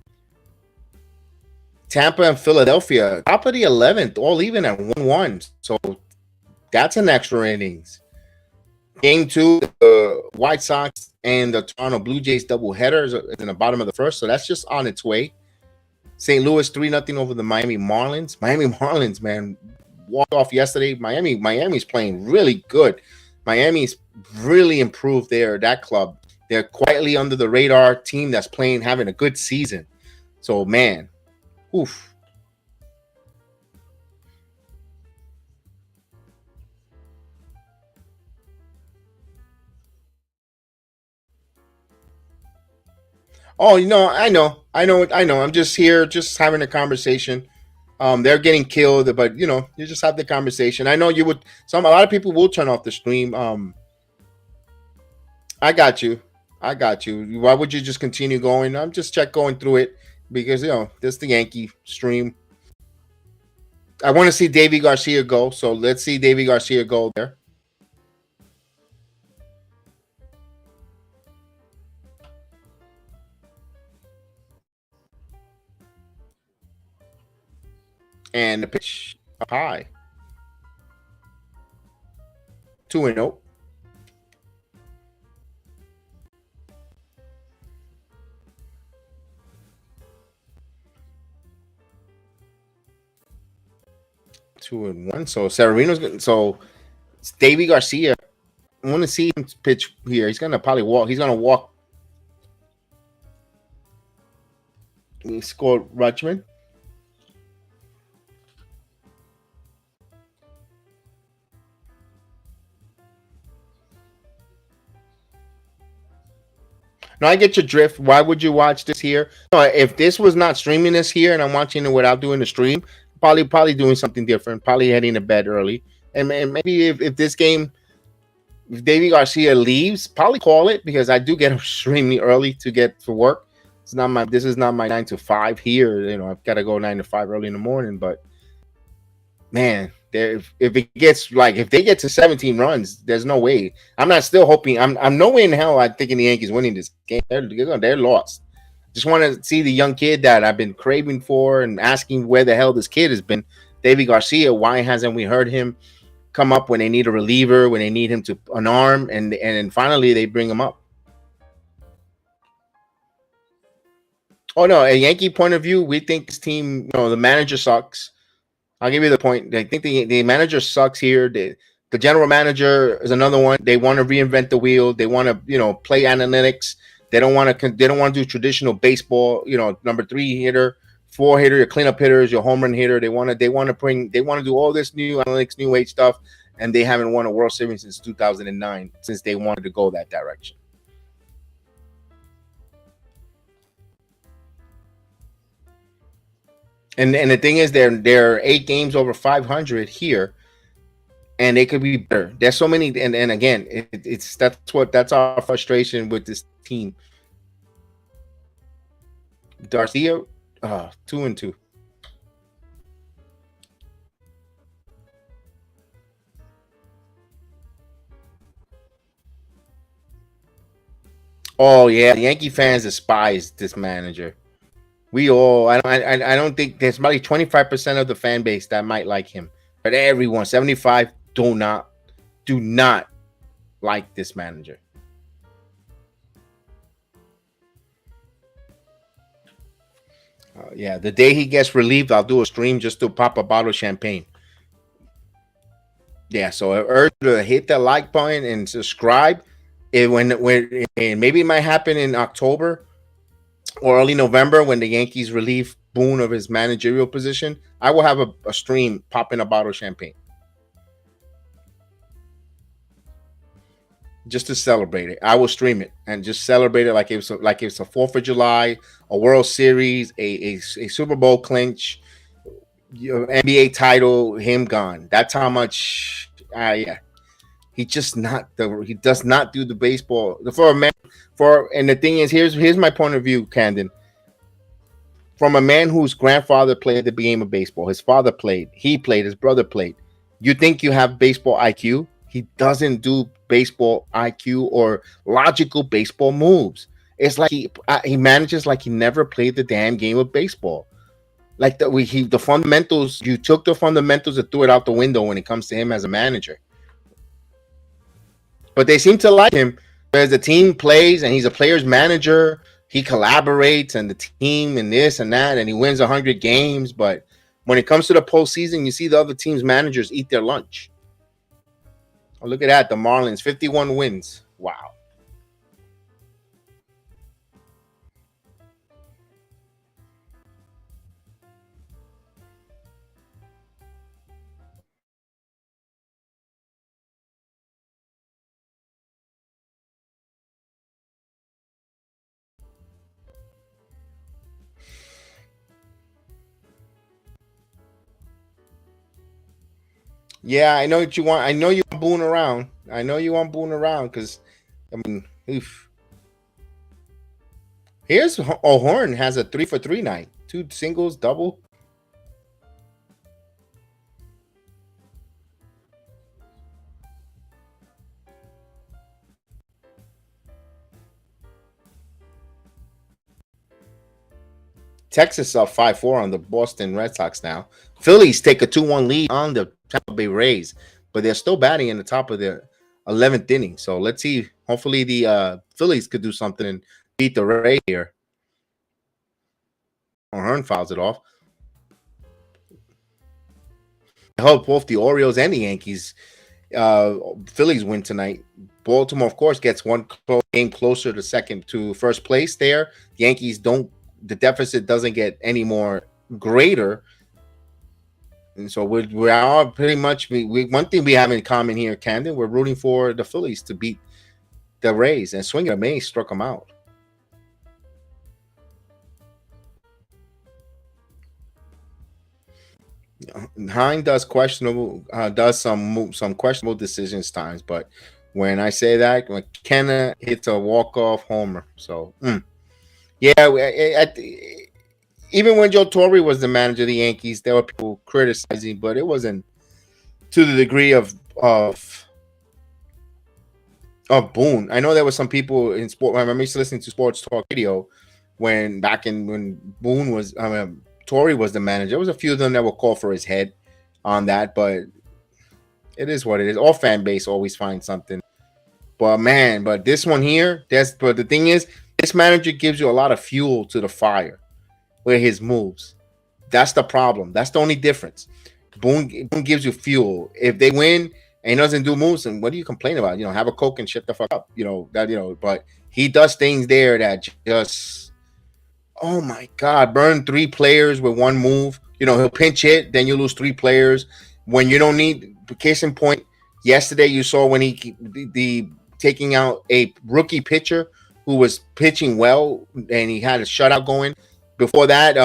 Tampa and Philadelphia, top of the 11th, all even at 1-1. So that's an extra innings. Game 2, the White Sox and the Toronto Blue Jays doubleheader is in the bottom of the 1st. So that's just on its way. St. Louis 3-0 over the Miami Marlins. Miami Marlins, man, walked off yesterday. Miami's playing really good. Miami's really improved that club. They're quietly under the radar team that's having a good season. So, man, oof. Oh, I know. I'm just here, just having a conversation. They're getting killed, but you just have the conversation. I know you would. A lot of people will turn off the stream. I got you. Why would you just continue going? I'm just going through it because this is the Yankee stream. I want to see Davy Garcia go, so let's see Davy Garcia go there. And the pitch up high. 2-0. Two and one. So Severino's good. So it's Davy Garcia. I want to see him pitch here. He's gonna probably walk. He's gonna walk. He scored Rutschman. No, I get your drift. Why would you watch this here? No, if this was not streaming this here and I'm watching it without doing the stream, probably doing something different. Probably heading to bed early. And maybe if this game, if Davy Garcia leaves, probably call it because I do get up extremely early to get to work. This is not my 9 to 5 here. I've got to go 9 to 5 early in the morning. But man, if they get to 17 runs, there's no way. I'm not still hoping. I'm no way in hell I'm thinking the Yankees winning this game. They're lost. Just want to see the young kid that I've been craving for and asking where the hell this kid has been. Davy Garcia, why hasn't we heard him come up when they need a reliever, when they need him to an arm, and finally they bring him up. Oh no, a Yankee point of view, we think this team, the manager sucks. I'll give you the point. I think the manager sucks here. The general manager is another one. They want to reinvent the wheel. They want to, play analytics. They don't want to do traditional baseball. Number 3 hitter, 4 hitter, your cleanup hitters, your home run hitter. They want to do all this new analytics, new age stuff, and they haven't won a World Series since 2009. Since they wanted to go that direction. And the thing is, they're 8 games over 500 here, and they could be better. There's so many, and again, that's our frustration with this team. Garcia, 2-2. Oh yeah, the Yankee fans despise this manager. I don't think there's probably 25% of the fan base that might like him. But everyone, 75, do not like this manager. Yeah, the day he gets relieved, I'll do a stream just to pop a bottle of champagne. Yeah, so I urge you to hit that like button and subscribe. When and maybe it might happen in October or early November when the Yankees relieve Boone of his managerial position. I will have a stream popping a bottle of champagne just to celebrate it. I will stream it and just celebrate it like it's a 4th of July, a World Series, a Super Bowl clinch, NBA title, him gone. That's how much. Yeah, he does not do the baseball for a man. And the thing is, here's my point of view, Camden. From a man whose grandfather played the game of baseball, his father played, he played, his brother played. You think you have baseball IQ? He doesn't do baseball IQ or logical baseball moves. It's like he manages like he never played the damn game of baseball. Like the fundamentals, you took the fundamentals and threw it out the window when it comes to him as a manager. But they seem to like him as the team plays and he's a player's manager. He collaborates and the team and this and that, and he wins 100 games. But when it comes to the postseason, you see the other team's managers eat their lunch. Oh, look at that. The Marlins, 51 wins. Wow. Yeah, I know what you want. I know you want Boone around. I know you want Boone around because, I mean, oof. Here's O'Horn has a 3-for-3 night. 2 singles, double. Texas up 5-4 on the Boston Red Sox now. Phillies take a 2-1 lead on the Tampa Bay Rays, but they're still batting in the top of the 11th inning. So let's see. Hopefully the Phillies could do something and beat the Rays here. O'Hearn fouls it off. I hope both the Orioles and the Yankees, Phillies win tonight. Baltimore, of course, gets one game closer to first place there. The Yankees don't. The deficit doesn't get any more greater. And so we are pretty much one thing we have in common here, Camden. We're rooting for the Phillies to beat the Rays, and Swing and a Miss struck them out. Hine does some questionable decisions times, but when I say that, McKenna hits a walk-off homer. So yeah, even when Joe Torre was the manager of the Yankees, there were people criticizing, but it wasn't to the degree of Boone. I know there were some people in sport. I remember listening to Sports Talk Radio when Boone was, Torre was the manager. There was a few of them that were called for his head on that, but it is what it is. All fan base always finds something. But man, this one here, but the thing is, this manager gives you a lot of fuel to the fire with his moves. That's the problem. That's the only difference. Boone gives you fuel. If they win and he doesn't do moves, and what do you complain about? Have a Coke and shut the fuck up. But he does things there that just, oh my God, burn 3 players with one move. He'll pinch hit, then you lose 3 players when you don't need. Case in point, yesterday you saw when the taking out a rookie pitcher who was pitching well and he had a shutout going. Before that,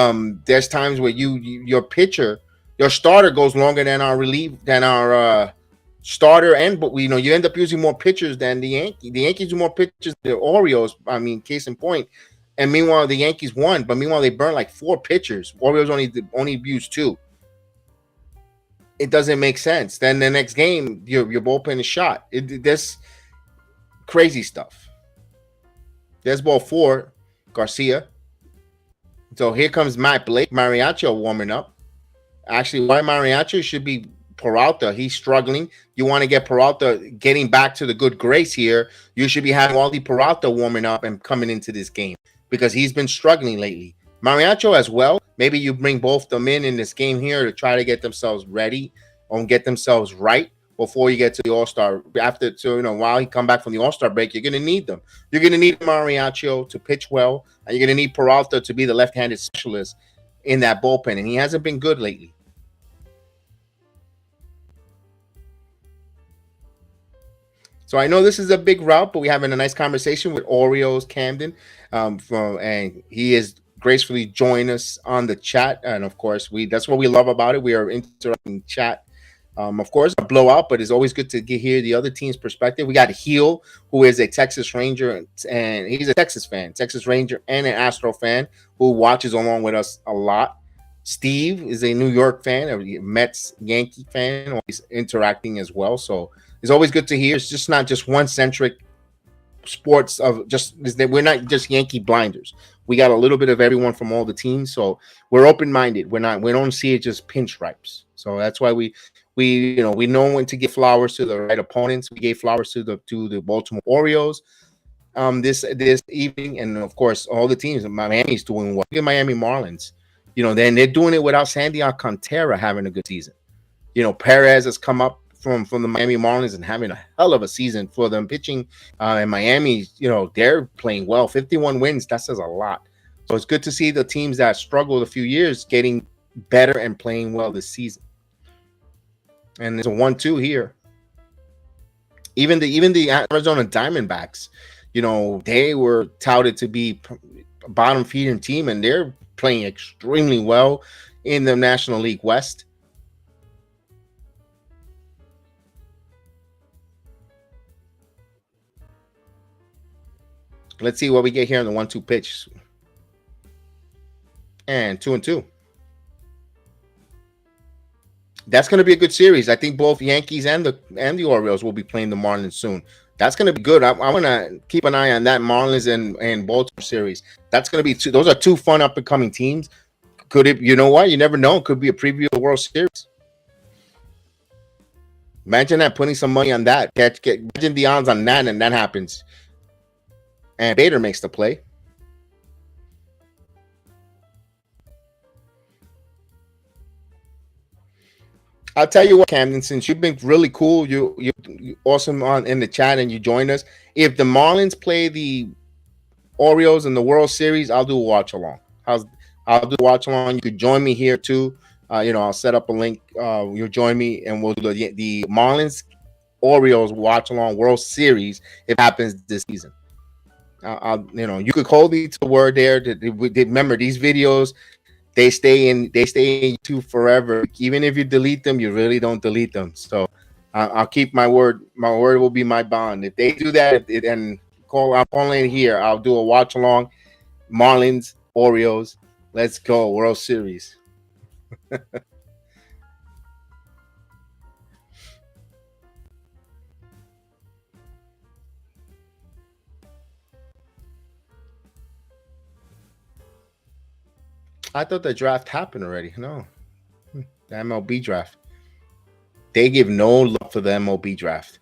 there's times where your pitcher, your starter goes longer than our starter, but you end up using more pitchers than the Yankees. The Yankees do more pitchers than the Orioles. I mean, case in point. And meanwhile, the Yankees won, but meanwhile they burned like 4 pitchers. Orioles only used 2. It doesn't make sense. Then the next game, your bullpen is shot. There's crazy stuff. There's ball 4, Garcia. So here comes Matt Blake, Mariachi warming up. Actually, why Mariachi should be Peralta, he's struggling. You want to get Peralta getting back to the good grace here. You should be having Wally Peralta warming up and coming into this game because he's been struggling lately. Mariacho as well. Maybe you bring both them in this game here to try to get themselves ready or get themselves right before you get to the All-Star. After, so, while he come back from the All-Star break, you're going to need them. You're going to need Mariacho to pitch well, and you're going to need Peralta to be the left-handed specialist in that bullpen, and he hasn't been good lately. So I know this is a big route, but we're having a nice conversation with Orioles Camden, and he is gracefully joined us on the chat. And of course, that's what we love about it. We are interacting chat. Of course, a blowout, but it's always good to hear the other team's perspective. We got Heel, who is a Texas Ranger, and he's a Texas fan, Texas Ranger, and an Astro fan who watches along with us a lot. Steve is a New York fan, a Mets Yankee fan, always interacting as well. So it's always good to hear. It's just not just one centric sports of just we're not just Yankee blinders. We got a little bit of everyone from all the teams, so we're open minded. We don't see it just pinstripes. So that's why we know when to give flowers to the right opponents. We gave flowers to the Baltimore Orioles this evening, and of course all the teams. Miami's doing well. Look at Miami Marlins. Then they're doing it without Sandy Alcantara having a good season. Perez has come up from the Miami Marlins and having a hell of a season for them pitching. And Miami, they're playing well. 51 wins, that says a lot. So it's good to see the teams that struggled a few years getting better and playing well this season. And there's a 1-2 here. Even the Arizona Diamondbacks, they were touted to be a bottom feeding team, and they're playing extremely well in the National League West. Let's see what we get here in the 1-2 pitch. And 2-2. That's going to be a good series. I think both Yankees and the Orioles will be playing the Marlins soon. That's going to be good. I want to keep an eye on that Marlins and Baltimore series. That's going to be those are two fun up and coming teams. Could it? You know what? You never know. It could be a preview of the World Series. Imagine that, putting some money on that. Imagine the odds on that, and that happens. And Bader makes the play. I'll tell you what, Camden, since you've been really cool, you awesome in the chat, and you joined us. If the Marlins play the Orioles in the World Series, I'll do a watch along. I'll do a watch along. You could join me here too. I'll set up a link. You'll join me, and we'll do the Marlins Orioles watch along World Series if it happens this season. You could hold me to the word there. Remember, these videos, they stay in YouTube forever. Even if you delete them, you really don't delete them. So I'll keep my word. My word will be my bond. If they do that, I'm calling here. I'll do a watch along. Marlins, Orioles, let's go World Series. I thought the draft happened already. No, the MLB draft. They give no love for the MLB draft.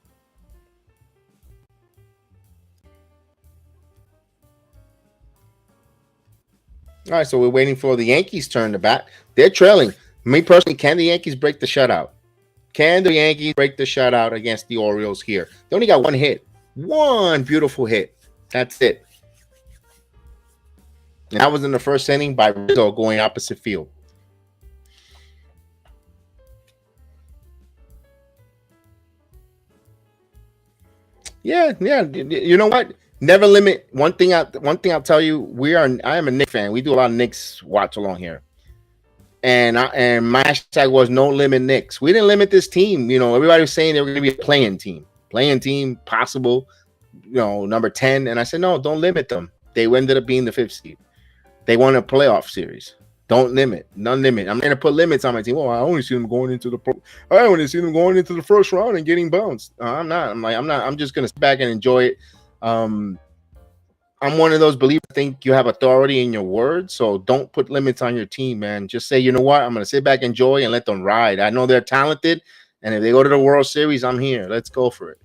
All right, so we're waiting for the Yankees' turn to bat. They're trailing. Me personally, can the Yankees break the shutout? Can the Yankees break the shutout against the Orioles here? They only got one hit. One beautiful hit. That's it. And that was in the first inning by Rizzo going opposite field. Yeah. You know what? Never limit. One thing I'll tell you, I am a Knicks fan. We do a lot of Knicks watch along here. And my hashtag was no limit Knicks. We didn't limit this team. Everybody was saying they were going to be a playing team, possible, number 10. And I said, no, don't limit them. They ended up being the 5th seed. They won a playoff series. Don't limit. None limit. I'm going to put limits on my team. Well, I only see them going into the first round and getting bounced. I'm not. I'm just going to sit back and enjoy it. I'm one of those believers that think you have authority in your word. So don't put limits on your team, man. Just say, you know what? I'm going to sit back, enjoy, and let them ride. I know they're talented. And if they go to the World Series, I'm here. Let's go for it.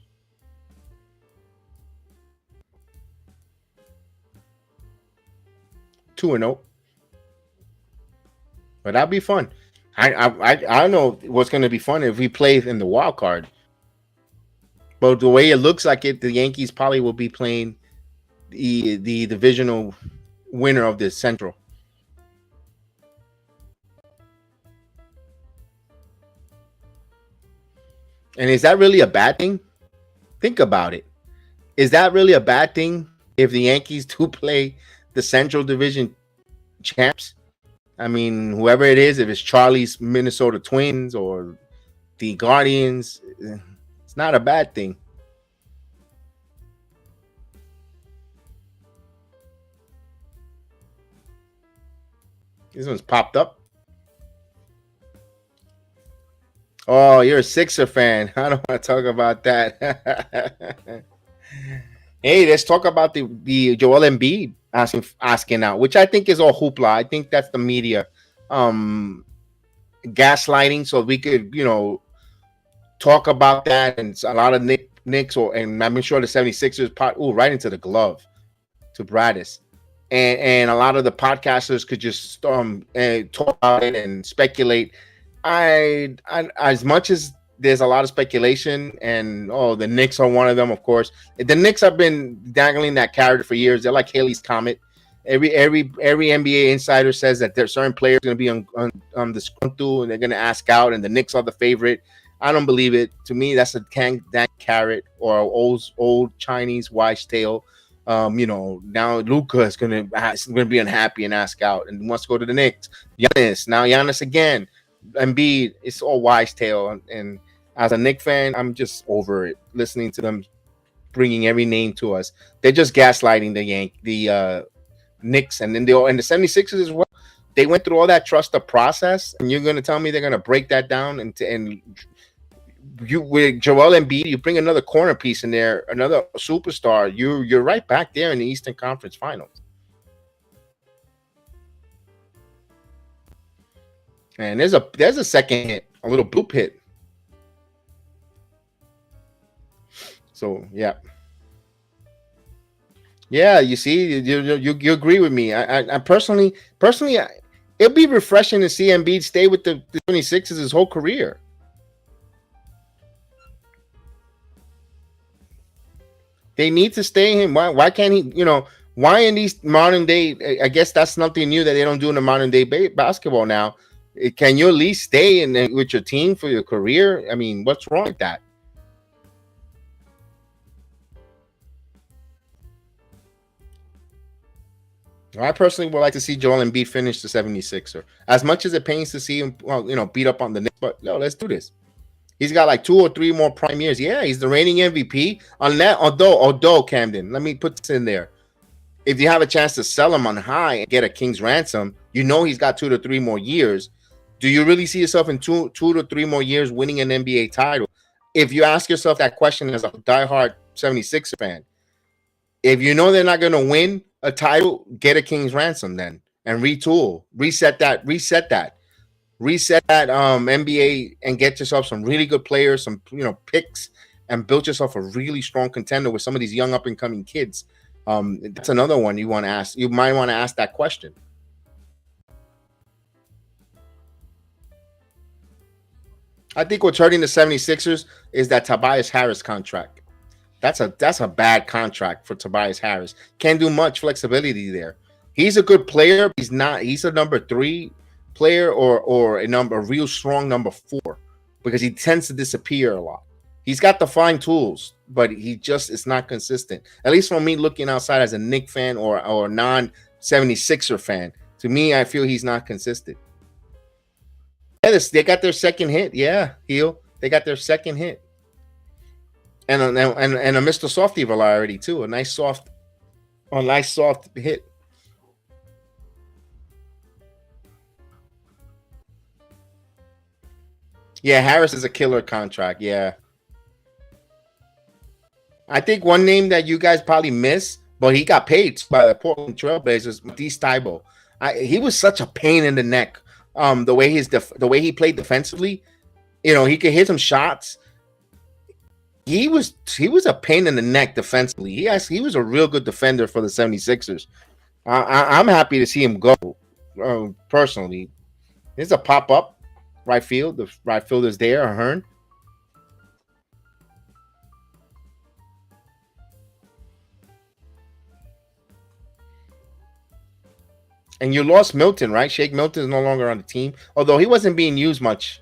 Two and 0. But that'd be fun. I don't know what's going to be fun if we play in the wild card. But the way it looks like it, the Yankees probably will be playing the divisional winner of the Central. And is that really a bad thing? Think about it. Is that really a bad thing if the Yankees do play the Central Division champs? I mean, whoever it is, if it's Charlie's Minnesota Twins or the Guardians, it's not a bad thing. This one's popped up. Oh, you're a Sixer fan. I don't want to talk about that. Hey, let's talk about the Joel Embiid asking out, which I think is all hoopla. I think that's the media gaslighting, so we could, talk about that. And a lot of Knicks and I'm sure the 76ers right into the glove to Bradis. And a lot of the podcasters could just talk about it and speculate. I as much as there's a lot of speculation, and the Knicks are one of them, of course. The Knicks have been dangling that carrot for years. They're like Haley's Comet. Every NBA insider says that there's certain players going to be on the scruntu and they're going to ask out, and the Knicks are the favorite. I don't believe it. To me, that's a carrot or old Chinese wise tale. Now Luka is going to be unhappy and ask out and wants to go to the Knicks. Giannis again. Embiid, it's all wise tale. And as a Knicks fan, I'm just over it listening to them bringing every name to us. They're just gaslighting the Knicks, and then the 76ers as well. They went through all that trust the process, and you're going to tell me they're going to break that down and you with Joel Embiid, you bring another corner piece in there, another superstar. You're right back there in the Eastern Conference Finals. And there's a second hit, a little bloop hit. So yeah, you see, you agree with me. I personally, it'd be refreshing to see Embiid stay with the 26ers his whole career. They need to stay him. Why can't he? Why in these modern day? I guess that's nothing new that they don't do in the modern day basketball now. Can you at least stay with your team for your career? I mean, what's wrong with that? I personally would like to see Joel Embiid finish the 76er. As much as it pains to see him, beat up on the Knicks, but let's do this. He's got like 2 or 3 more prime years. Yeah, he's the reigning MVP. On that, although Camden, let me put this in there. If you have a chance to sell him on high and get a king's ransom, he's got 2 to 3 more years. Do you really see yourself in 2 to 3 more years winning an NBA title? If you ask yourself that question as a diehard 76er fan, if you know they're not going to win a title, get a king's ransom then and retool, reset that NBA and get yourself some really good players, some picks, and build yourself a really strong contender with some of these young up and coming kids. That's another one you want to ask. You might want to ask that question. I think what's hurting the 76ers is that Tobias Harris contract. That's a bad contract for Tobias Harris. Can't do much flexibility there. He's a good player. He's a number 3 player or a real strong number 4 because he tends to disappear a lot. He's got the fine tools, but he just is not consistent. At least for me, looking outside as a Knicks fan or non-76er fan, to me, I feel he's not consistent. Yeah, they got their second hit. Yeah, Heel. They got their second hit. And a Mr. Softy variety too. A nice soft hit. Yeah, Harris is a killer contract. Yeah. I think one name that you guys probably miss, but he got paid by the Portland Trailblazers, Matisse Thybulle. He was such a pain in the neck. The way he played defensively, He could hit some shots. He was a pain in the neck defensively. He was a real good defender for the 76ers. I'm happy to see him go. Personally, there's a pop up right field. The right fielder's there, Hearn. And you lost Milton, right? Shake Milton is no longer on the team, although he wasn't being used much.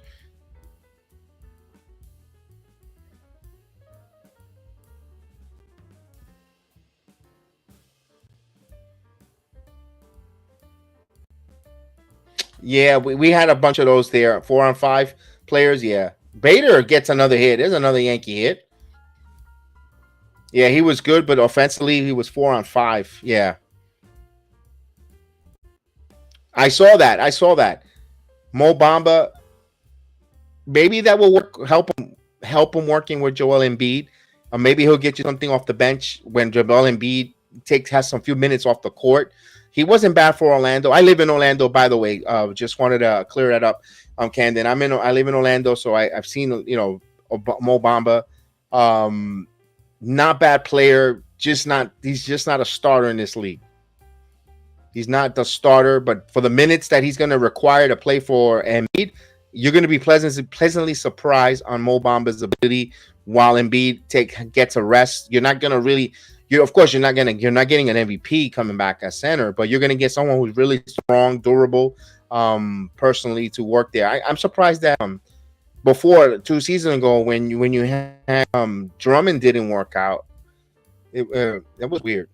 Yeah, we had a bunch of those there. 4-on-5 players. Yeah. Bader gets another hit. There's another Yankee hit. Yeah, he was good, but offensively, he was 4-on-5. Yeah. I saw that. Mo Bamba, maybe that will help him working with Joel Embiid. Maybe he'll get you something off the bench when Joel Embiid has some few minutes off the court. He wasn't bad for Orlando. I live in Orlando, by the way. Just wanted to clear that up. Camden. I live in Orlando, so I've seen Mo Bamba. Not bad player. He's just not a starter in this league. He's not the starter, but for the minutes that he's going to require to play for Embiid, you're going to be pleasantly surprised on Mo Bamba's ability while Embiid gets a rest. You're not going to really. Of course, you're not getting an MVP coming back at center, but you're going to get someone who's really strong, durable, personally to work there. I'm surprised that before 2 seasons ago when you had Drummond didn't work out, it was weird.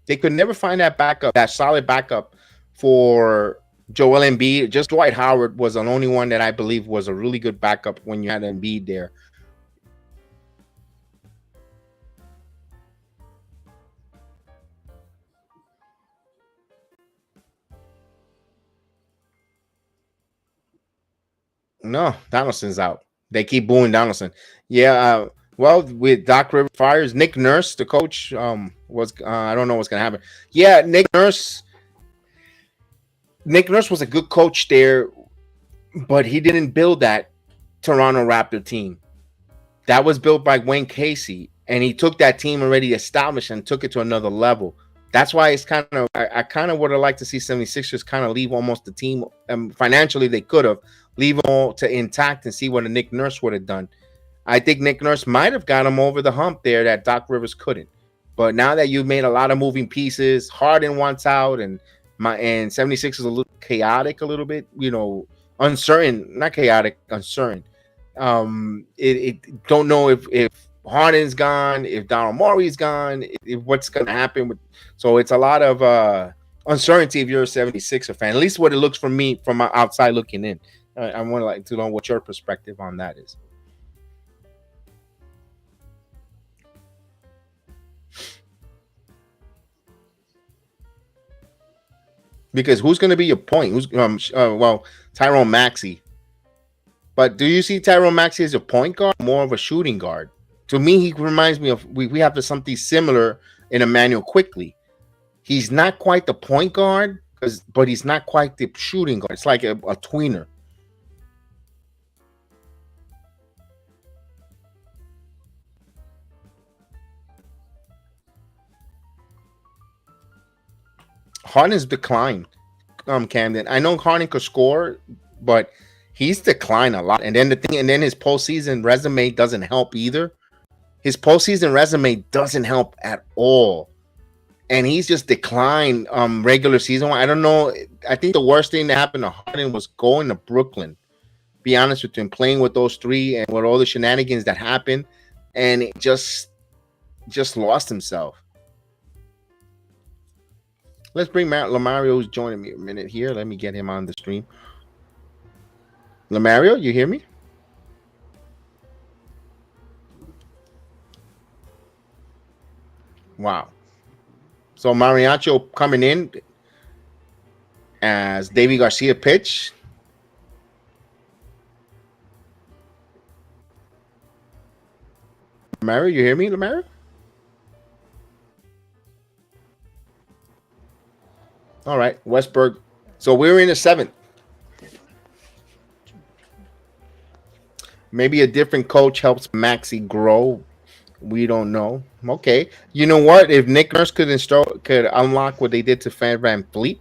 They could never find that solid backup for Joel Embiid. Just Dwight Howard was the only one that I believe was a really good backup when you had Embiid there. No, Donaldson's out. They keep booing Donaldson. Yeah, well, with Doc Rivers fires Nick Nurse, the coach, was I don't know what's gonna happen. Yeah, Nick Nurse. Nick Nurse was a good coach there, but he didn't build that Toronto Raptor team. That was built by Wayne Casey, and he took that team already established and took it to another level. That's why it's kind of I kind of would have liked to see 76ers kind of leave almost the team. Financially, they could have leave them all to intact and see what a Nick Nurse would have done. I think Nick Nurse might have got him over the hump there that Doc Rivers couldn't. But now that you've made a lot of moving pieces, Harden wants out, and 76 is a little chaotic, a little bit, uncertain, not chaotic, uncertain. It don't know if Harden's gone, if Donald Murray's gone, if what's going to happen with. So it's a lot of uncertainty if you're a 76er fan. At least what it looks for me from outside looking in. I want to know what your perspective on that is. Because who's going to be your point? Tyrone Maxey. But do you see Tyrone Maxey as a point guard, more of a shooting guard? To me, he reminds me of we have something similar in Emmanuel Quickly. He's not quite the point guard, but he's not quite the shooting guard. It's like a tweener. Harden's declined, Camden. I know Harden could score, but he's declined a lot. And then his postseason resume doesn't help either. His postseason resume doesn't help at all. And he's just declined regular season. I don't know. I think the worst thing that happened to Harden was going to Brooklyn. Be honest with you, and playing with those three and with all the shenanigans that happened, and it just lost himself. Let's bring Lamario, who's joining me a minute here. Let me get him on the stream. Lamario, you hear me? Wow. So Mariachi coming in as Davy Garcia pitch. Lamario, you hear me, Lamario? All right, Westberg. So we're in the 7th. Maybe a different coach helps Maxi grow. We don't know. Okay. You know what? If Nick Nurse could unlock what they did to Fan Van Fleet,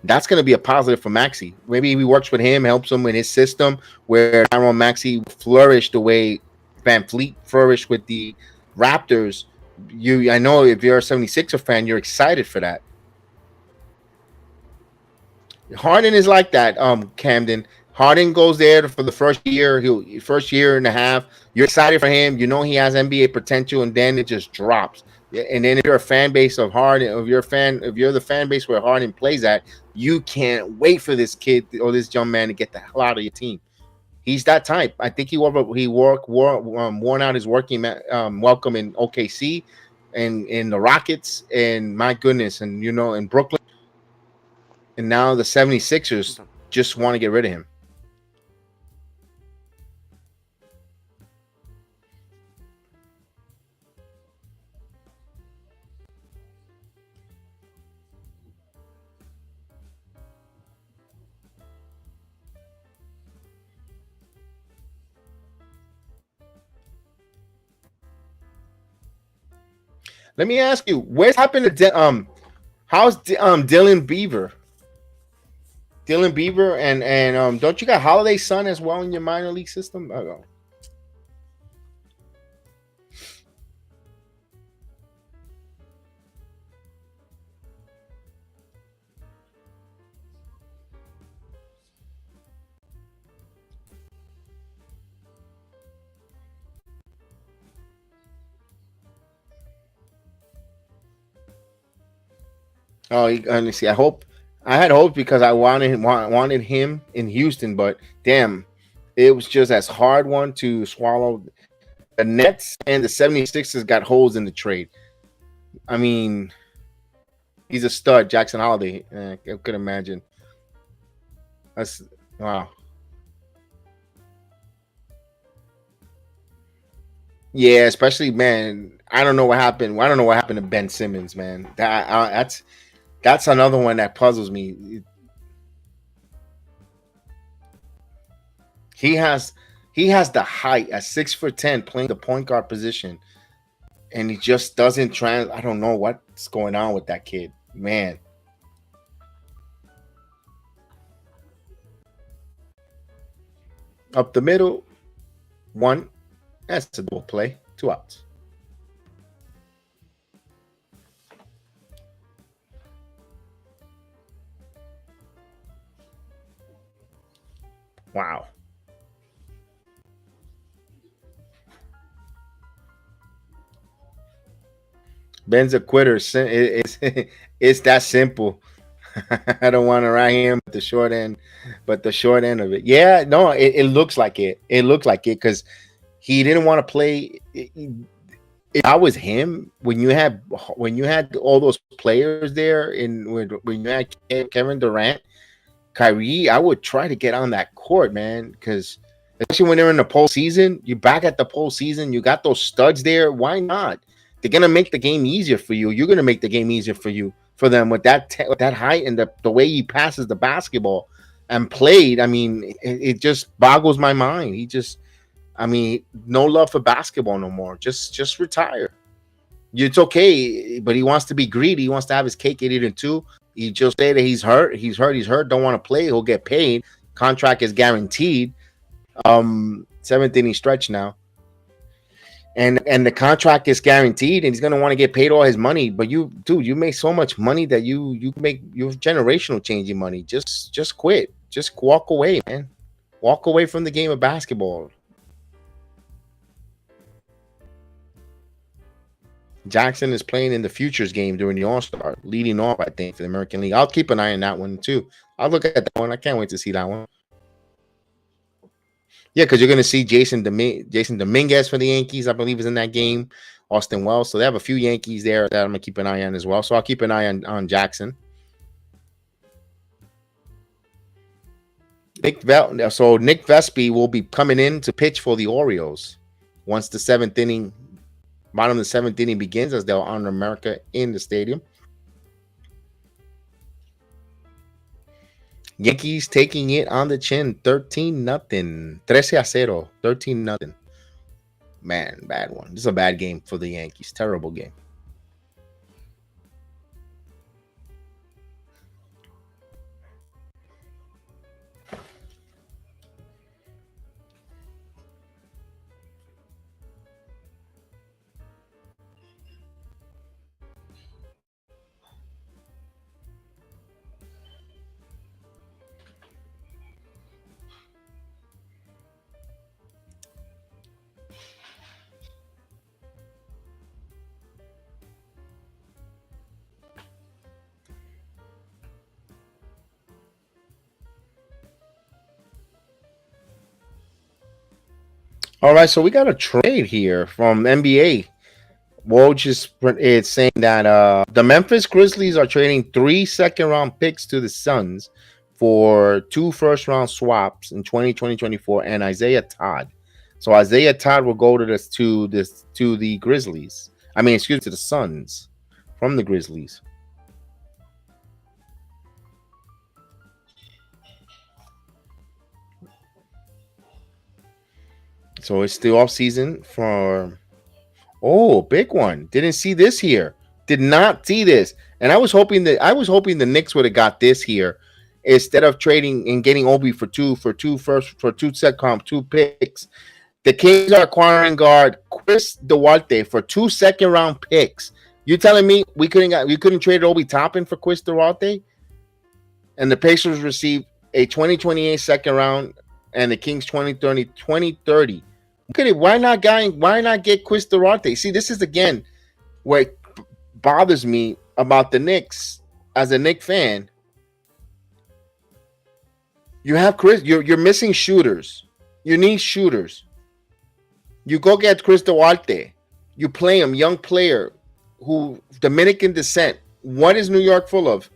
that's going to be a positive for Maxi. Maybe he works with him, helps him in his system, where Tyrone Maxi flourished the way Van Fleet flourished with the Raptors. I know if you're a 76er fan, you're excited for that. Harden is like that, Camden. Harden goes there for the first year, he'll first year and a half. You're excited for him. You know he has NBA potential, and then it just drops. Yeah, and then if you're a fan base of Harden, if you're the fan base where Harden plays at, you can't wait for this kid or this young man to get the hell out of your team. He's that type. I think worn out his welcome in OKC and in the Rockets, and my goodness, and in Brooklyn, and now the 76ers just want to get rid of him. Let me ask you, what's happened to how's Dylan Beaver? Dylan Beaver and don't you got Holiday Son as well in your minor league system? Oh, let me see. I had hope because I wanted him in Houston, but damn, it was just as hard one to swallow. The Nets and the 76ers got holes in the trade. I mean, he's a stud, Jackson Holiday. I could imagine. That's wow. Yeah, especially man. I don't know what happened. I don't know what happened to Ben Simmons, man. That's another one that puzzles me. He has he has the height at 6'10", playing the point guard position, and he just doesn't try. I don't know what's going on with that kid, man. Up the middle, one. That's a double play. 2 outs. Wow. Ben's a quitter. It's that simple. I don't want to write him at the short end, but the short end of it. Yeah, no, it looks like it. It looked like it because he didn't want to play. If I was him, when you had all those players there, when you had Kevin Durant, Kyrie, I would try to get on that court, man, because especially when they're in the postseason, you're back at the postseason, you got those studs there. Why not? They're gonna make the game easier for you. You're gonna make the game easier for them with that height and the way he passes the basketball and played. I mean, it just boggles my mind. I mean, no love for basketball no more. Just retire. It's okay, but he wants to be greedy. He wants to have his cake and eat it too. He just say that he's hurt. He's hurt. He's hurt. Don't want to play. He'll get paid. Contract is guaranteed. Seventh inning stretch now, and the contract is guaranteed, and he's gonna want to get paid all his money. But you make so much money that you make your generational changing money. Just quit. Just walk away, man. Walk away from the game of basketball. Jackson is playing in the futures game during the All Star, leading off, I think, for the American League. I'll keep an eye on that one too. I'll look at that one. I can't wait to see that one. Yeah, because you're going to see Jason Dominguez for the Yankees, I believe, is in that game. Austin Wells. So they have a few Yankees there that I'm going to keep an eye on as well. So I'll keep an eye on Jackson. Nick Vespi will be coming in to pitch for the Orioles once the bottom of the seventh inning begins, as they'll honor America in the stadium. Yankees taking it on the chin, 13-0, 13-0, 13-0. Man, bad one. This is a bad game for the Yankees. Terrible game. All right, so we got a trade here from NBA. Woj is saying that the Memphis Grizzlies are trading 3 second-round picks to the Suns for 2 first-round swaps in 2024 and Isaiah Todd. So Isaiah Todd will go to the Grizzlies. I mean, excuse me, to the Suns from the Grizzlies. So it's the off season for. Oh, big one! Didn't see this here. Did not see this, and I was hoping the Knicks would have got this here instead of trading and getting Obi for two two picks. The Kings are acquiring guard Chris Duarte for 2 second-round picks. You telling me we couldn't trade Obi Toppin for Chris Duarte? And the Pacers received a 2028 second round and the Kings 2030. Look at it. Why not get Chris Duarte? See, this is again what bothers me about the Knicks as a Knicks fan. You have Chris, you're missing shooters. You need shooters. You go get Chris Duarte. You play him, young player who Dominican descent. What is New York full of?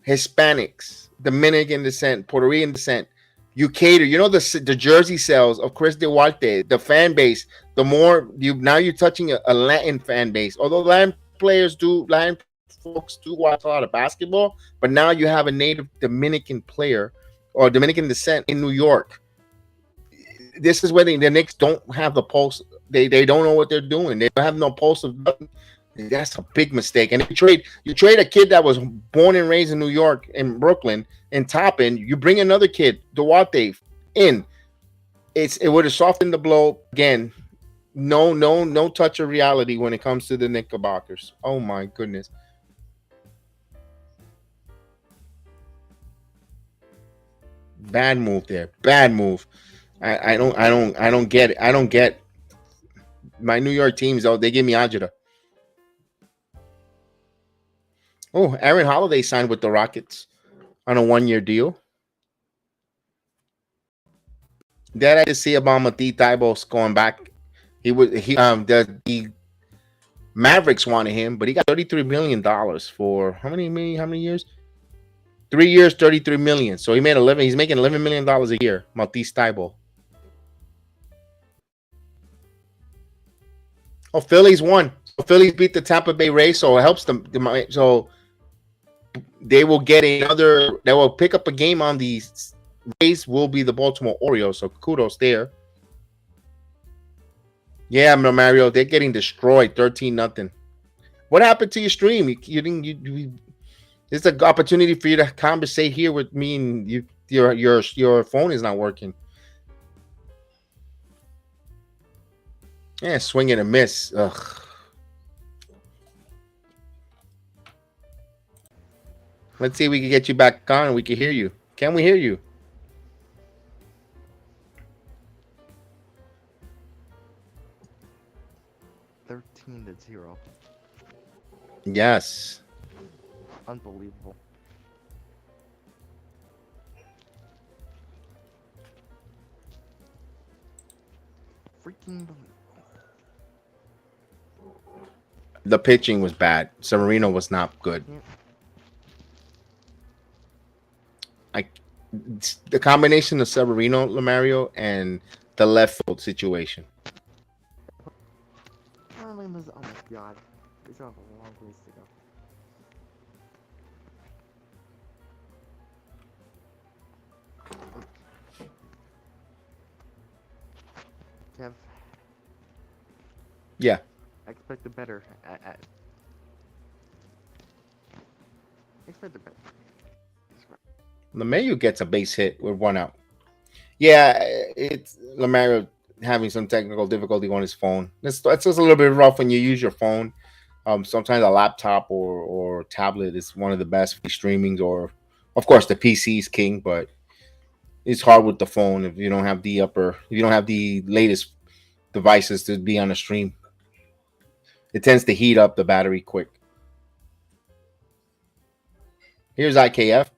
Hispanics, Dominican descent, Puerto Rican descent. You cater. You know the jersey sales of Chris Duarte, the fan base. The more you're touching a Latin fan base. Although Latin folks do watch a lot of basketball, but now you have a native Dominican player or Dominican descent in New York. This is where the Knicks don't have the pulse. They don't know what they're doing. They don't have no pulse of nothing. That's a big mistake. And you trade a kid that was born and raised in New York, in Brooklyn, and Toppin. You bring another kid, Duarte, in. It would have softened the blow. Again, no touch of reality when it comes to the Knickerbockers. Oh my goodness. Bad move there. Bad move. I don't get it. I don't get my New York teams, though. They give me agita. Oh, Aaron Holiday signed with the Rockets on a 1-year deal. That I just see about Matisse Thybulle going back. The Mavericks wanted him, but he got $33 million for how many years? 3 years, $33 million. So he's making $11 million a year. Matisse Thybulle. Oh, Phillies won. Phillies beat the Tampa Bay Rays, so it helps them. So they will get another. They will pick up a game on the Rays. Will be the Baltimore Orioles. So kudos there. Yeah, Mario, they're getting destroyed, 13-0. What happened to your stream? You didn't. This is an opportunity for you to conversate here with me, and your phone is not working. Yeah, swing and a miss. Ugh. Let's see if we can get you back on and we can hear you. Can we hear you? $13-0. Yes. Unbelievable. Freaking. The pitching was bad. Severino was not good. The combination of Severino, Lamario, and the left field situation. Oh my god. We still have a long ways to go. Yeah. I expected better. I expected better. LeMayu gets a base hit with one out. Yeah, it's Lemario having some technical difficulty on his phone. That's just a little bit rough when you use your phone. Sometimes a laptop or tablet is one of the best for streamings, or of course the PC is king, but it's hard with the phone if you don't have if you don't have the latest devices to be on a stream. It tends to heat up the battery quick. Here's IKF.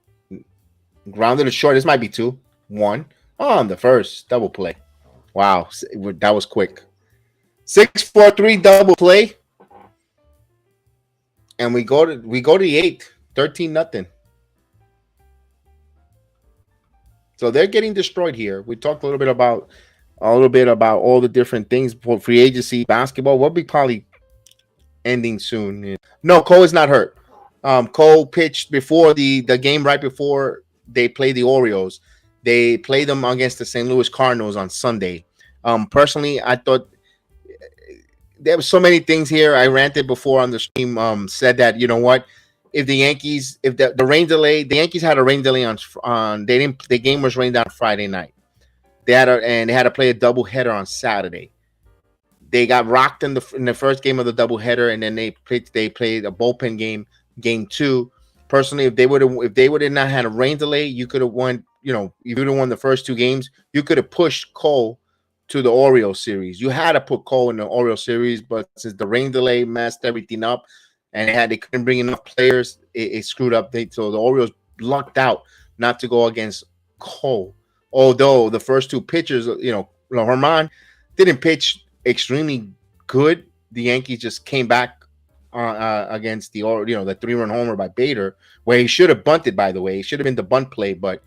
Grounded to short. This might be 2-1. On the first double play. Wow, that was quick. 6-4-3 double play. And we go to the eighth. 13-0. So they're getting destroyed here. We talked a little bit about all the different things for free agency basketball. We'll be probably ending soon. No, Cole is not hurt. Cole pitched before the game right before they play the Orioles. They play them against the St. Louis Cardinals on Sunday. Personally, I thought there were so many things here. I ranted before on the stream. Said that you know what, if the rain delay, the Yankees had a rain delay on they didn't the game was rained on Friday night. They had to play a double header on Saturday. They got rocked in the first game of the doubleheader, and then they played a bullpen game two. Personally, if they would have not had a rain delay, you could have won. You would have won the first two games. You could have pushed Cole to the Orioles series. You had to put Cole in the Orioles series, but since the rain delay messed everything up, and they couldn't bring enough players, it screwed up. So the Orioles lucked out not to go against Cole. Although the first two pitchers, Herman didn't pitch extremely good. The Yankees just came back against the 3-run homer by Bader, where he should have bunted. By the way, it should have been the bunt play, but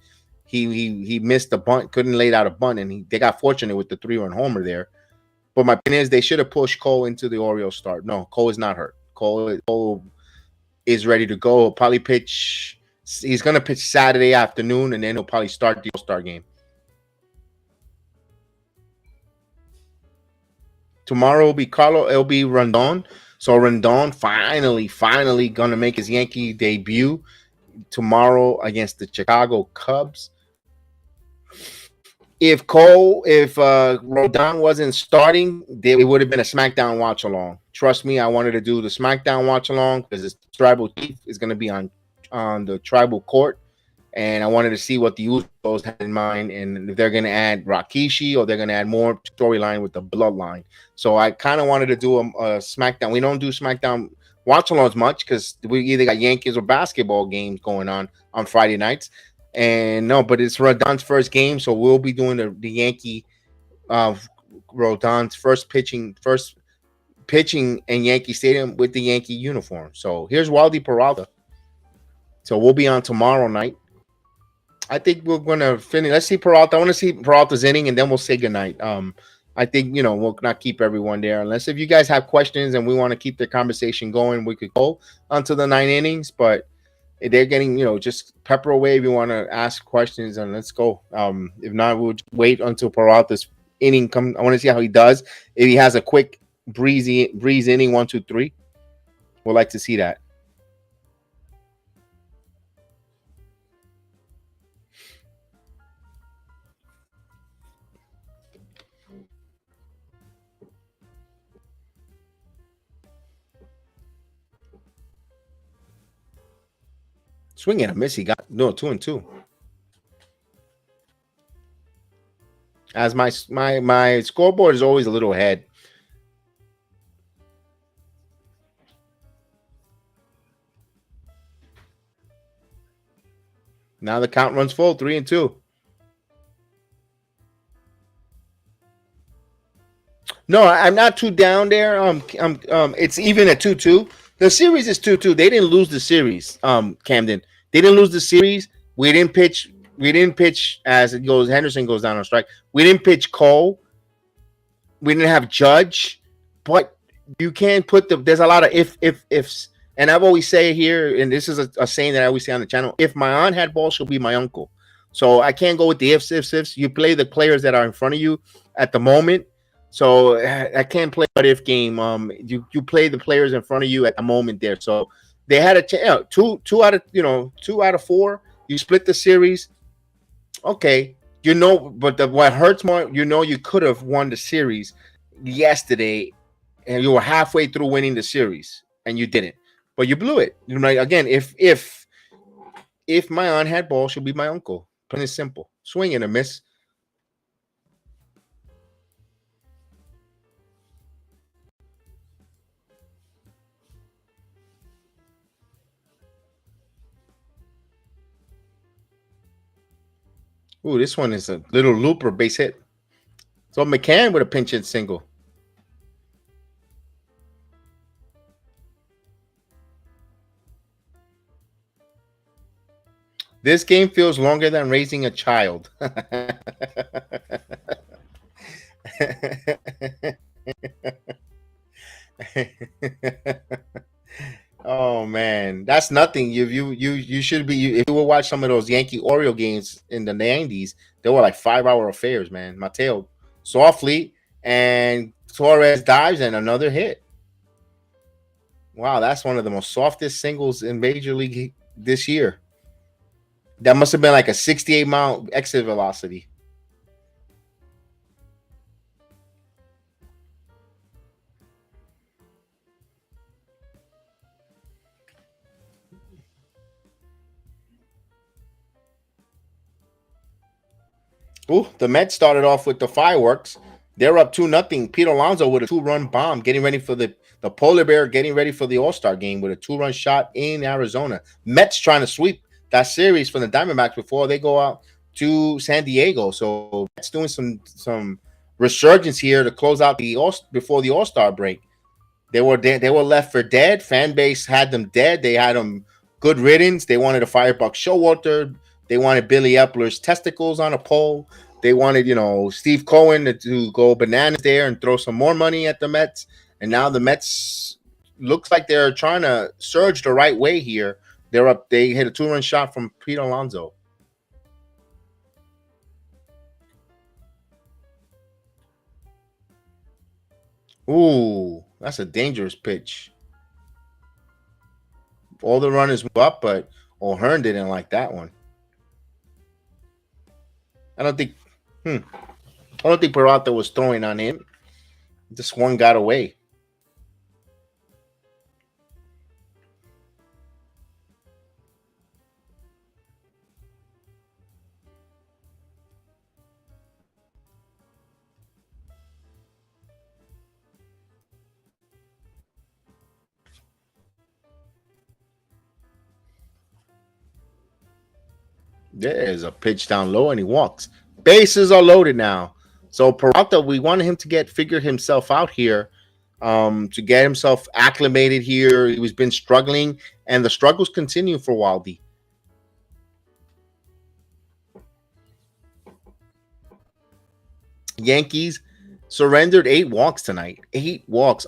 he missed the bunt, couldn't lay out a bunt, and they got fortunate with the 3-run homer there. But my opinion is they should have pushed Cole into the Orioles start. No, Cole is not hurt. Cole is ready to go. He'll probably pitch. He's gonna pitch Saturday afternoon, and then he'll probably start the All-Star game. Tomorrow will be Carlo. It'll be Rondon. So Rondon finally gonna make his Yankee debut tomorrow against the Chicago Cubs. If Rodon wasn't starting, it would have been a SmackDown watch along. Trust me, I wanted to do the SmackDown watch along because this tribal chief is going to be on the tribal court, and I wanted to see what the Usos had in mind, and if they're going to add Rakishi or they're going to add more storyline with the bloodline. So I kind of wanted to do a SmackDown. We don't do SmackDown watch alongs much because we either got Yankees or basketball games going on Friday nights. And no, but it's Rodon's first game, so we'll be doing the Yankee Rodon's first pitching in Yankee Stadium with the Yankee uniform. So here's Waldy Peralta. So we'll be on tomorrow night. I think we're gonna finish. Let's see Peralta. I want to see Peralta's inning, and then we'll say goodnight. I think we'll not keep everyone there unless if you guys have questions and we want to keep the conversation going, we could go onto the 9 innings, but they're getting, just pepper away if you want to ask questions and let's go. If not, we'll wait until Peralta's inning come. I want to see how he does. If he has a quick breeze inning, 1, 2, 3, we'll like to see that. Swing and a miss. He got 2-2. As my scoreboard is always a little ahead. Now the count runs full, 3-2. No, I'm not too down there. It's even at 2-2. The series is 2-2. They didn't lose the series. Camden, they didn't lose the series. We didn't pitch. We didn't pitch as it goes. Henderson goes down on strike. We didn't pitch Cole. We didn't have Judge. But you can't put there's a lot of ifs. And I've always say here, and this is a saying that I always say on the channel: if my aunt had balls, she'll be my uncle. So I can't go with the ifs. You play the players that are in front of you at the moment. So I can't play what if game. You play the players in front of you at the moment there. So they had a two out of 2 out of 4. You split the series. Okay, but what hurts more, you could have won the series yesterday, and you were halfway through winning the series, and you didn't. But you blew it. Again, if my aunt had balls, she'll be my uncle. Plain and simple. Swing and a miss. Ooh, this one is a little looper base hit. So McCann with a pinch hit single. This game feels longer than raising a child. Oh man, that's nothing. You should be. If you will watch some of those Yankee Oriole games in the '90s, they were like 5-hour affairs, man. Mateo softly and Torres dives and another hit. Wow, that's one of the most softest singles in Major League this year. That must have been like a 68-mile exit velocity. Ooh, the Mets started off with the fireworks. They're up 2-0. Pete Alonso with a 2-run bomb, getting ready for the polar bear, getting ready for the All-Star game with a 2-run shot in Arizona. Mets trying to sweep that series from the Diamondbacks before they go out to San Diego. So Mets doing some resurgence here to close out before the All-Star break. They were dead. They were left for dead. Fan base had them dead. They had them good riddance. They wanted to fire Buck Showalter. They wanted Billy Epler's testicles on a pole. They wanted, Steve Cohen to go bananas there and throw some more money at the Mets. And now the Mets looks like they're trying to surge the right way here. They're up. They hit a 2-run shot from Pete Alonso. Ooh, that's a dangerous pitch. All the runners move up, but O'Hearn didn't like that one. I don't think. I don't think Peralta was throwing on him. This one got away. There's a pitch down low, and he walks. Bases are loaded now. So Peralta, we wanted him to figure himself out here, to get himself acclimated here. He was been struggling, and the struggles continue for Wildy. Yankees surrendered 8 walks tonight. 8 walks,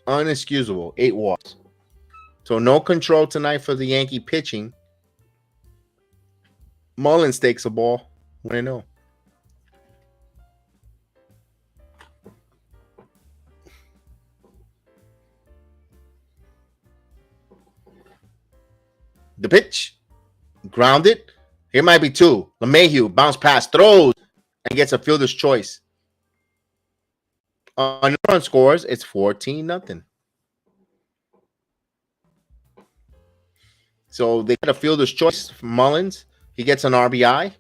unexcusable. 8 walks. So no control tonight for the Yankee pitching. Mullins takes a ball. 1-0. The pitch, grounded. Here might be 2. LeMahieu bounce pass, throws, and gets a fielder's choice. On run scores, it's 14-0. So they get a fielder's choice from Mullins. He gets an RBI.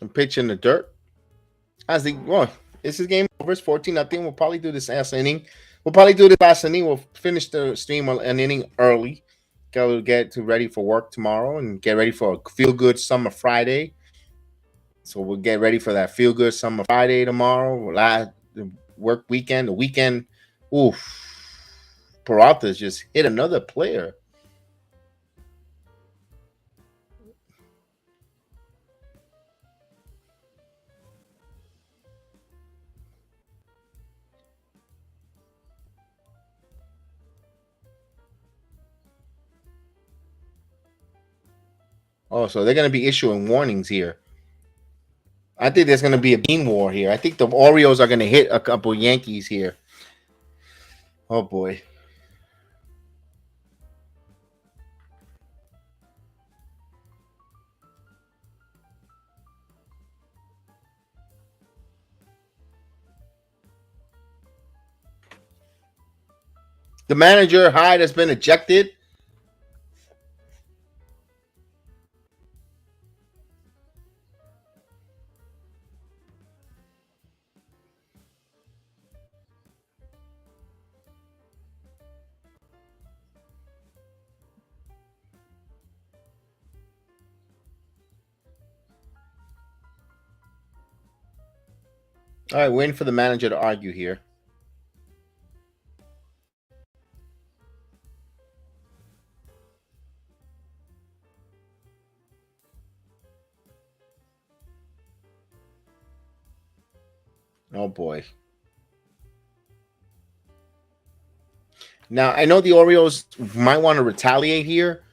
And pitch in the dirt. This is game over. It's 14-0. We'll probably do this last inning. We'll finish the stream an inning early. Go get ready for work tomorrow and get ready for a feel good summer Friday. So we'll get ready for that feel good summer Friday tomorrow. Last work weekend, the weekend. Oof. Peralta's just hit another player. Oh, so they're going to be issuing warnings here. I think there's going to be a beam war here. I think the Orioles are going to hit a couple Yankees here. Oh boy. The manager Hyde has been ejected. All right, waiting for the manager to argue here. Oh boy. Now I know the Orioles might want to retaliate here,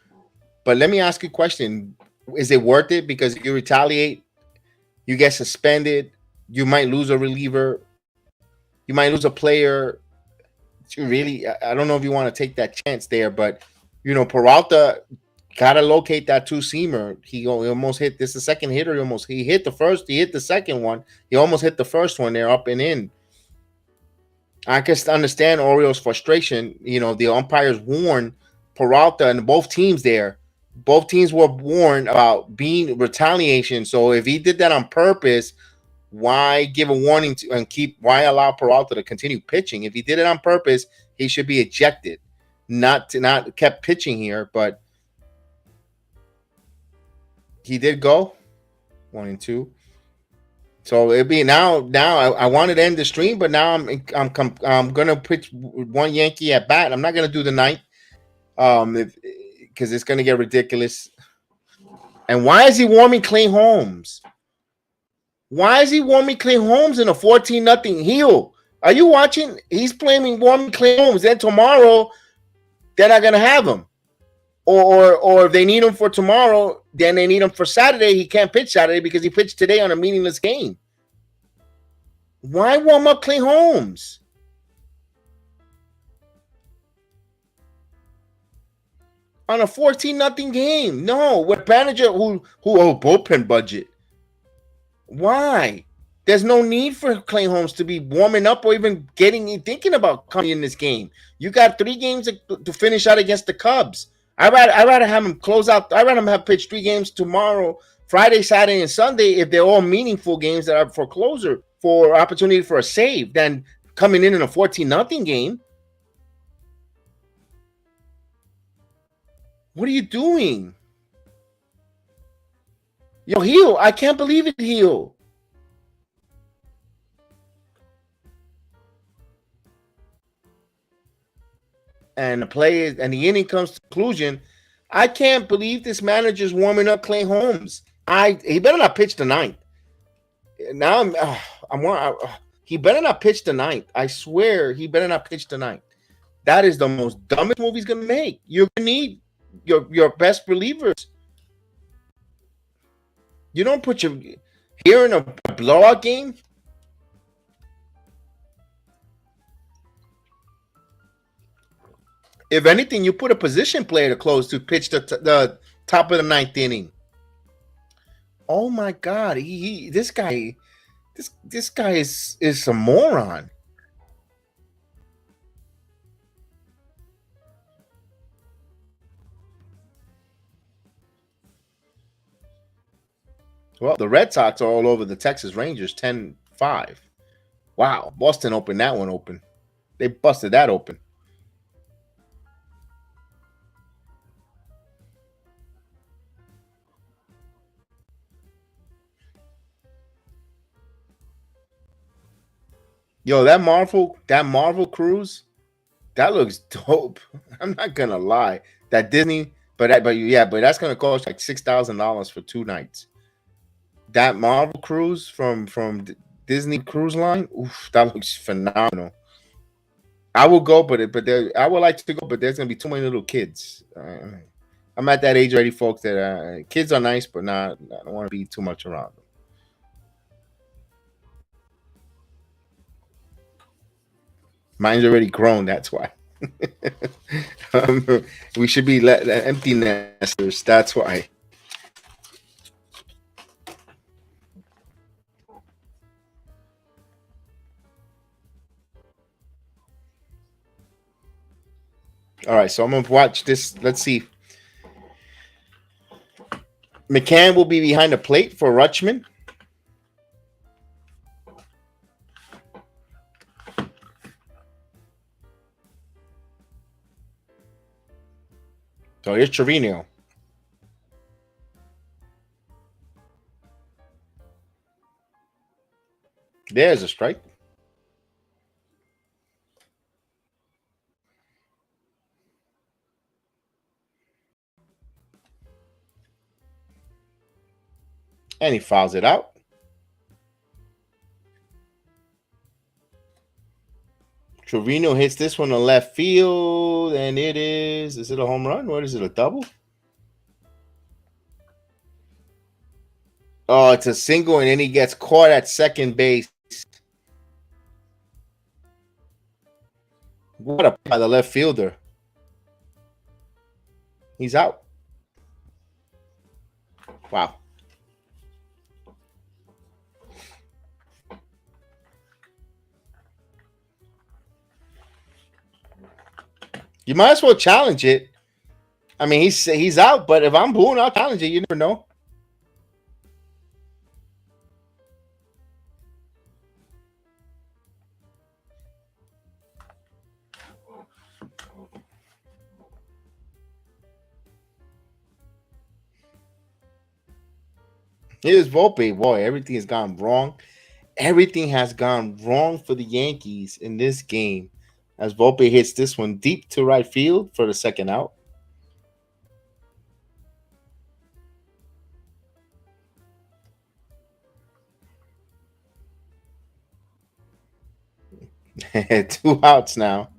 but let me ask you a question: is it worth it? Because if you retaliate, you get suspended. You might lose a reliever. You might lose a player. You really, I don't know if you want to take that chance there, but Peralta gotta locate that two seamer. He almost hit this. The second hitter. He hit the first. He hit the second one. He almost hit the first one there up and in. I can understand Orioles' frustration. The umpires warned Peralta and both teams there. Both teams were warned about being retaliation. So if he did that on purpose, why give a warning to and why allow Peralta to continue pitching? If he did it on purpose, he should be ejected, not kept pitching here. But he did go 1-2. So it'd be now. I wanted to end the stream, but now I'm gonna pitch one Yankee at bat. I'm not gonna do the ninth, because it's gonna get ridiculous. And why is he warming Clay Holmes? Why is he warming Clay Holmes in a 14-0 heel? Are you watching? He's playing warming Clay Holmes. Then tomorrow, they're not gonna have him. Or if they need him for tomorrow, then they need him for Saturday. He can't pitch Saturday because he pitched today on a meaningless game. Why warm up Clay Holmes? On a 14-0 game? No, with manager who bullpen budget. Why? There's no need for Clay Holmes to be warming up or even thinking about coming in this game. You got 3 games to finish out against the Cubs. I'd rather have him close out. I'd rather have pitch 3 games tomorrow, Friday, Saturday, and Sunday if they're all meaningful games that are for closer, for opportunity for a save, than coming in a 14-0 game. What are you doing? Yo, heel, I can't believe it, heel. And the inning comes to conclusion. I can't believe this manager's warming up Clay Holmes. He better not pitch the ninth. Now he better not pitch the ninth. I swear he better not pitch the ninth. That is the most dumbest move he's gonna make. You're gonna need your best relievers. You don't put here in a blowout game. If anything, you put a position player to close to pitch the top of the 9th inning. Oh my God, this guy is a moron. Well, the Red Sox are all over the Texas Rangers 10-5. Wow, Boston opened that one open. They busted that open. Yo, that Marvel cruise, that looks dope. I'm not gonna lie. That Disney, but that's gonna cost like $6,000 for 2 nights. That Marvel cruise from Disney Cruise Line, oof, that looks phenomenal. I will go, I would like to go, but there's gonna be too many little kids. I'm at that age already, folks. That kids are nice, but not. I don't want to be too much around them. Mine's already grown. That's why. um, we should be empty nesters. That's why. All right, so I'm gonna watch this. Let's see. McCann will be behind the plate for Rutschman. So here's Trevino. There's a strike. And he fouls it out. Trevino hits this one to left field, and is it a home run? What is it, a double? Oh, it's a single, and then he gets caught at second base. What a by the left fielder. He's out. Wow. You might as well challenge it. I mean, he's out, but if I'm booing, I'll challenge it. You never know. Here's Volpe. Boy, everything has gone wrong. Everything has gone wrong for the Yankees in this game as Volpe hits this one deep to right field for the second out. Two outs now.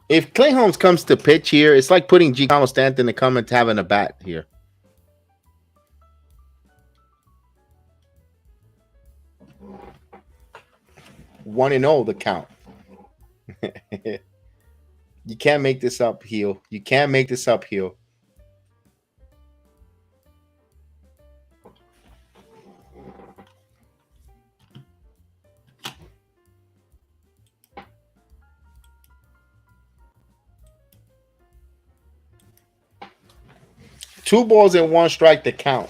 If Clay Holmes comes to pitch here, it's like putting Giancarlo Stanton to come and having a bat here. 1-0 the count. You can't make this up, heel. You can't make this up, heel. Two balls and one strike to count.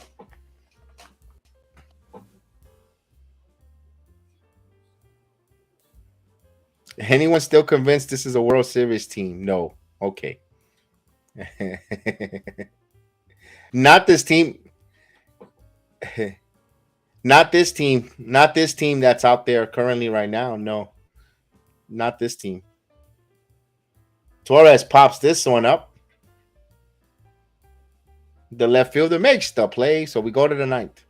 Anyone still convinced this is a World Series team? No. Okay. Not this team. Not this team. Not this team that's out there currently right now. No. Not this team. Torres pops this one up. The left fielder makes the play, so we go to the ninth.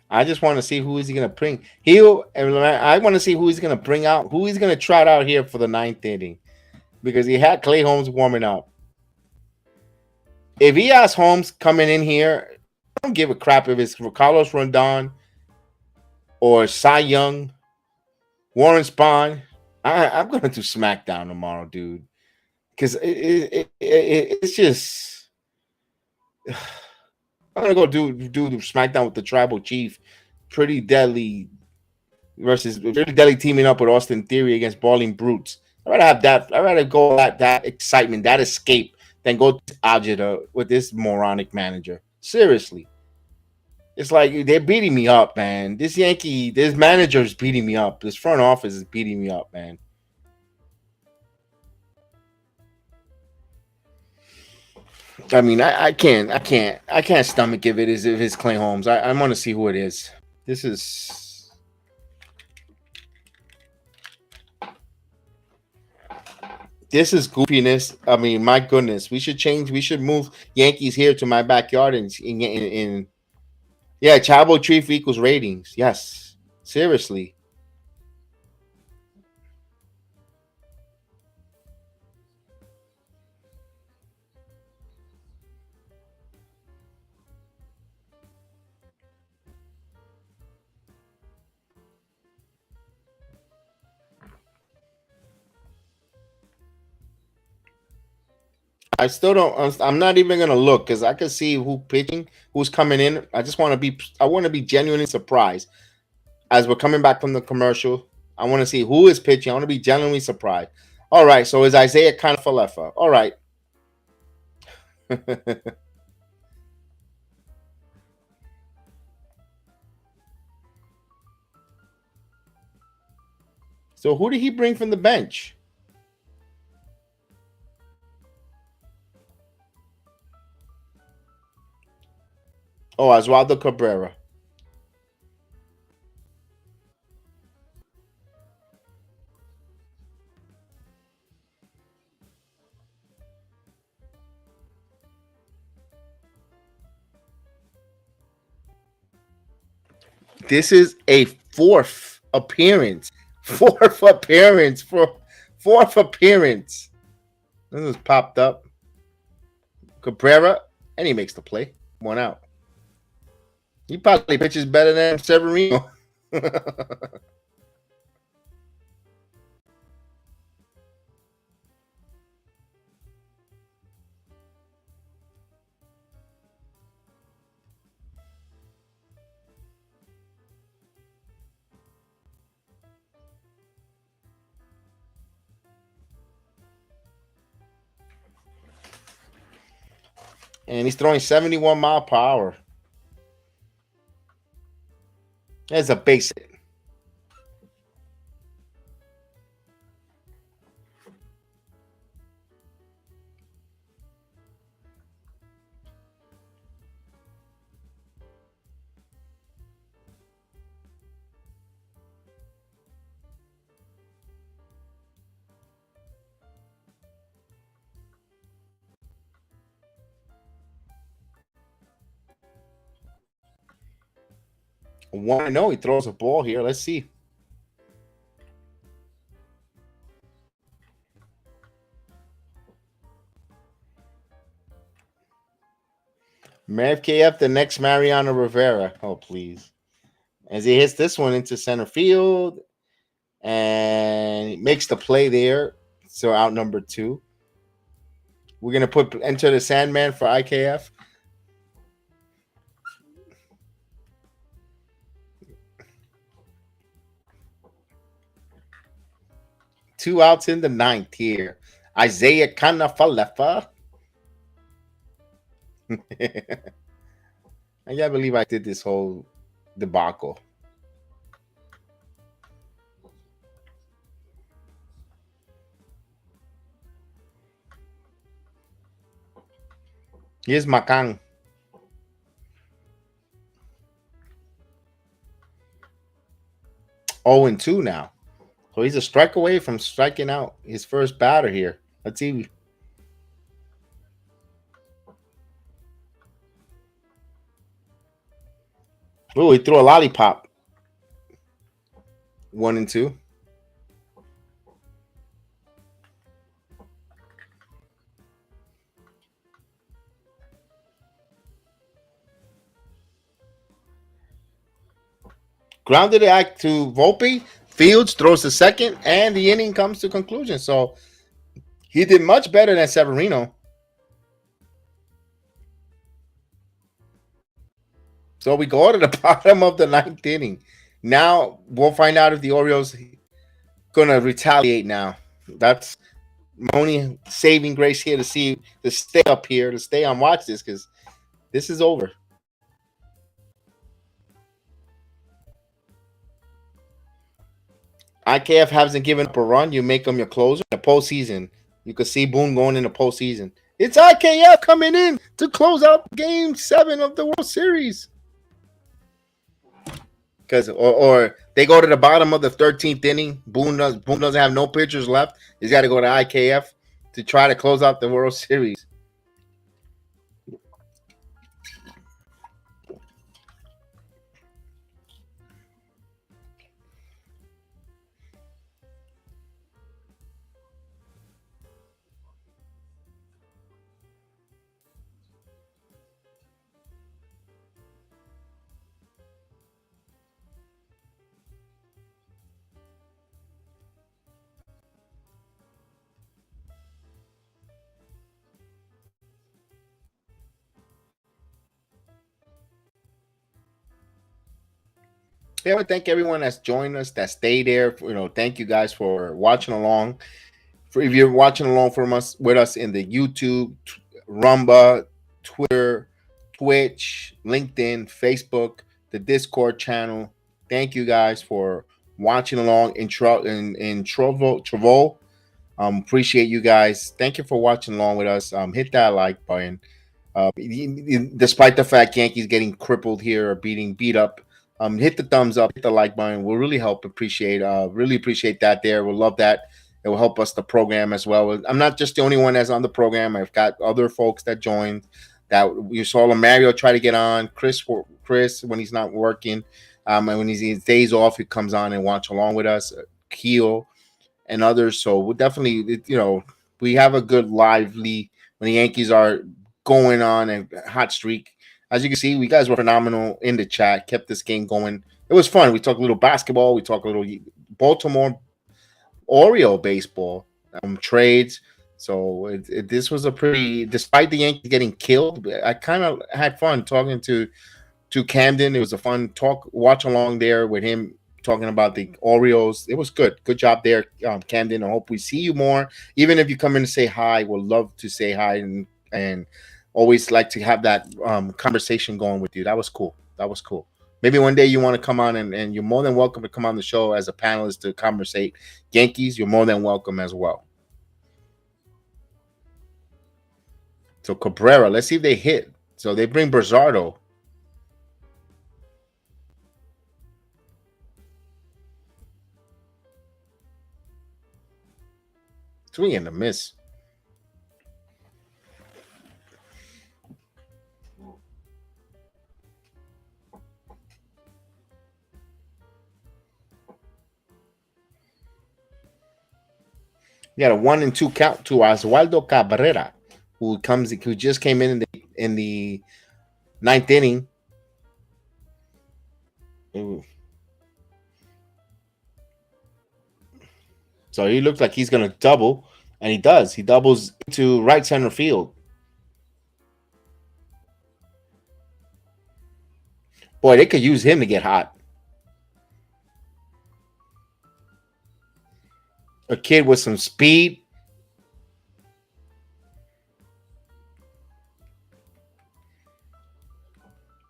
I just want to see who is he going to bring. I want to see who he's going to bring out, who he's going to trot out here for the ninth inning, because he had Clay Holmes warming up. If he has Holmes coming in here, I don't give a crap if it's Carlos Rondon or Cy Young, Warren Spahn. I'm going to do SmackDown tomorrow, dude, because it's just I'm gonna go do the SmackDown with the Tribal Chief, Pretty Deadly versus Pretty Deadly teaming up with Austin Theory against Brawling Brutes. I'd rather have that. I'd rather go that excitement, that escape, than go to Ajita with this moronic manager. Seriously, it's like they're beating me up, man. This manager is beating me up. This front office is beating me up, man. I mean, I can't stomach if it is if it's Clay Holmes. I want to see who it is. This is goofiness. I mean, my goodness, we should change. We should move Yankees here to my backyard in yeah, Chavo Chief equals ratings. Yes, seriously. I still don't. I'm not even gonna look because I can see who pitching, who's coming in. I just want to be. I want to be genuinely surprised as we're coming back from the commercial. I want to see who is pitching. I want to be genuinely surprised. All right, so is Isaiah Kanafalefa. All right. So who did he bring from the bench? Oh, Oswaldo Cabrera. This is a fourth appearance. Fourth appearance for fourth appearance. This is popped up. Cabrera, and he makes the play. 1 out. He probably pitches better than Severino. And he's throwing 71 mile per hour. That's a base hit. I know he throws a ball here. Let's see. Mav KF, the next Mariano Rivera. Oh, please. As he hits this one into center field and makes the play there. So out number 2. We're going to put enter the Sandman for IKF. Two outs in the 9th here. Isaiah Kanafalefa. I can't believe I did this whole debacle. Here's Makang. Oh, and 2 now. So he's a strike away from striking out his first batter here. Let's see. Oh, he threw a lollipop. 1 and 2. Grounded it to Volpe. Fields throws the second, and the inning comes to conclusion. So he did much better than Severino. So we go to the bottom of the ninth inning. Now we'll find out if the Orioles gonna retaliate. Now that's my only saving grace here to stay up here to stay on watch this because this is over. IKF hasn't given up a run. You make them your closer in the postseason. You could see Boone going in the postseason. It's IKF coming in to close out Game 7 of the World Series. Because or they go to the bottom of the 13th inning. Boone doesn't have no pitchers left. He's got to go to IKF to try to close out the World Series. Yeah, I want to thank everyone that's joined us, that stayed there. Thank you guys for watching along. If you're watching along from us with us in the YouTube, Rumba, Twitter, Twitch, LinkedIn, Facebook, the Discord channel, thank you guys for watching along in Trovo. Appreciate you guys. Thank you for watching along with us. Hit that like button. Despite the fact Yankees getting crippled here or beat up, hit the thumbs up, hit the like button. We'll really really appreciate that there. We'll love that. It will help us the program as well. I'm not just the only one that's on the program. I've got other folks that joined. That you saw Mario try to get on. Chris when he's not working, and when he's days off, he comes on and watch along with us. Keel and others. So we'll definitely, we have a good lively when the Yankees are going on a hot streak. As you can see, we guys were phenomenal in the chat. Kept this game going. It was fun. We talked a little basketball. We talked a little Baltimore Oriole baseball trades. So this was a pretty, despite the Yankees getting killed, I kind of had fun talking to Camden. It was a fun watch along there with him talking about the Orioles. It was good. Good job there, Camden. I hope we see you more. Even if you come in to say hi, we'll love to say hi and always like to have that conversation going with you. That was cool. Maybe one day you want to come on and you're more than welcome to come on the show as a panelist to conversate Yankees. You're more than welcome as well. So Cabrera, let's see if they hit. So they bring Brzardo. Swing and a miss. You got a 1-2 count to Oswaldo Cabrera, who just came in the ninth inning. Ooh. So he looks like he's going to double, and he does. He doubles into right center field. Boy, they could use him to get hot. A kid with some speed.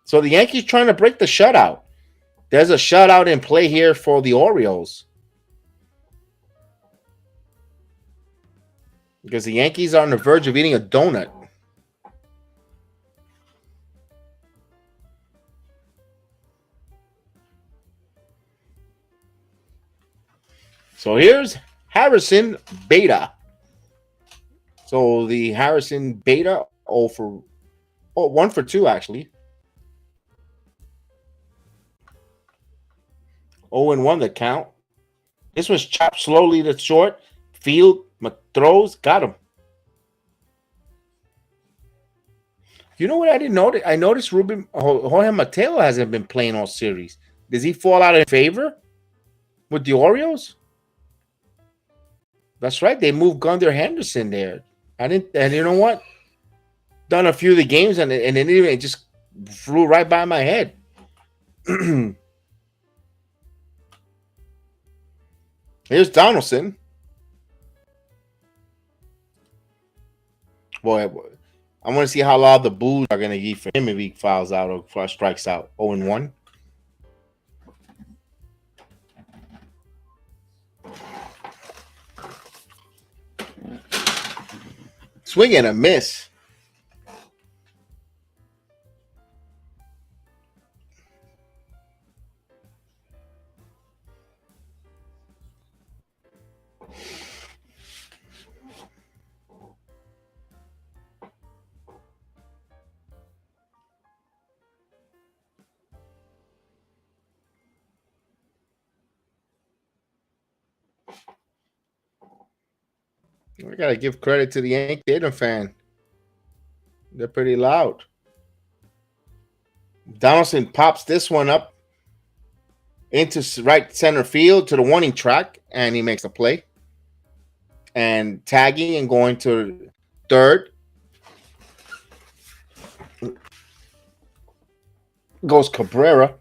So the Yankees trying to break the shutout. There's a shutout in play here for the Orioles. Because the Yankees are on the verge of eating a donut. So here's Harrison Beta. So the Harrison Beta 1 for 2 actually. 0-1 the count. This was chopped slowly to short. Field throws, got him. You know what I didn't notice? I noticed Jorge Mateo hasn't been playing all series. Does he fall out in favor with the Orioles? That's right. They moved Gunder Henderson there. And you know what? Done a few of the games and it just flew right by my head. Here's Donaldson. Boy, I want to see how loud the boos are going to be for him if he fouls out or strikes out. 0-1. Swing and a miss. I got to give credit to the Yankee Stadium fan. They're pretty loud. Donaldson pops this one up into right center field to the warning track, and he makes a play. And tagging and going to third goes Cabrera.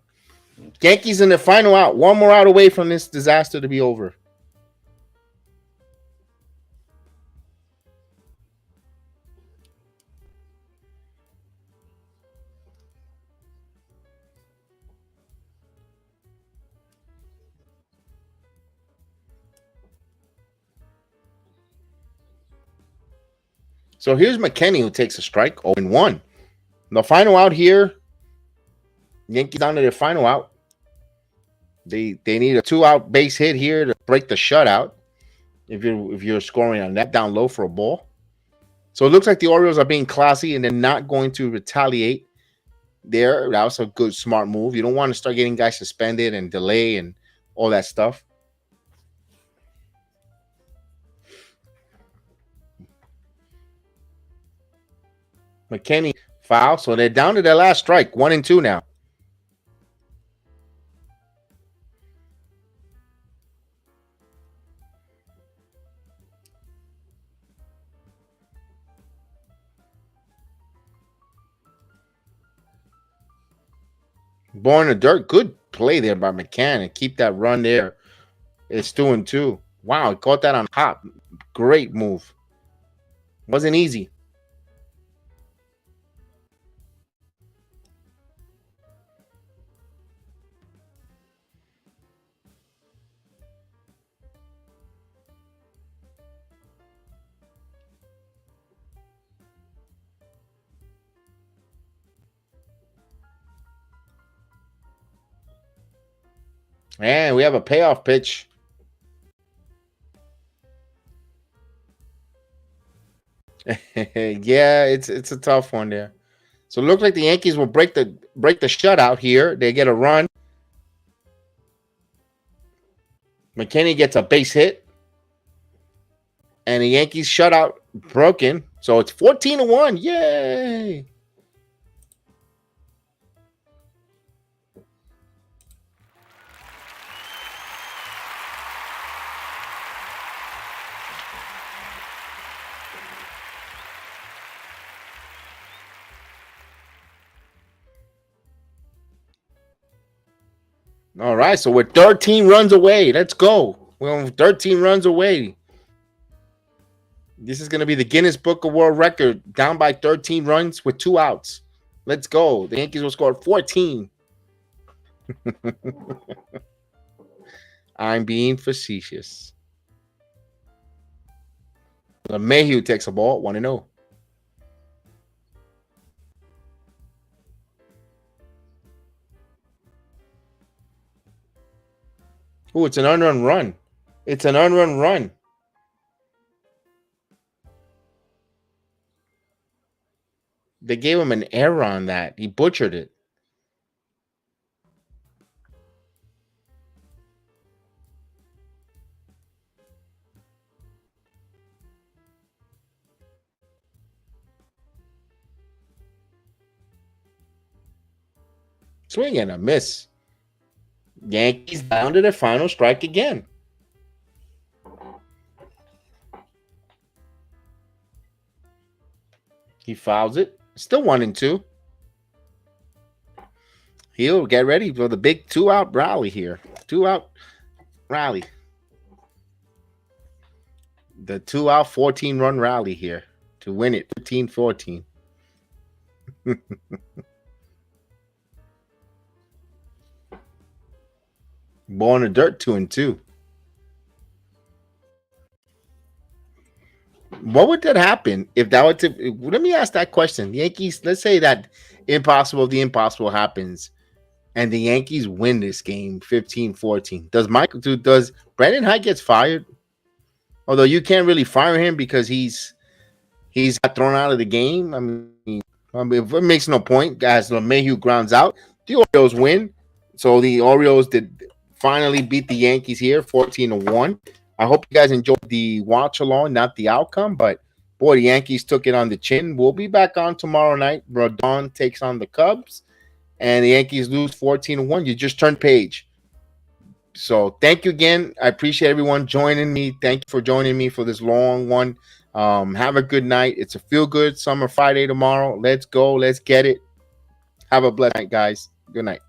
Yankees in the final out. One more out away from this disaster to be over. So here's McKinney who takes a strike. 0-1. The final out here. Yankees down to their final out. They need a 2-out base hit here to break the shutout. If you're scoring on that down low for a ball. So it looks like the Orioles are being classy and they're not going to retaliate there. That was a good, smart move. You don't want to start getting guys suspended and delay and all that stuff. McKinney foul. So they're down to their last strike. 1-2 now. Born in the dirt. Good play there by McCann. Keep that run there. It's 2-2. Wow, he caught that on top. Great move. Wasn't easy. And we have a payoff pitch. Yeah, it's a tough one there. So it looks like the Yankees will break the shutout here. They get a run. McKinney gets a base hit. And the Yankees shutout broken. So it's 14-1. Yay! All right, so we're 13 runs away. Let's go. We're 13 runs away. This is going to be the Guinness Book of World Record, down by 13 runs with 2 outs. Let's go. The Yankees will score 14. I'm being facetious. LeMahieu takes a ball, 1-0. Oh, it's an unrun run. It's an unrun run. They gave him an error on that. He butchered it. Swing and a miss. Yankees down to their final strike again. He fouls it. Still 1-2. He'll get ready for the big 2-out rally here. 2-out rally. The 2-out 14-run rally here to win it 15-14. Ball in the dirt 2-2. What would that happen if that were to? Let me ask that question. The Yankees. Let's say that the impossible happens, and the Yankees win this game 15-14. Does Brandon Hyde gets fired? Although you can't really fire him because he's got thrown out of the game. I mean it makes no point. As LeMahieu grounds out, the Orioles win. So the Orioles did finally beat the Yankees here 14-1. I hope you guys enjoyed the watch along, not the outcome, but boy, the Yankees took it on the chin. We'll be back on tomorrow night. Rodon takes on the Cubs, and the Yankees lose 14-1. You just turned page. So thank you again. I appreciate everyone joining me. Thank you for joining me for this long one. Have a good night. It's a feel-good summer Friday tomorrow. Let's go. Let's get it. Have a blessed night, guys. Good night.